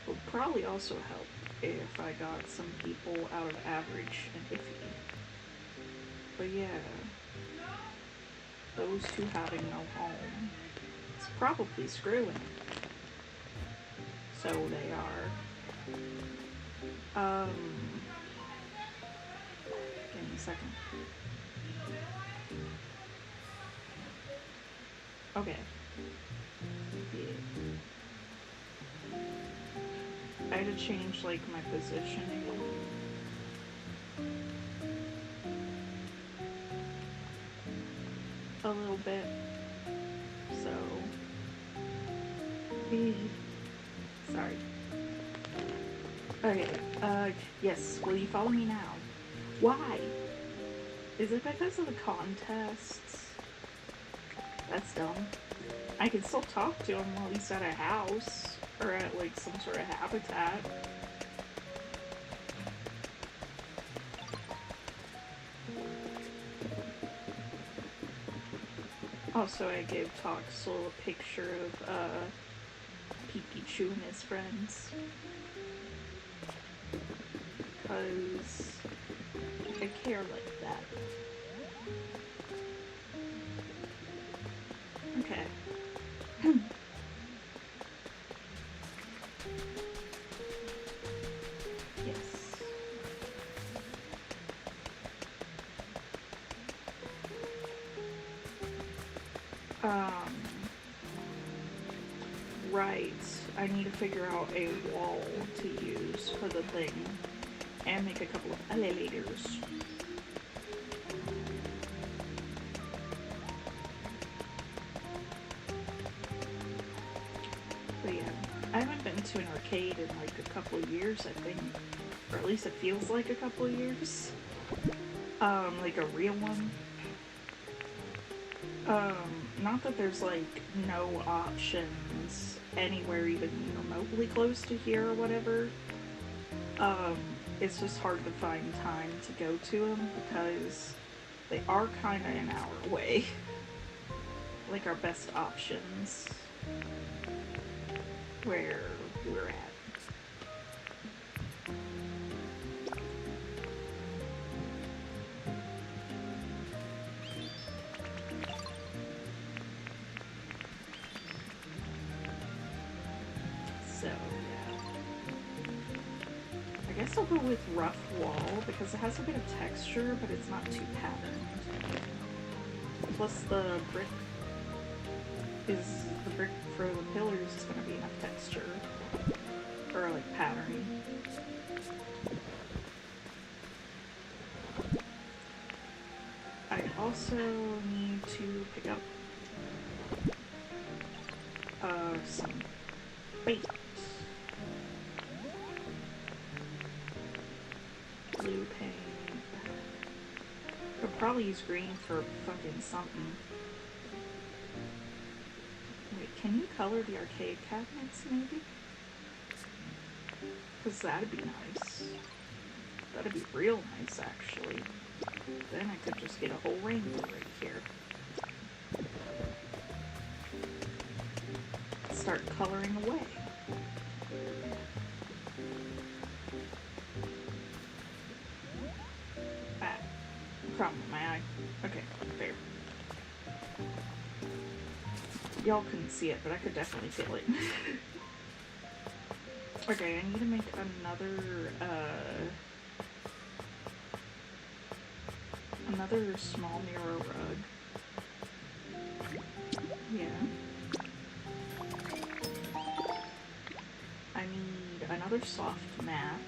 Would probably also help if I got some people out of average and iffy. But yeah, those two having no home, it's probably screwing. So they are. Give me a second. Okay. Yeah. I had to change like my positioning. A little bit. So sorry. Okay, yes, will you follow me now? Why? Is it because of the contests? That's dumb. I can still talk to him while he's at a house, or at like some sort of habitat. Also, I gave Toxel a picture of Pikachu and his friends. Because I care like that. Okay. Yes. Right. I need to figure out a wall to use for the thing. And make a couple of elevators. But yeah, I haven't been to an arcade in like a couple of years, I think. Or at least it feels like a couple of years. Like a real one. Not that there's like no options anywhere even remotely close to here or whatever. It's just hard to find time to go to them because they are kind of in our way. Like our best options where we're at. guess I'll go with rough wall because it has a bit of texture, but it's not too patterned. Plus the brick for the pillars is going to be enough texture, or like patterning. I also need to pick up some bait. Blue paint. Could probably use green for fucking something. Wait, can you color the arcade cabinets maybe? Because that'd be nice. That'd be real nice actually. Then I could just get a whole rainbow right here. Start coloring away. Ah, problem with my eye. Okay, there. Y'all couldn't see it, but I could definitely feel it. Okay, I need to make another small mirror rug. Yeah. I need another soft mat.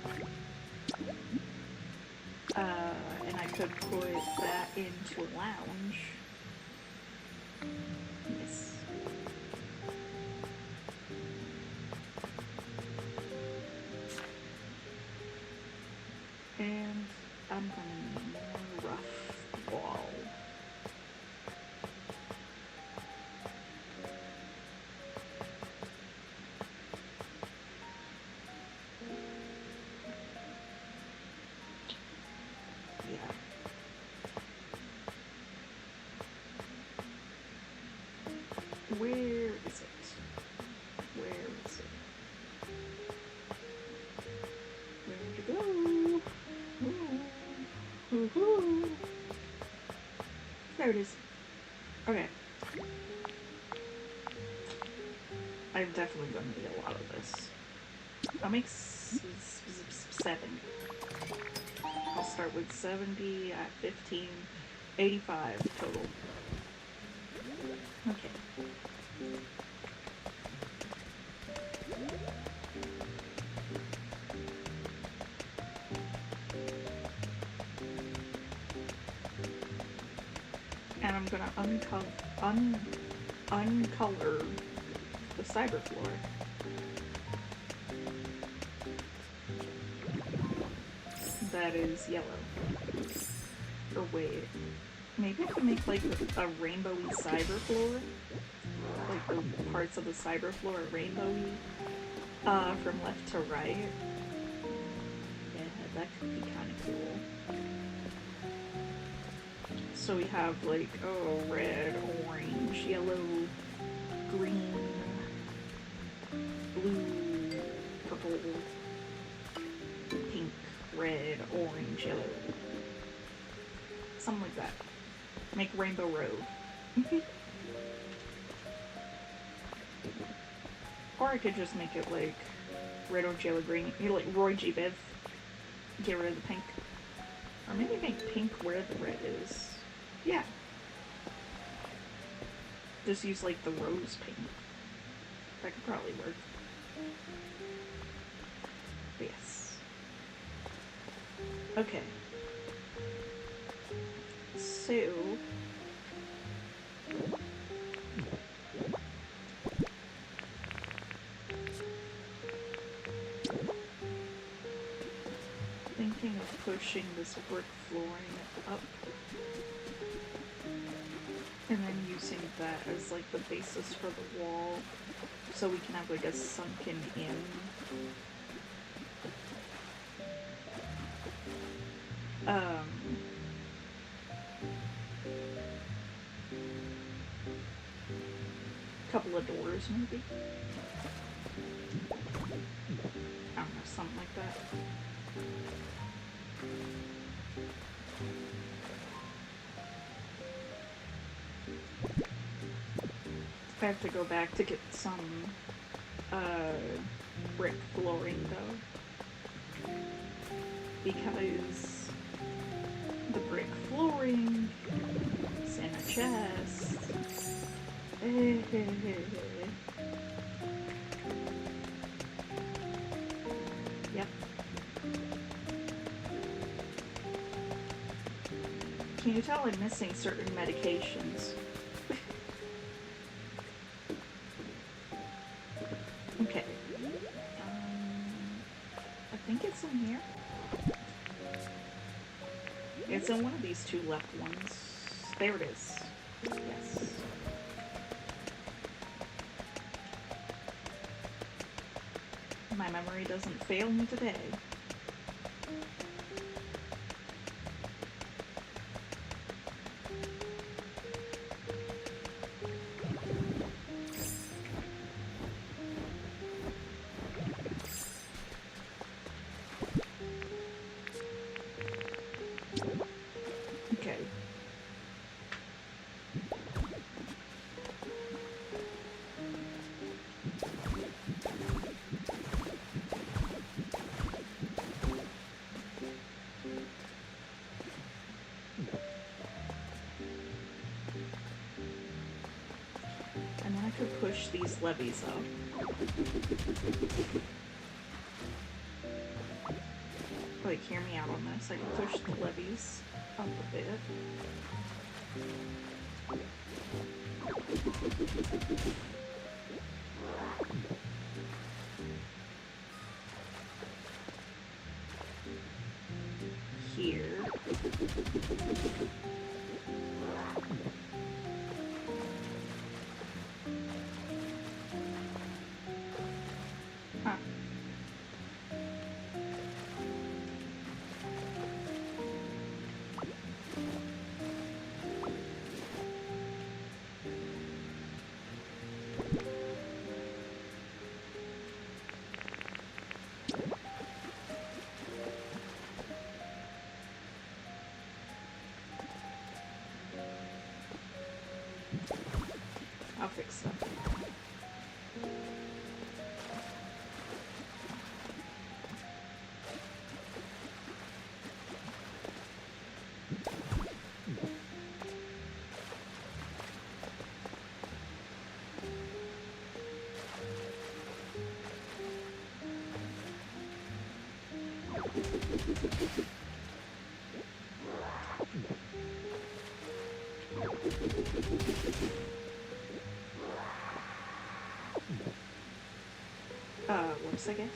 And I could put that into a lounge. Yes. And I'm gonna need more rough wall. Yeah. Where is it? Where is it? Where'd it go? Woohoo! There it is. Okay. I'm definitely gonna need a lot of this. I'll make 7. I'll start with 70 at 15, 85 total. Okay. And I'm gonna uncolor the cyber floor. That is yellow. Or wait, maybe I could make like a rainbowy cyber floor? Like the parts of the cyber floor are rainbowy, from left to right. Yeah, that could be kind of cool. So we have like, oh, red, orange, yellow, green, blue, purple, pink, red, orange, yellow. Something like that. Make Rainbow Road. Or I could just make it like red, orange, yellow, green. You know, like Roy G. Biv. Get rid of the pink. Or maybe make pink where the red is. Yeah. Just use like the rose pink. That could probably work. But yes. Okay. So thinking of pushing this brick flooring up and then using that as like the basis for the wall so we can have like a sunken in. Couple of doors maybe. I don't know, something like that. I have to go back to get some brick flooring though. because the brick flooring, center chest. Yep. Can you tell I'm missing certain medications? Okay. I think it's in here. It's in one of these two left ones. There it is. Yes. My memory doesn't fail me today. Okay. And then I could push these levees up. Like, hear me out on this. I can push the levees up a bit. Here. Huh. I'll fix that. Whoops, I guess.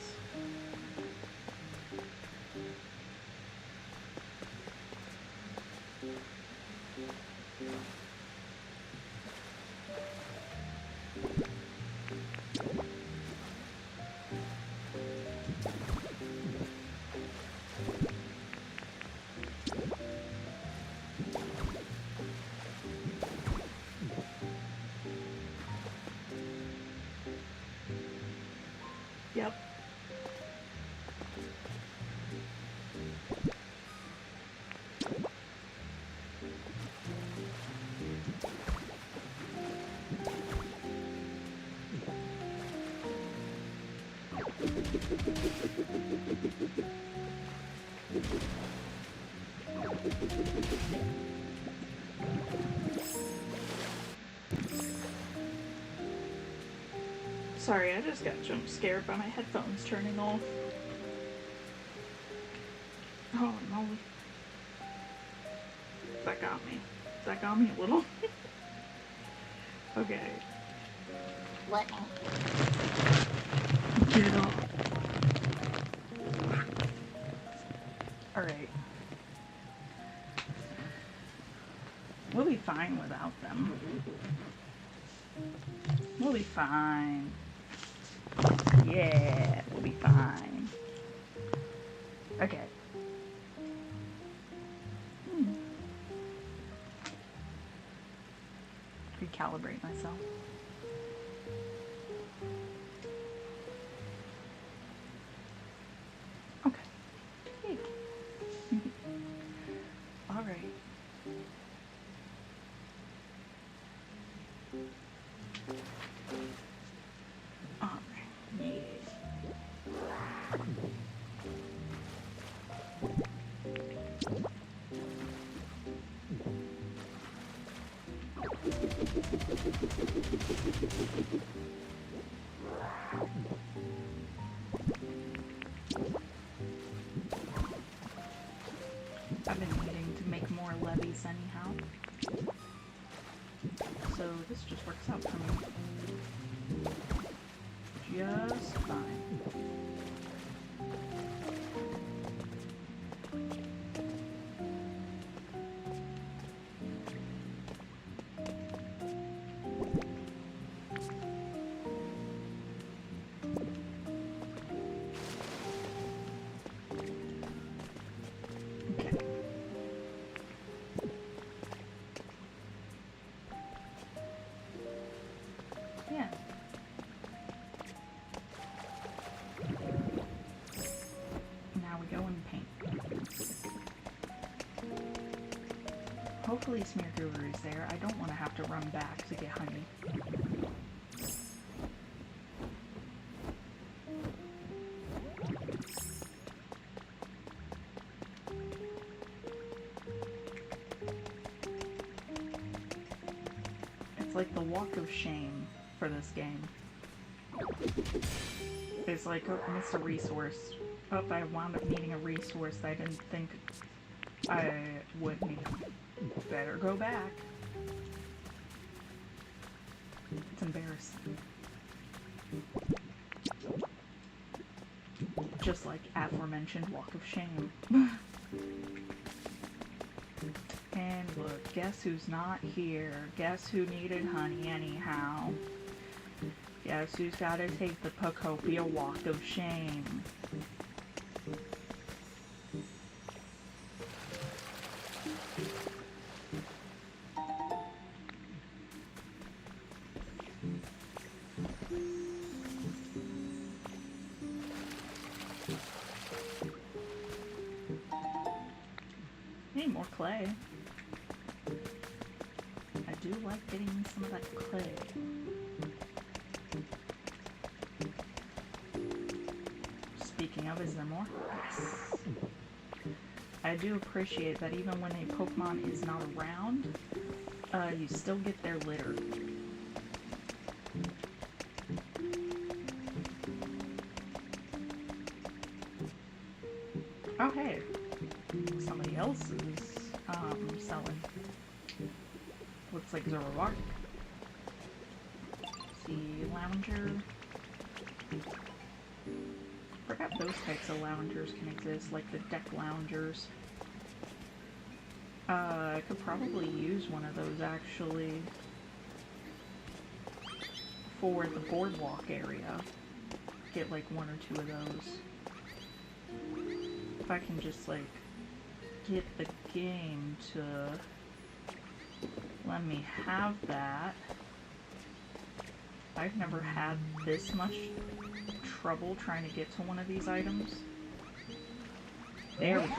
Yep. Sorry, I just got jump scared by my headphones turning off. Oh no. That got me. That got me a little. Okay. Let me. Get off. Alright. We'll be fine without them. We'll be fine. Yeah, we'll be fine. Okay. Recalibrate myself. Okay. Hey. All right. All right. Yeah. this anyhow. So this just works out for me just fine. Hopefully Smearguru is there. I don't want to have to run back to get honey. It's like the walk of shame for this game. It's like, oh, I missed a resource. Oh, I wound up needing a resource that I didn't think I would need. Better go back. It's embarrassing. Just like aforementioned walk of shame. And look, guess who's not here? Guess who needed honey anyhow? Guess who's gotta take the pokopia walk of shame? Need more clay. I do like getting some of that clay. Speaking of, is there more? Yes. I do appreciate that even when a Pokemon is not around, you still get their litter. Oh hey, somebody else is selling. Looks like Zoroark. See, Lounger. Forgot those types of loungers can exist, like the deck loungers. I could probably use one of those actually for the boardwalk area. Get like one or two of those. If I can just like get the game to let me have that. I've never had this much trouble trying to get to one of these items. There we go.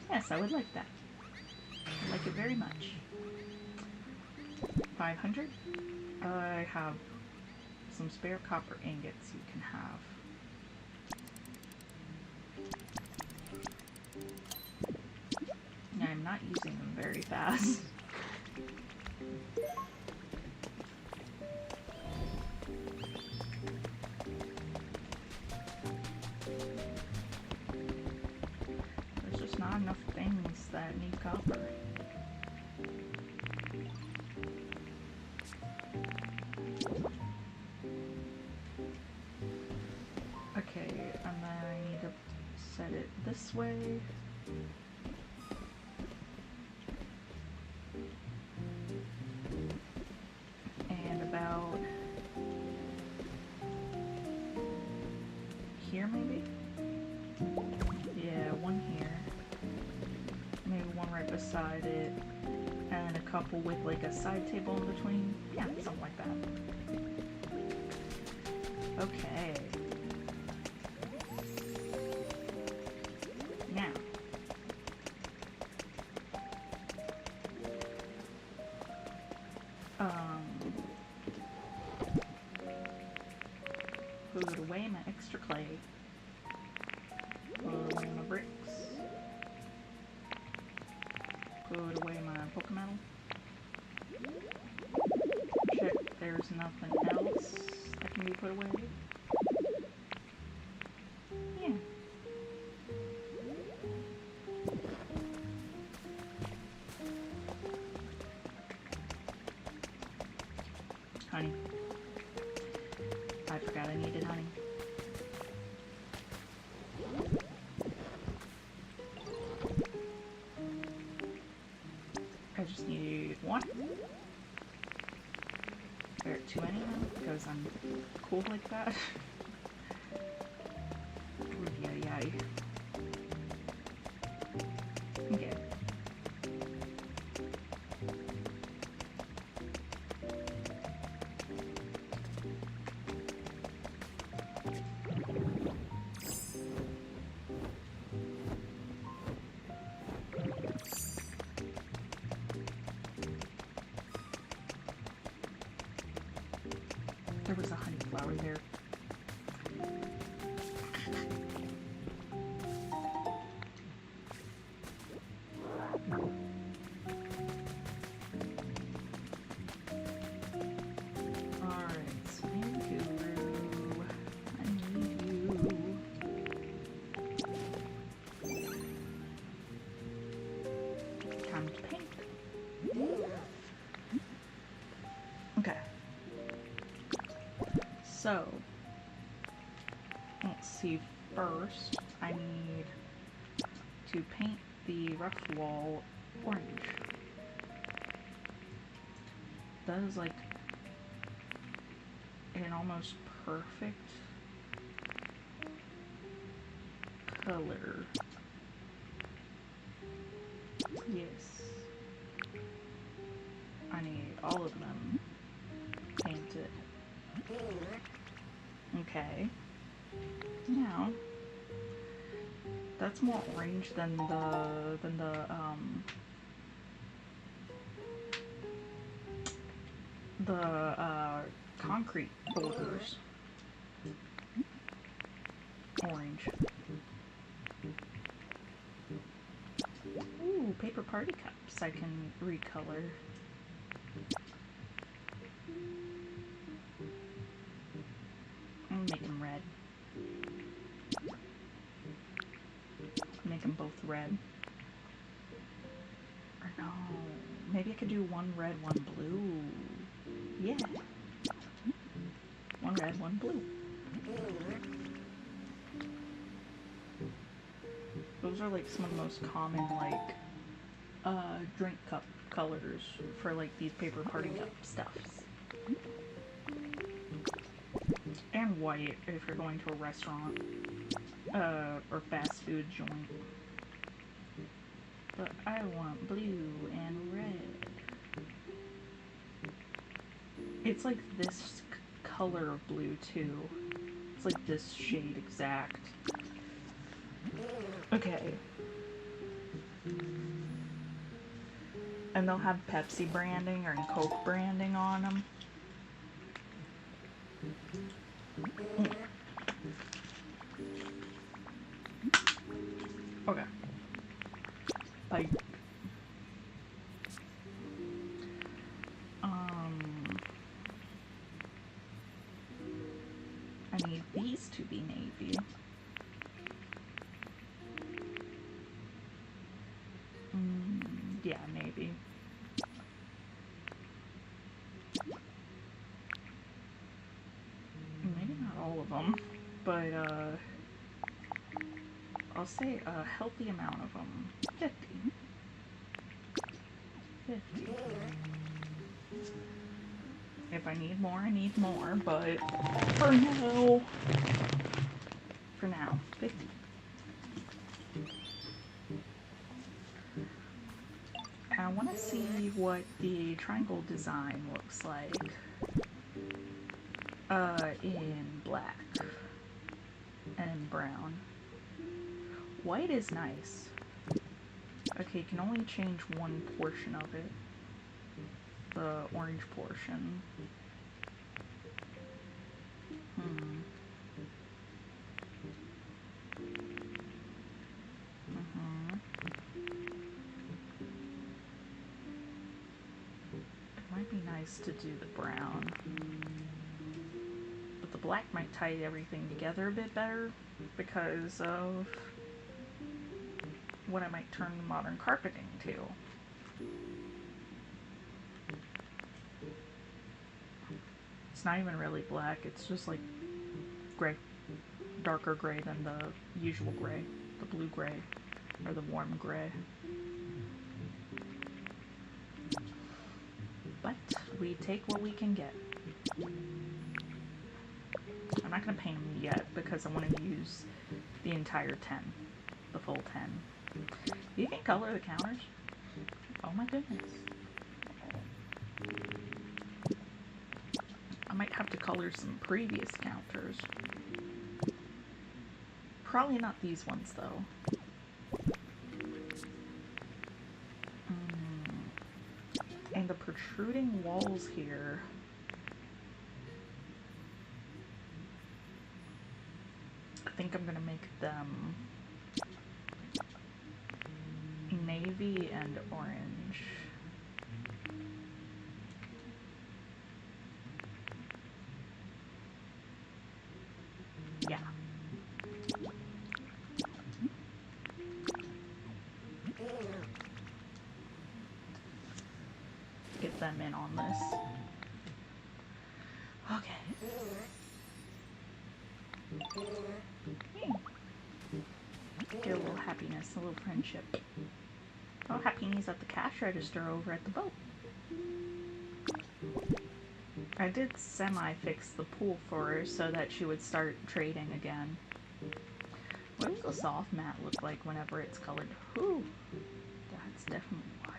Yes, I would like that. I like it very much. 500? I have some spare copper ingots you can have. I'm not using them very fast. There's just not enough things that need copper. Okay, and then I need to set it this way. And about here maybe? Yeah, one here. Maybe one right beside it. And a couple with like a side table in between. Yeah, something like that. Okay. Now. Put away my extra clay. Put away my bricks. Put away my Pokemetal. Check there's nothing else that can be put away. Yeah. I forgot I needed honey. I just need one. Or too many now, because I'm cool like that. Yeah. Okay. There was a honey flower there. Alright, spin guru. I need you. Time to paint. Okay. So, let's see, first I need to paint the rough wall orange. That is like an almost perfect color. Yes. I need all of them painted. Okay. Now, that's more orange than the concrete borders. Orange. Ooh, paper party cups I can recolor. Make them red. Make them both red. Or no, maybe I could do one red, one blue. Yeah. One red, one blue. Those are like some of the most common like drink cup colors for like these paper party cup stuffs. And white if you're going to a restaurant or fast food joint. But I want blue and red. It's like this color of blue too. It's like this shade exact. Okay. And they'll have Pepsi branding or Coke branding on them. Okay. Bye. I need these to be navy. Yeah, maybe. Maybe not all of them, but I'll say a healthy amount of them. 50. 50. If I need more, I need more, but for now, 50. I want to see what the triangle design looks like in black and in brown. White is nice. Okay, you can only change one portion of it. The orange portion. It might be nice to do the brown. But the black might tie everything together a bit better because of what I might turn modern carpeting to. It's it's not even really black, it's just like gray. Darker gray than the usual gray. The blue gray. Or the warm gray. But we take what we can get. I'm not going to paint them yet because I want to use the entire 10. The full 10. You can color the counters. Oh my goodness. I might have to color some previous counters. Probably not these ones though. And the protruding walls here. I think I'm gonna make them navy and orange. Yeah. Get them in on this. Okay. Get a little happiness, a little friendship. Oh, Happy's at the cash register over at the boat. I did semi-fix the pool for her so that she would start trading again. What does the soft mat look like whenever it's colored? Ooh, that's definitely white.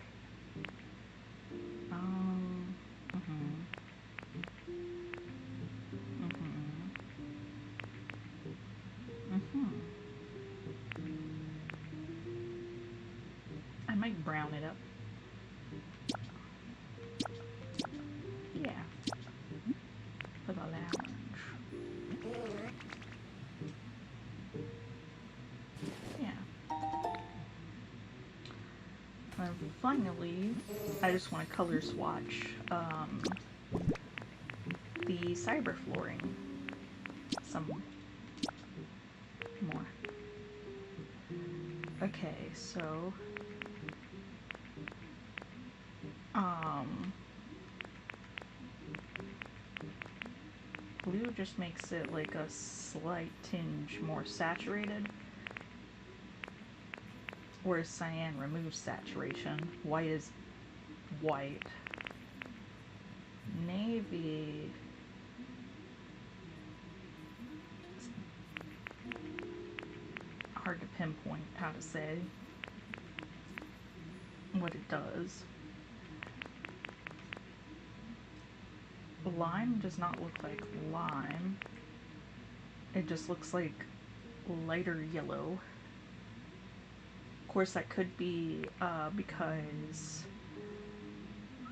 I might brown it up. Yeah. For the lounge. Yeah. And finally, I just want to color swatch the cyber flooring some more. Okay, so blue just makes it like a slight tinge more saturated, whereas cyan removes saturation. White is white. Navy, it's hard to pinpoint how to say what it does. Lime does not look like lime. It just looks like lighter yellow. Of course, that could be because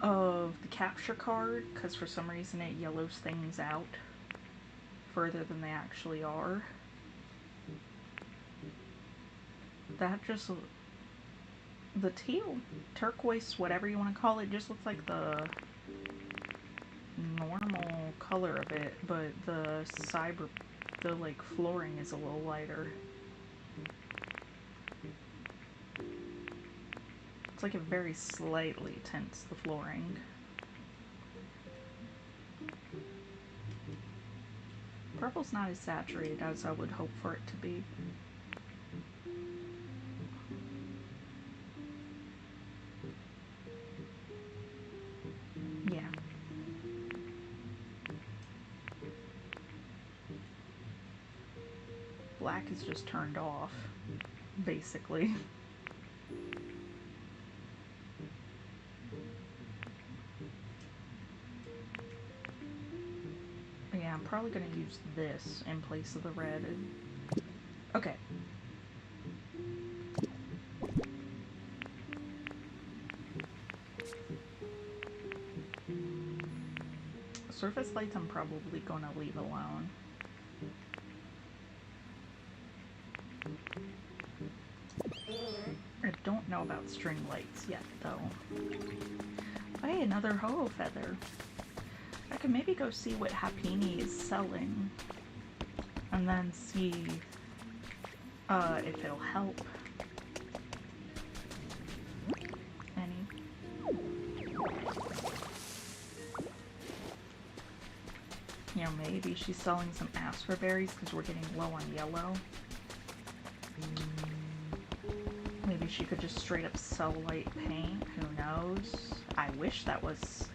of the capture card, because for some reason it yellows things out further than they actually are. That just, the teal, turquoise, whatever you want to call it, just looks like the normal color of it, but the like flooring is a little lighter. It's like it very slightly tints the flooring. Purple's not as saturated as I would hope for it to be. Yeah. Black is just turned off, basically. Yeah, I'm probably going to use this in place of the red. Okay. Surface lights I'm probably going to leave alone. I don't know about string lights yet, though. Hey, another ho feather. I could maybe go see what Happini is selling, and then see if it'll help any. Maybe she's selling some asperberries because we're getting low on yellow. Maybe she could just straight up sell light paint. Who knows? I wish that was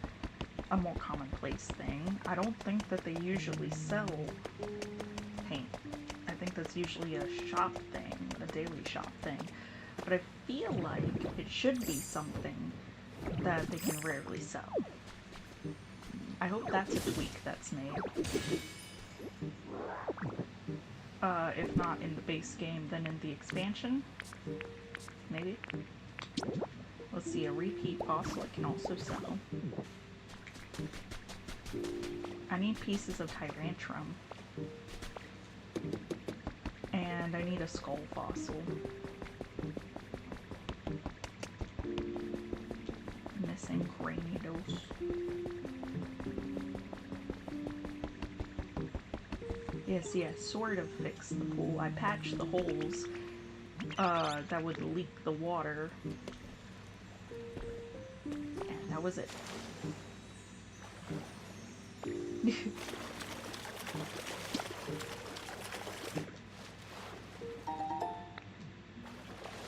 a more commonplace thing. I don't think that they usually sell paint. I think that's usually a shop thing, a daily shop thing. But I feel like it should be something that they can rarely sell. I hope that's a tweak that's made. If not in the base game, then in the expansion? Maybe? Let's see, a repeat fossil I can also sell. I need pieces of Tyrantrum. And I need a skull fossil. Missing Cranidos. Yes, sort of fixed the pool. I patched the holes that would leak the water. And that was it.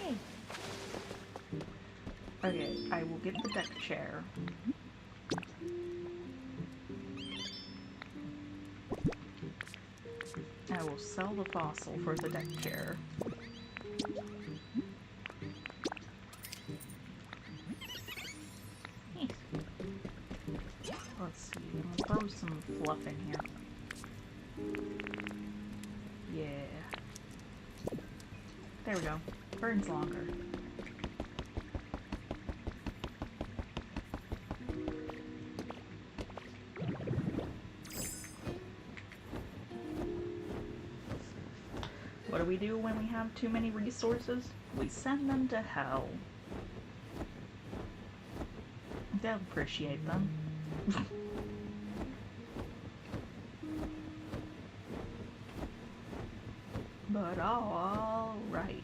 Hey. Okay, I will get the deck chair. I will sell the fossil for the deck chair. Let's see, I'm gonna throw some fluff in here. Yeah. There we go. Burns longer. What do we do when we have too many resources? We send them to hell. They'll appreciate them. But all right.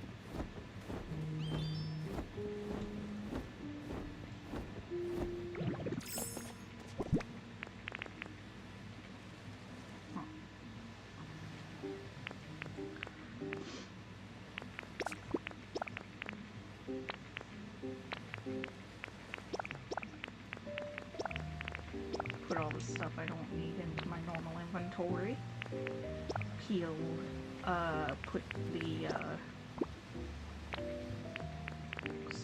Put all the stuff I don't need into my normal inventory. Peel, put the,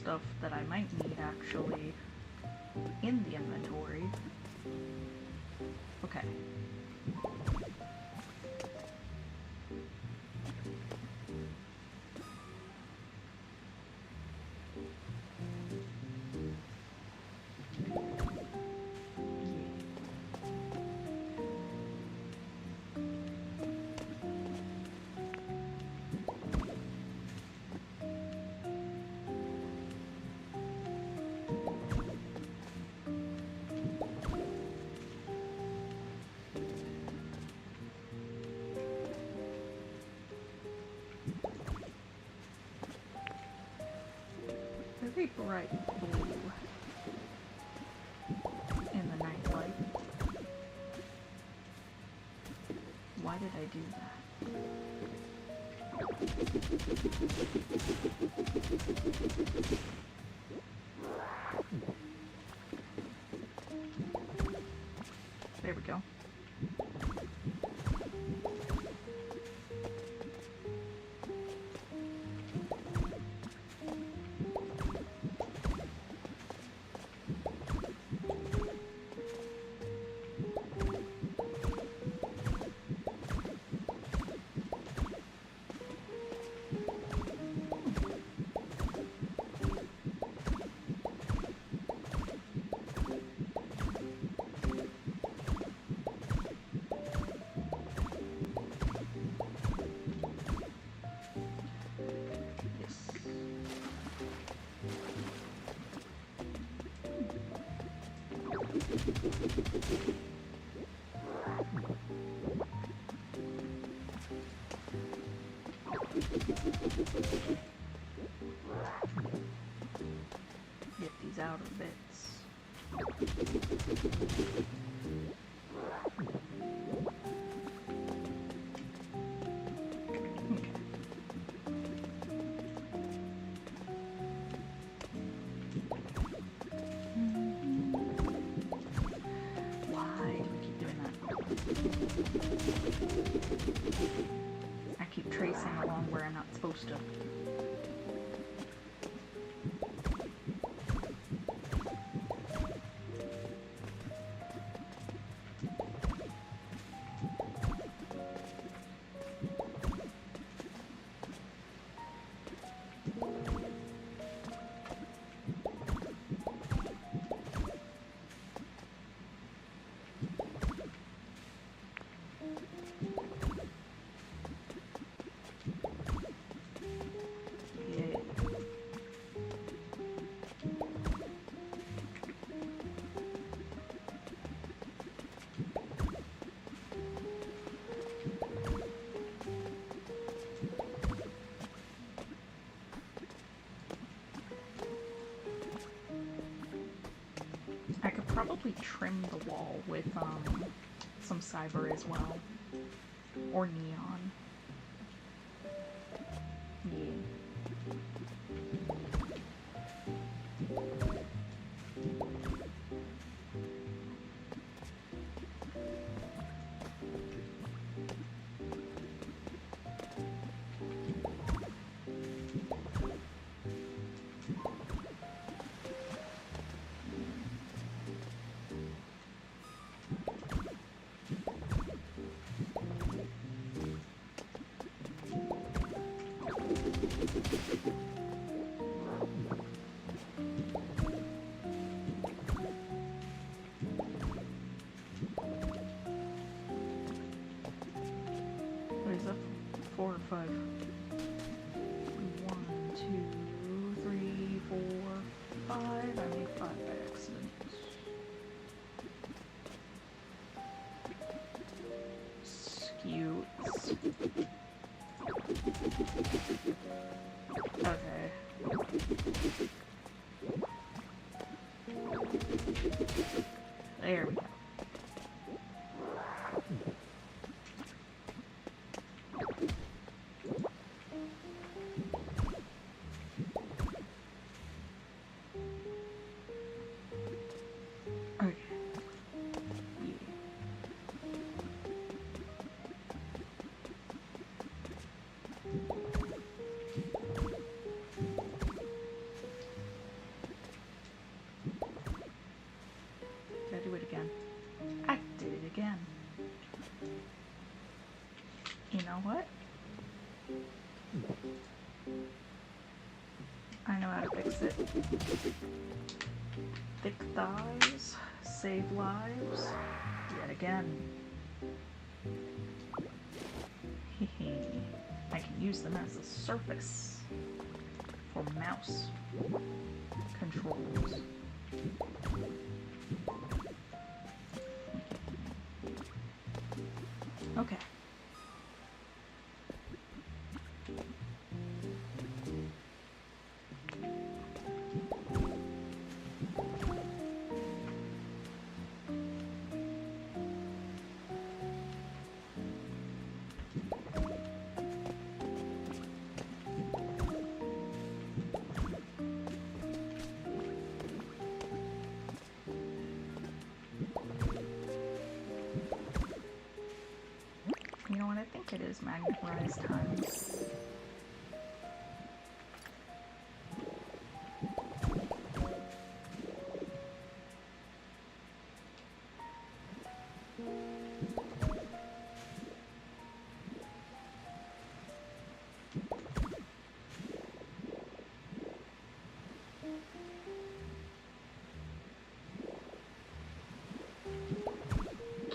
stuff that I might need actually in the inventory. Okay. Very bright blue in the nightlight. Why did I do that? There we go. Get these outer bits. supposed to. I could probably trim the wall with some cyber as well, or neon. Yeah. What is that? 4 or 5? 1, 2, 3, 4, 5. I made 5 by accident. Scutes. Okay. There we go. Okay. Yeah. Did I do it again? I did it again. You know what? I know how to fix it. Thick thighs, save lives, yet again. Hehe. I can use them as a surface for mouse controls. Okay. You know what? I think it is magnet rise time.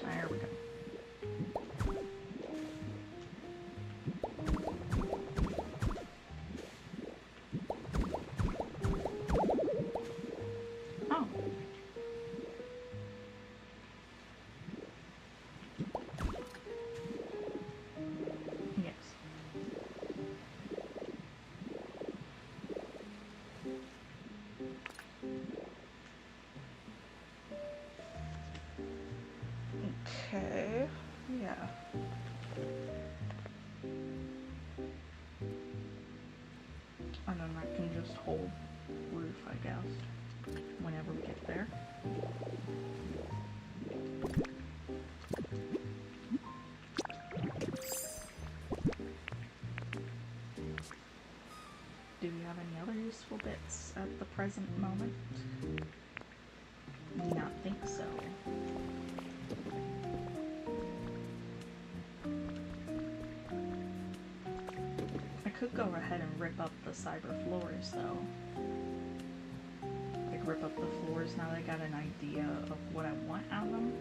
There we go. Oh. Yes. Okay. Yeah. And then I can just hold roof, I guess, whenever we get there. have any other useful bits at the present moment? Do not think so. I could go ahead and rip up the cyber floors though. Like rip up the floors now that I got an idea of what I want out of them.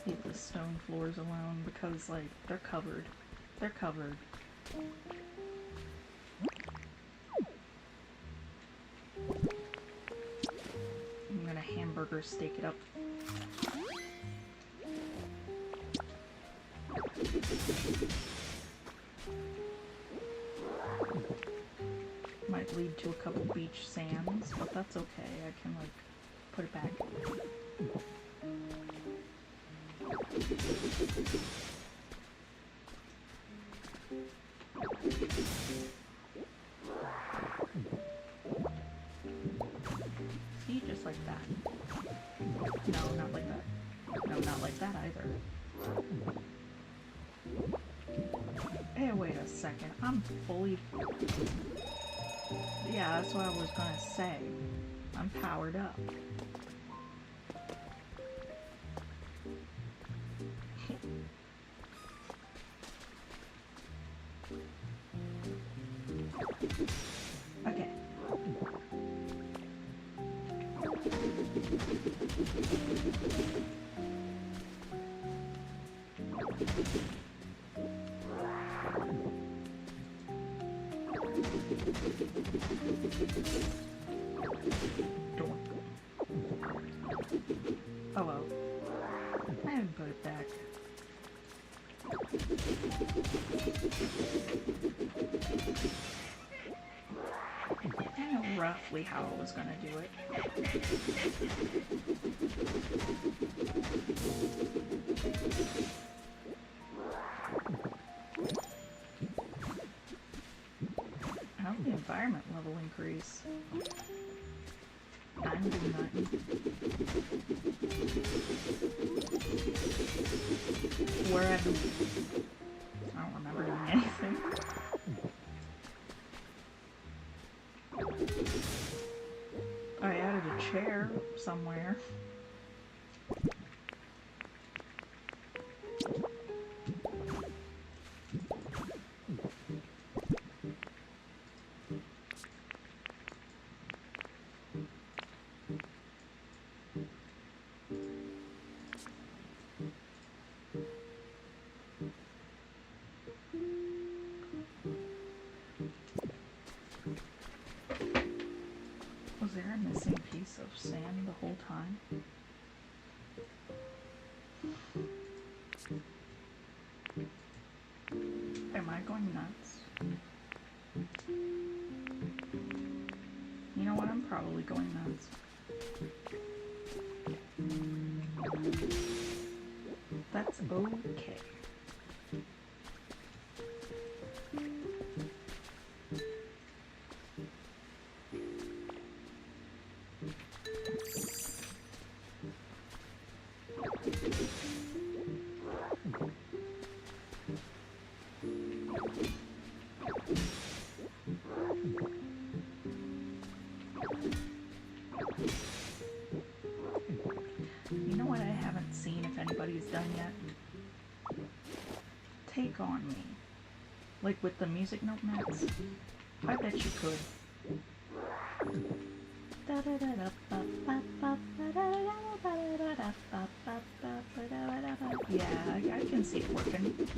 Leave the stone floors alone because, like, they're covered. They're covered. I'm gonna hamburger steak it up. Might lead to a couple beach sands, but that's okay. I can, like, put it back. See, just like that. No, not like that. No, not like that either. Hey, wait a second. I'm fully... Yeah, that's what I was gonna say. I'm powered up. Okay. Oh well. I didn't put it back. I know roughly how I was gonna do it. How'd the environment level increase? I didn't do nothing. Where I don't remember doing anything. I added a chair somewhere. Was there a missing piece of sand the whole time? Am I going nuts? You know what? I'm probably going nuts. That's okay. You know what I haven't seen if anybody's done yet? Take on me. Like with the music note mats. I bet you could. Yeah, I can see it working.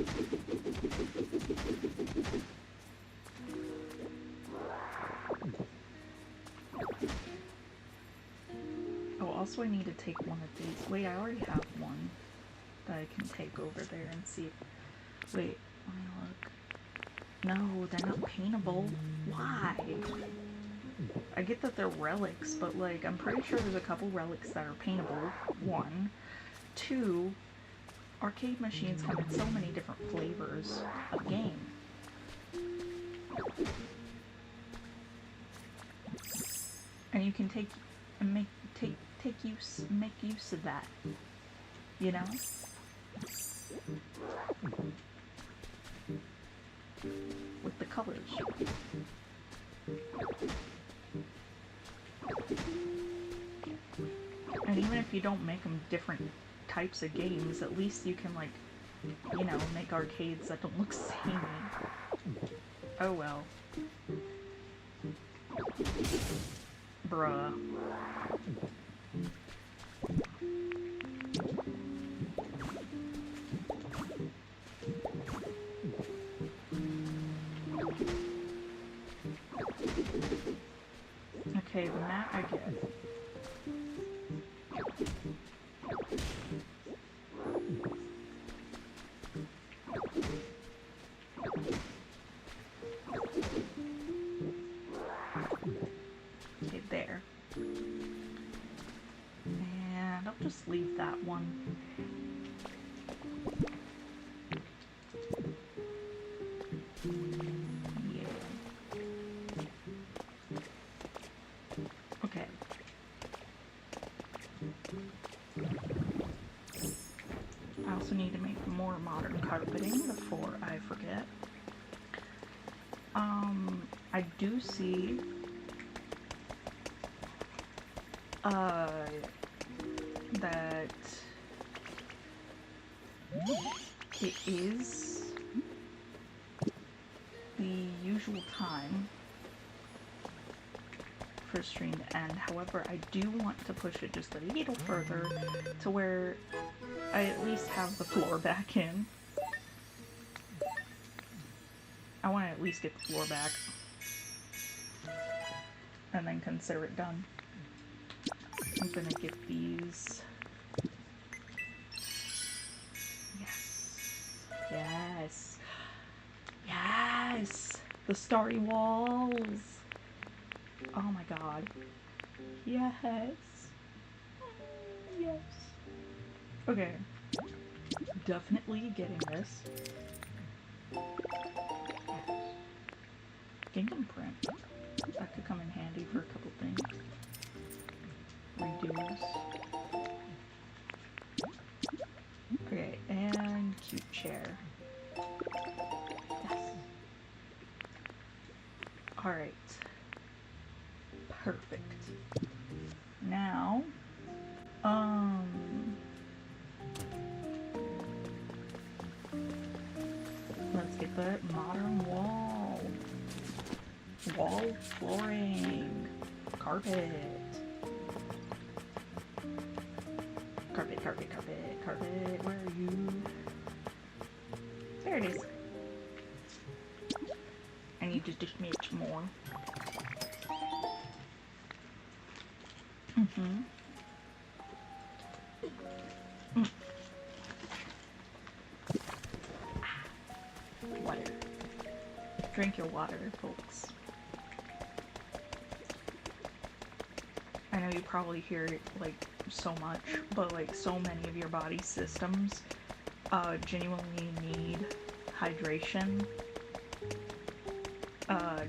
Oh, also I need to take one of these. Wait, I already have one that I can take over there and see if... Wait, let me look. No, they're not paintable. Why? I get that they're relics, but like, I'm pretty sure there's a couple relics that are paintable. One. two, arcade machines come in so many different flavors of game. And you can take use of that, you know? With the colors. And even if you don't make them different types of games, at least you can, like, you know, make arcades that don't look samey. Oh well. Bruh. Okay, the map I get. Okay, there. And I'll just leave that one. Okay. I also need to make more modern carpeting before I forget. I do see that it is the usual time for stream to end. However, I do want to push it just a little further to where I at least have the floor back in. I want to at least get the floor back and then consider it done. I'm gonna get these. Yes. Yes. Yes! The starry walls! Oh my god. Yes. Yes. Okay. Definitely getting this. Gingham print. That could come in handy for a couple things. Redos. Okay, and cute chair. Yes. Alright. Perfect. Now, let's get the modern wall. Wall flooring. Carpet. Carpet, carpet, carpet, carpet. Where are you? There it is. I need just a smidge more. Water. Drink your water, folks. I know you probably hear it, like, so much, but, like, so many of your body systems genuinely need hydration.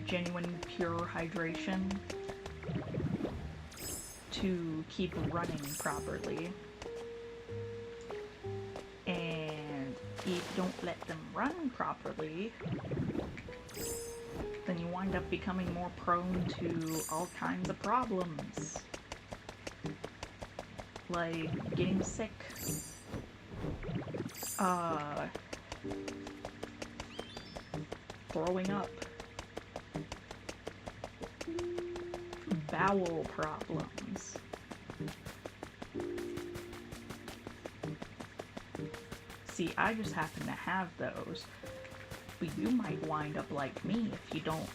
Genuine, pure hydration to keep running properly. And if you don't let them run properly, then you wind up becoming more prone to all kinds of problems. Like getting sick, throwing up, bowel problems. See, I just happen to have those, but you might wind up like me if you don't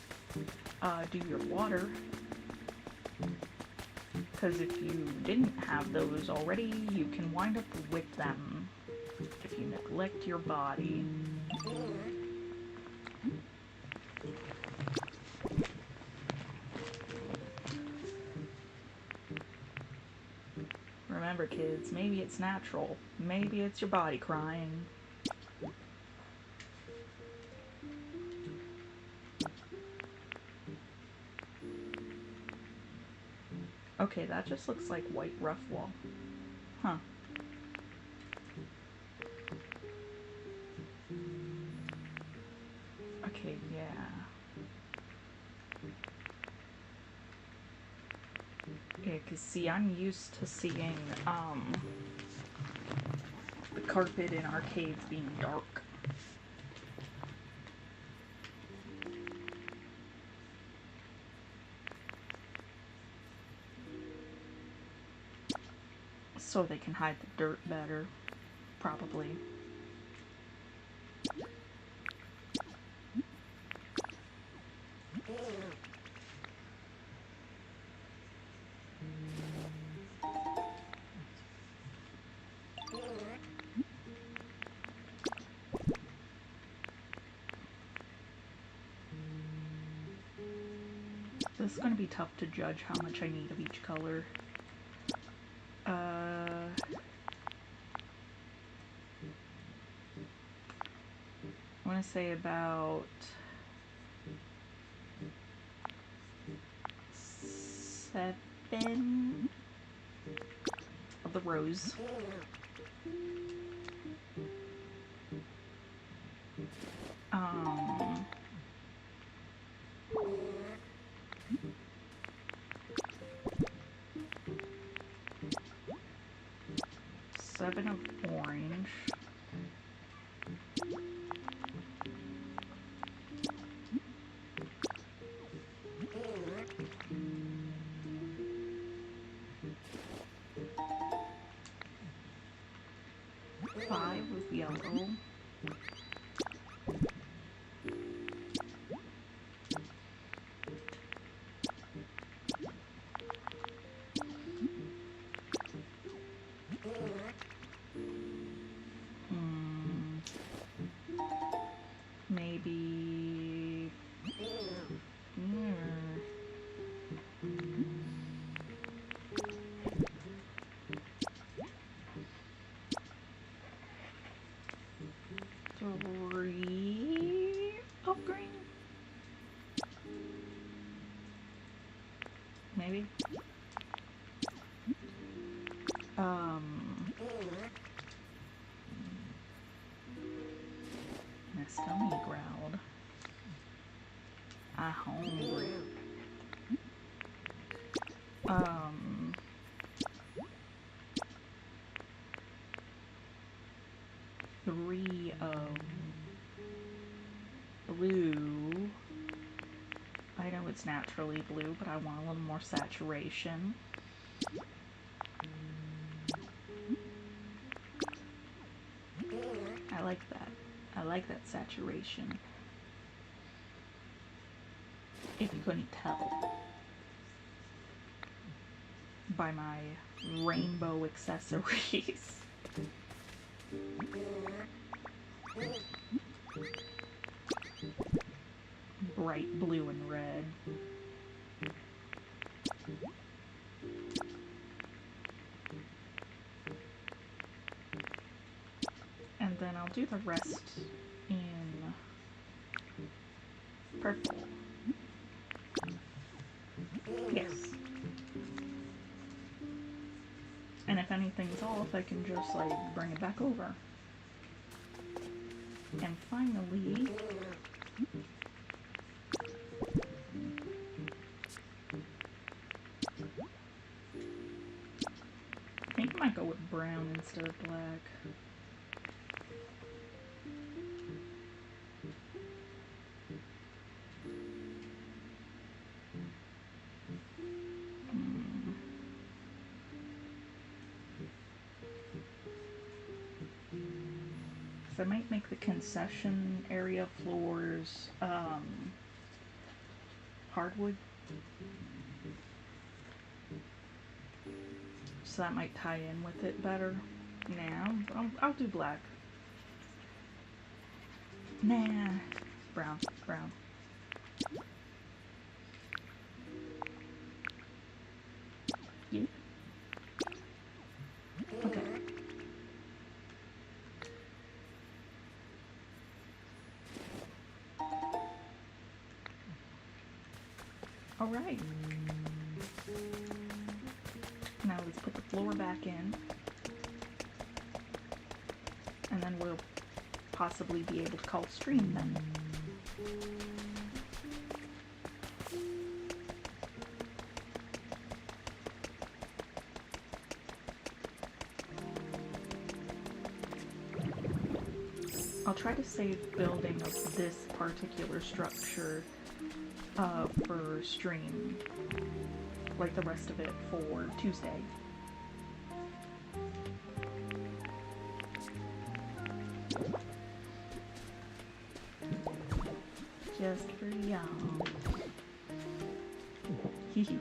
do your water. Because if you didn't have those already, you can wind up with them if you neglect your body. remember, kids, maybe it's natural. Maybe it's your body crying. Okay, that just looks like white rough wall. Huh. Okay, yeah. Yeah, cause see, I'm used to seeing, the carpet in our cave being dark. So they can hide the dirt better, probably. This is going to be tough to judge how much I need of each color. I want to say about 7 of the rose. Um, 7 of orange. Five of yellow. Maybe 3 of green? Maybe. My stomach growled. I'm hungry. 3 of blue. I know it's naturally blue, but I want a little more saturation. I like that. I like that saturation. If you couldn't tell by my rainbow accessories. Bright blue and red. And then I'll do the rest in purple. Yes. And if anything's off, I can just like bring it back over. And finally, I think I might go with brown instead of black. So I might make the concession area floors hardwood. So that might tie in with it better. Nah, I'll do black. Nah, brown. Yeah. Alright. Now let's put the floor back in. And then we'll possibly be able to call stream then. I'll try to save building of this particular structure for stream, like the rest of it for Tuesday. Just for y'all. Hee.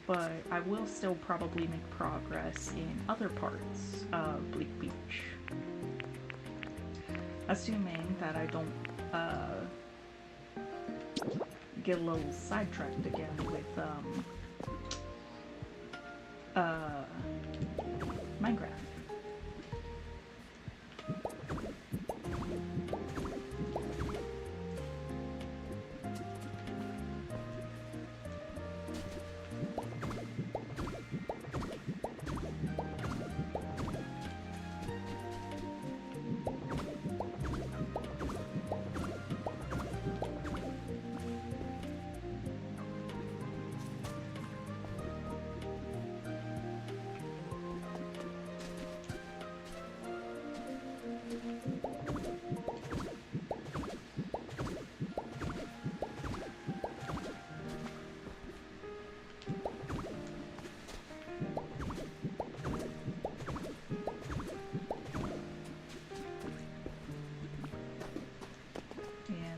But I will still probably make progress in other parts of Bleak Beach. Assuming that I don't get a little sidetracked again with Minecraft.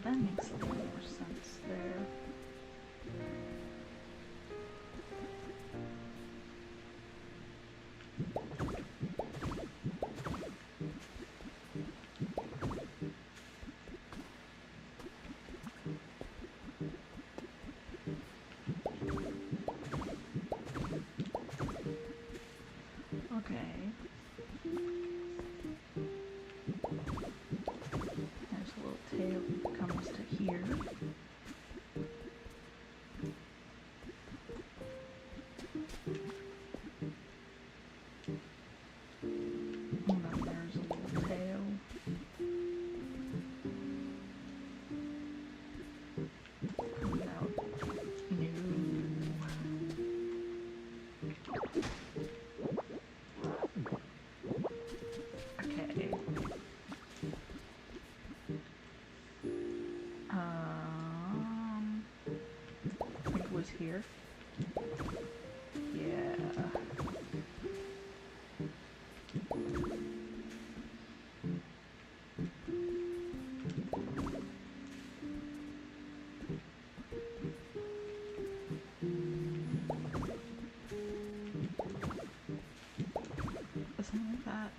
That makes a little more sense there. Okay. There's a little tail that comes to here. And then there's a little tail. Comes out. No. Okay. I think it was here. Yeah. Something like that.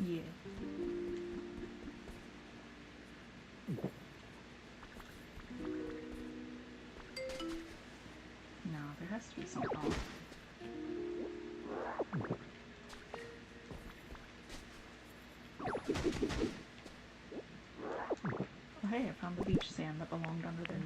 Yeah. No, there has to be something off. Oh, hey, I found the beach sand that belonged under there.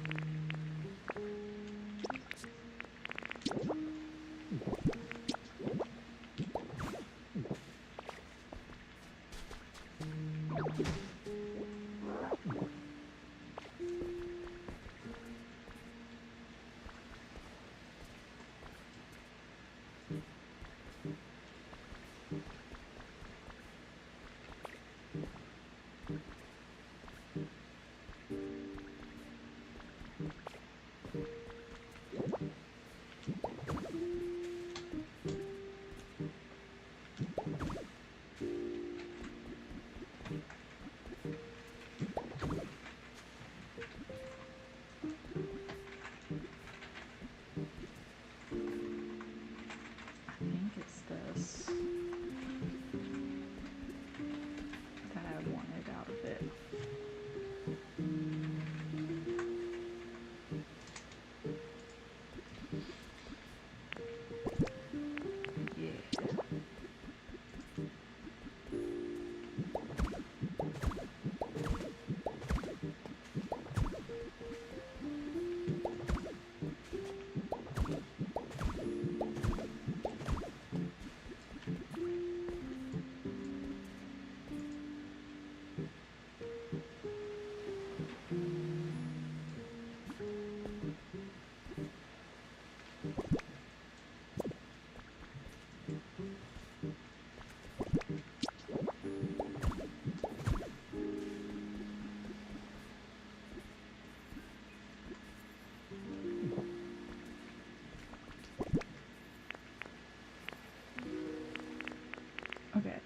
Okay.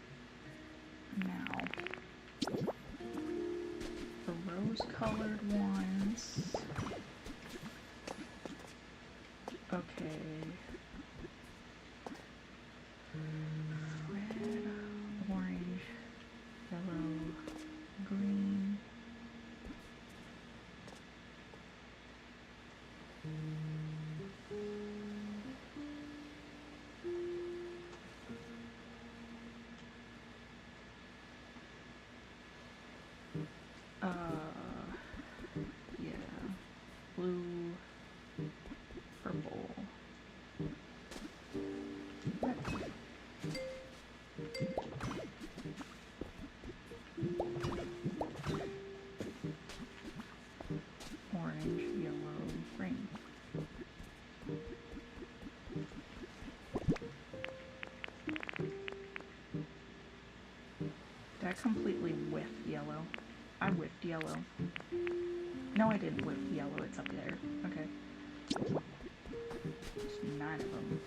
Now, the rose-colored ones. Okay. Red, orange, yellow, green. Yeah. Blue, purple, red. Orange, yellow, green. Did I completely whiff yellow? I whiffed yellow. No, I didn't whiff yellow. It's up there. Okay. There's 9 of them.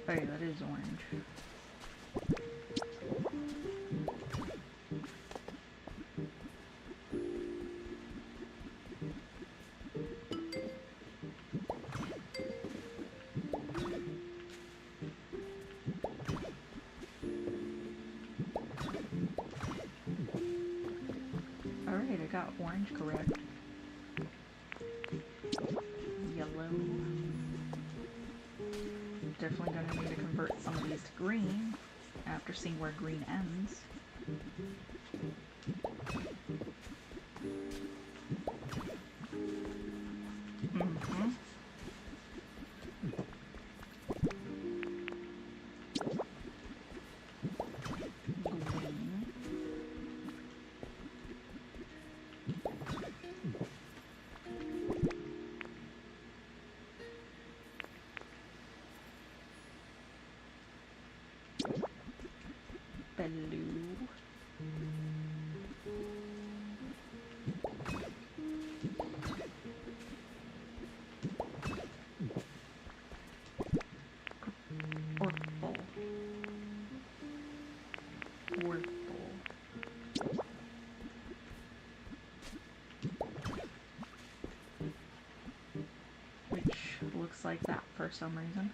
Okay, that is orange. Alright, I got orange correct. Yellow. Definitely gonna need to convert some of these to green after seeing where green ends. Mm-hmm. Green. Blue. Purple. Purple. Which looks like that for some reason.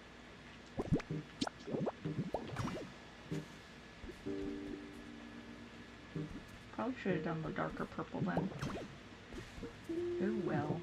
Probably should have done the darker purple then. Oh well.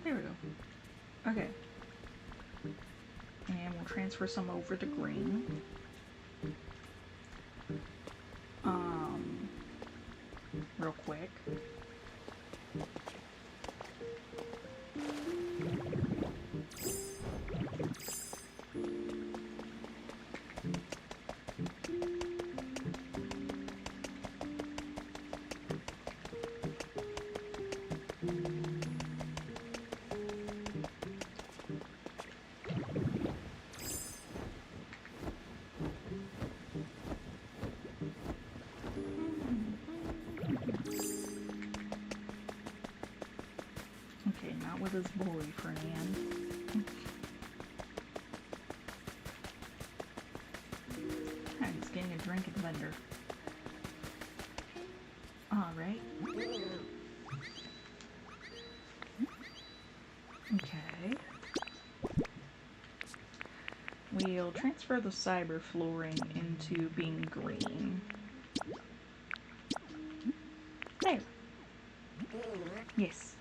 There we go. Okay. And we'll transfer some over to green. Real quick. Okay, not with his boyfriend. He's getting a drink at the vendor. Alright. Okay. We'll transfer the cyber flooring into being green. There. Yes.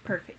Perfect.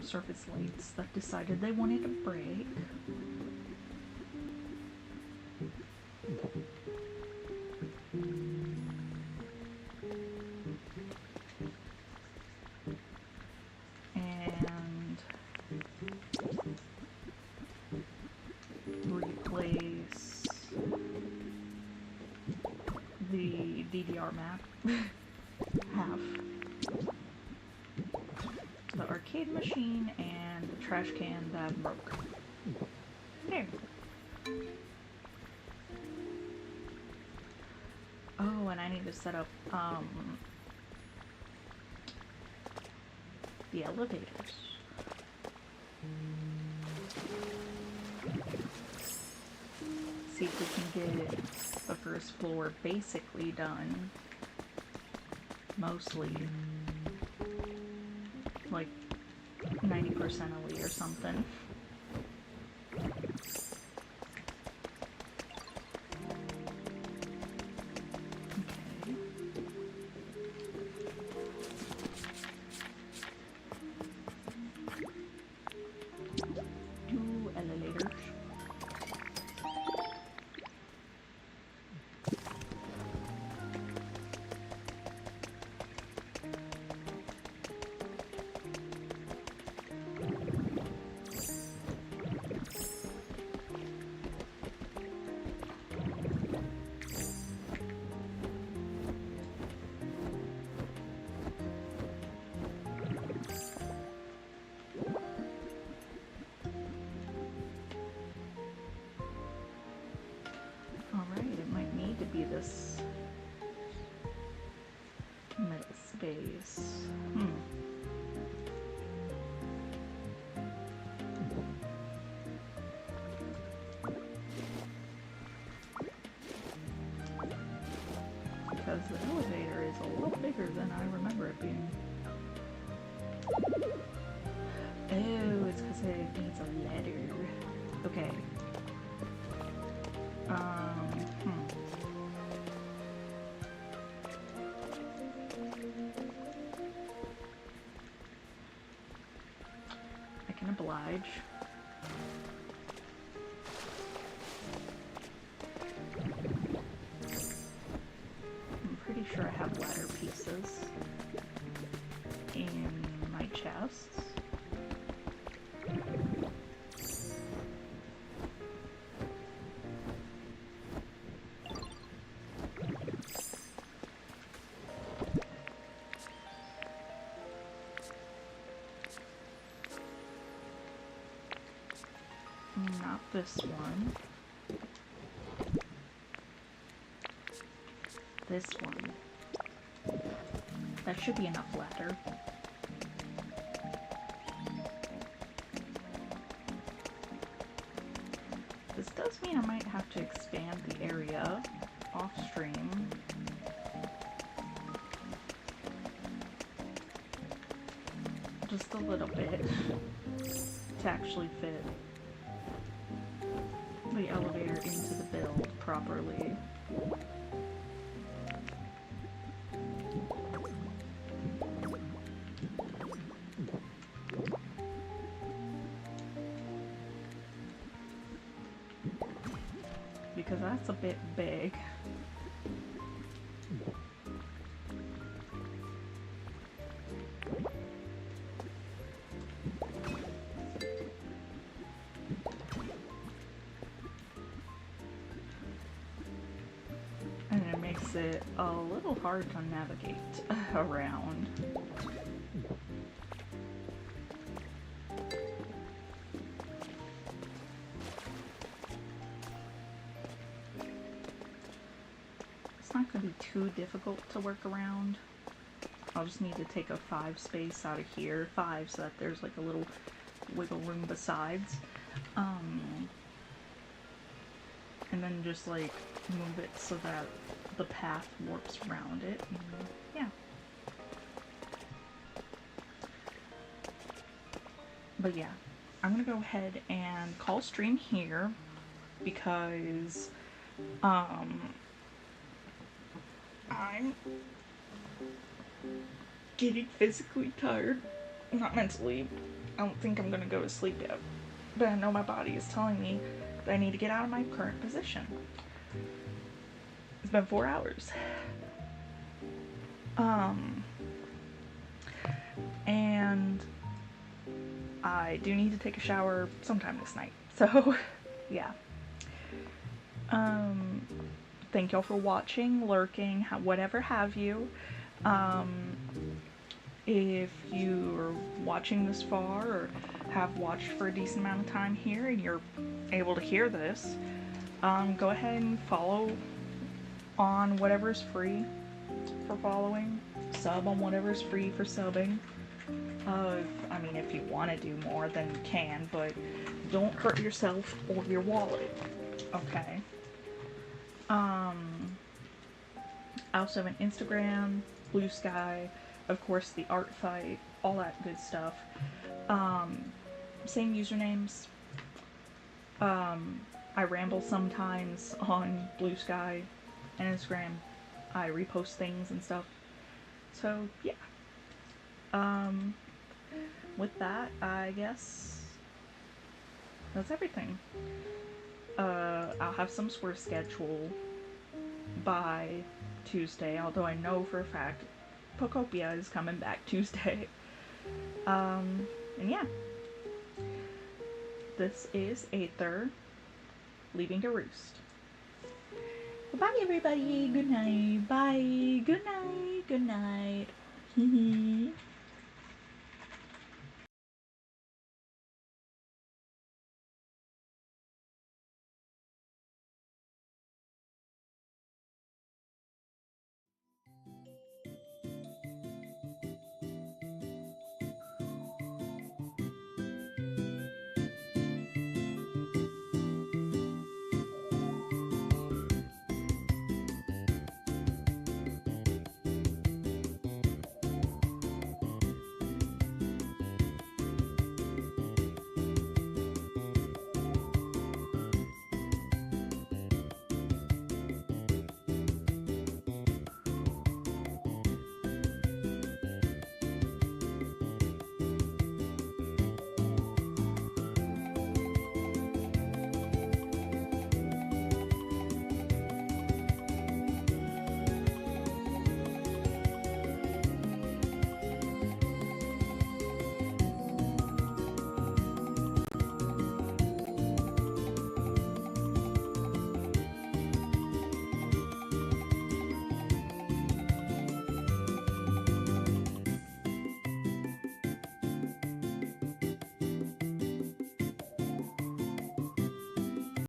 surface lights that decided they wanted a break. And replace the DDR map half. The arcade machine and the trash can that broke. There. Oh, and I need to set up the elevators. See if we can get the first floor basically done. Mostly. Like 90%ly or something. This middle space. Because the elevator is a little bigger than I remember it being. Oh, it's because it needs a ladder. Okay. Oblige. I'm pretty sure I have ladder pieces in my chests. Not this one. This one. That should be enough ladder. This does mean I might have to expand the area off stream. Just a little bit to actually fit the elevator into the build properly. Because that's a bit big. It a little hard to navigate around. It's not going to be too difficult to work around. I'll just need to take a 5 space out of here, 5, so that there's like a little wiggle room besides. And then just like move it so that the path warps around it. And, yeah. But yeah, I'm gonna go ahead and call stream here because I'm getting physically tired Not mentally. I don't think I'm gonna go to sleep yet. But I know my body is telling me that I need to get out of my current position. It's been 4 hours. And I do need to take a shower sometime this night. So, yeah. Thank y'all for watching, lurking, whatever have you. If you're watching this far or have watched for a decent amount of time here and you're able to hear this, go ahead and follow on whatever's free for following. Sub on whatever's free for subbing. I mean, if you want to do more, then you can, but don't hurt yourself or your wallet. Okay. I also have an Instagram, Blue Sky, of course the art fight, all that good stuff. Same usernames. I ramble sometimes on Blue Sky and Instagram. I repost things and stuff. So yeah. With that, I guess that's everything. I'll have some sort of schedule by Tuesday, although I know for a fact Pokopia is coming back Tuesday. And yeah. This is Aether, leaving to roost. Bye everybody, good night, bye, good night, good night.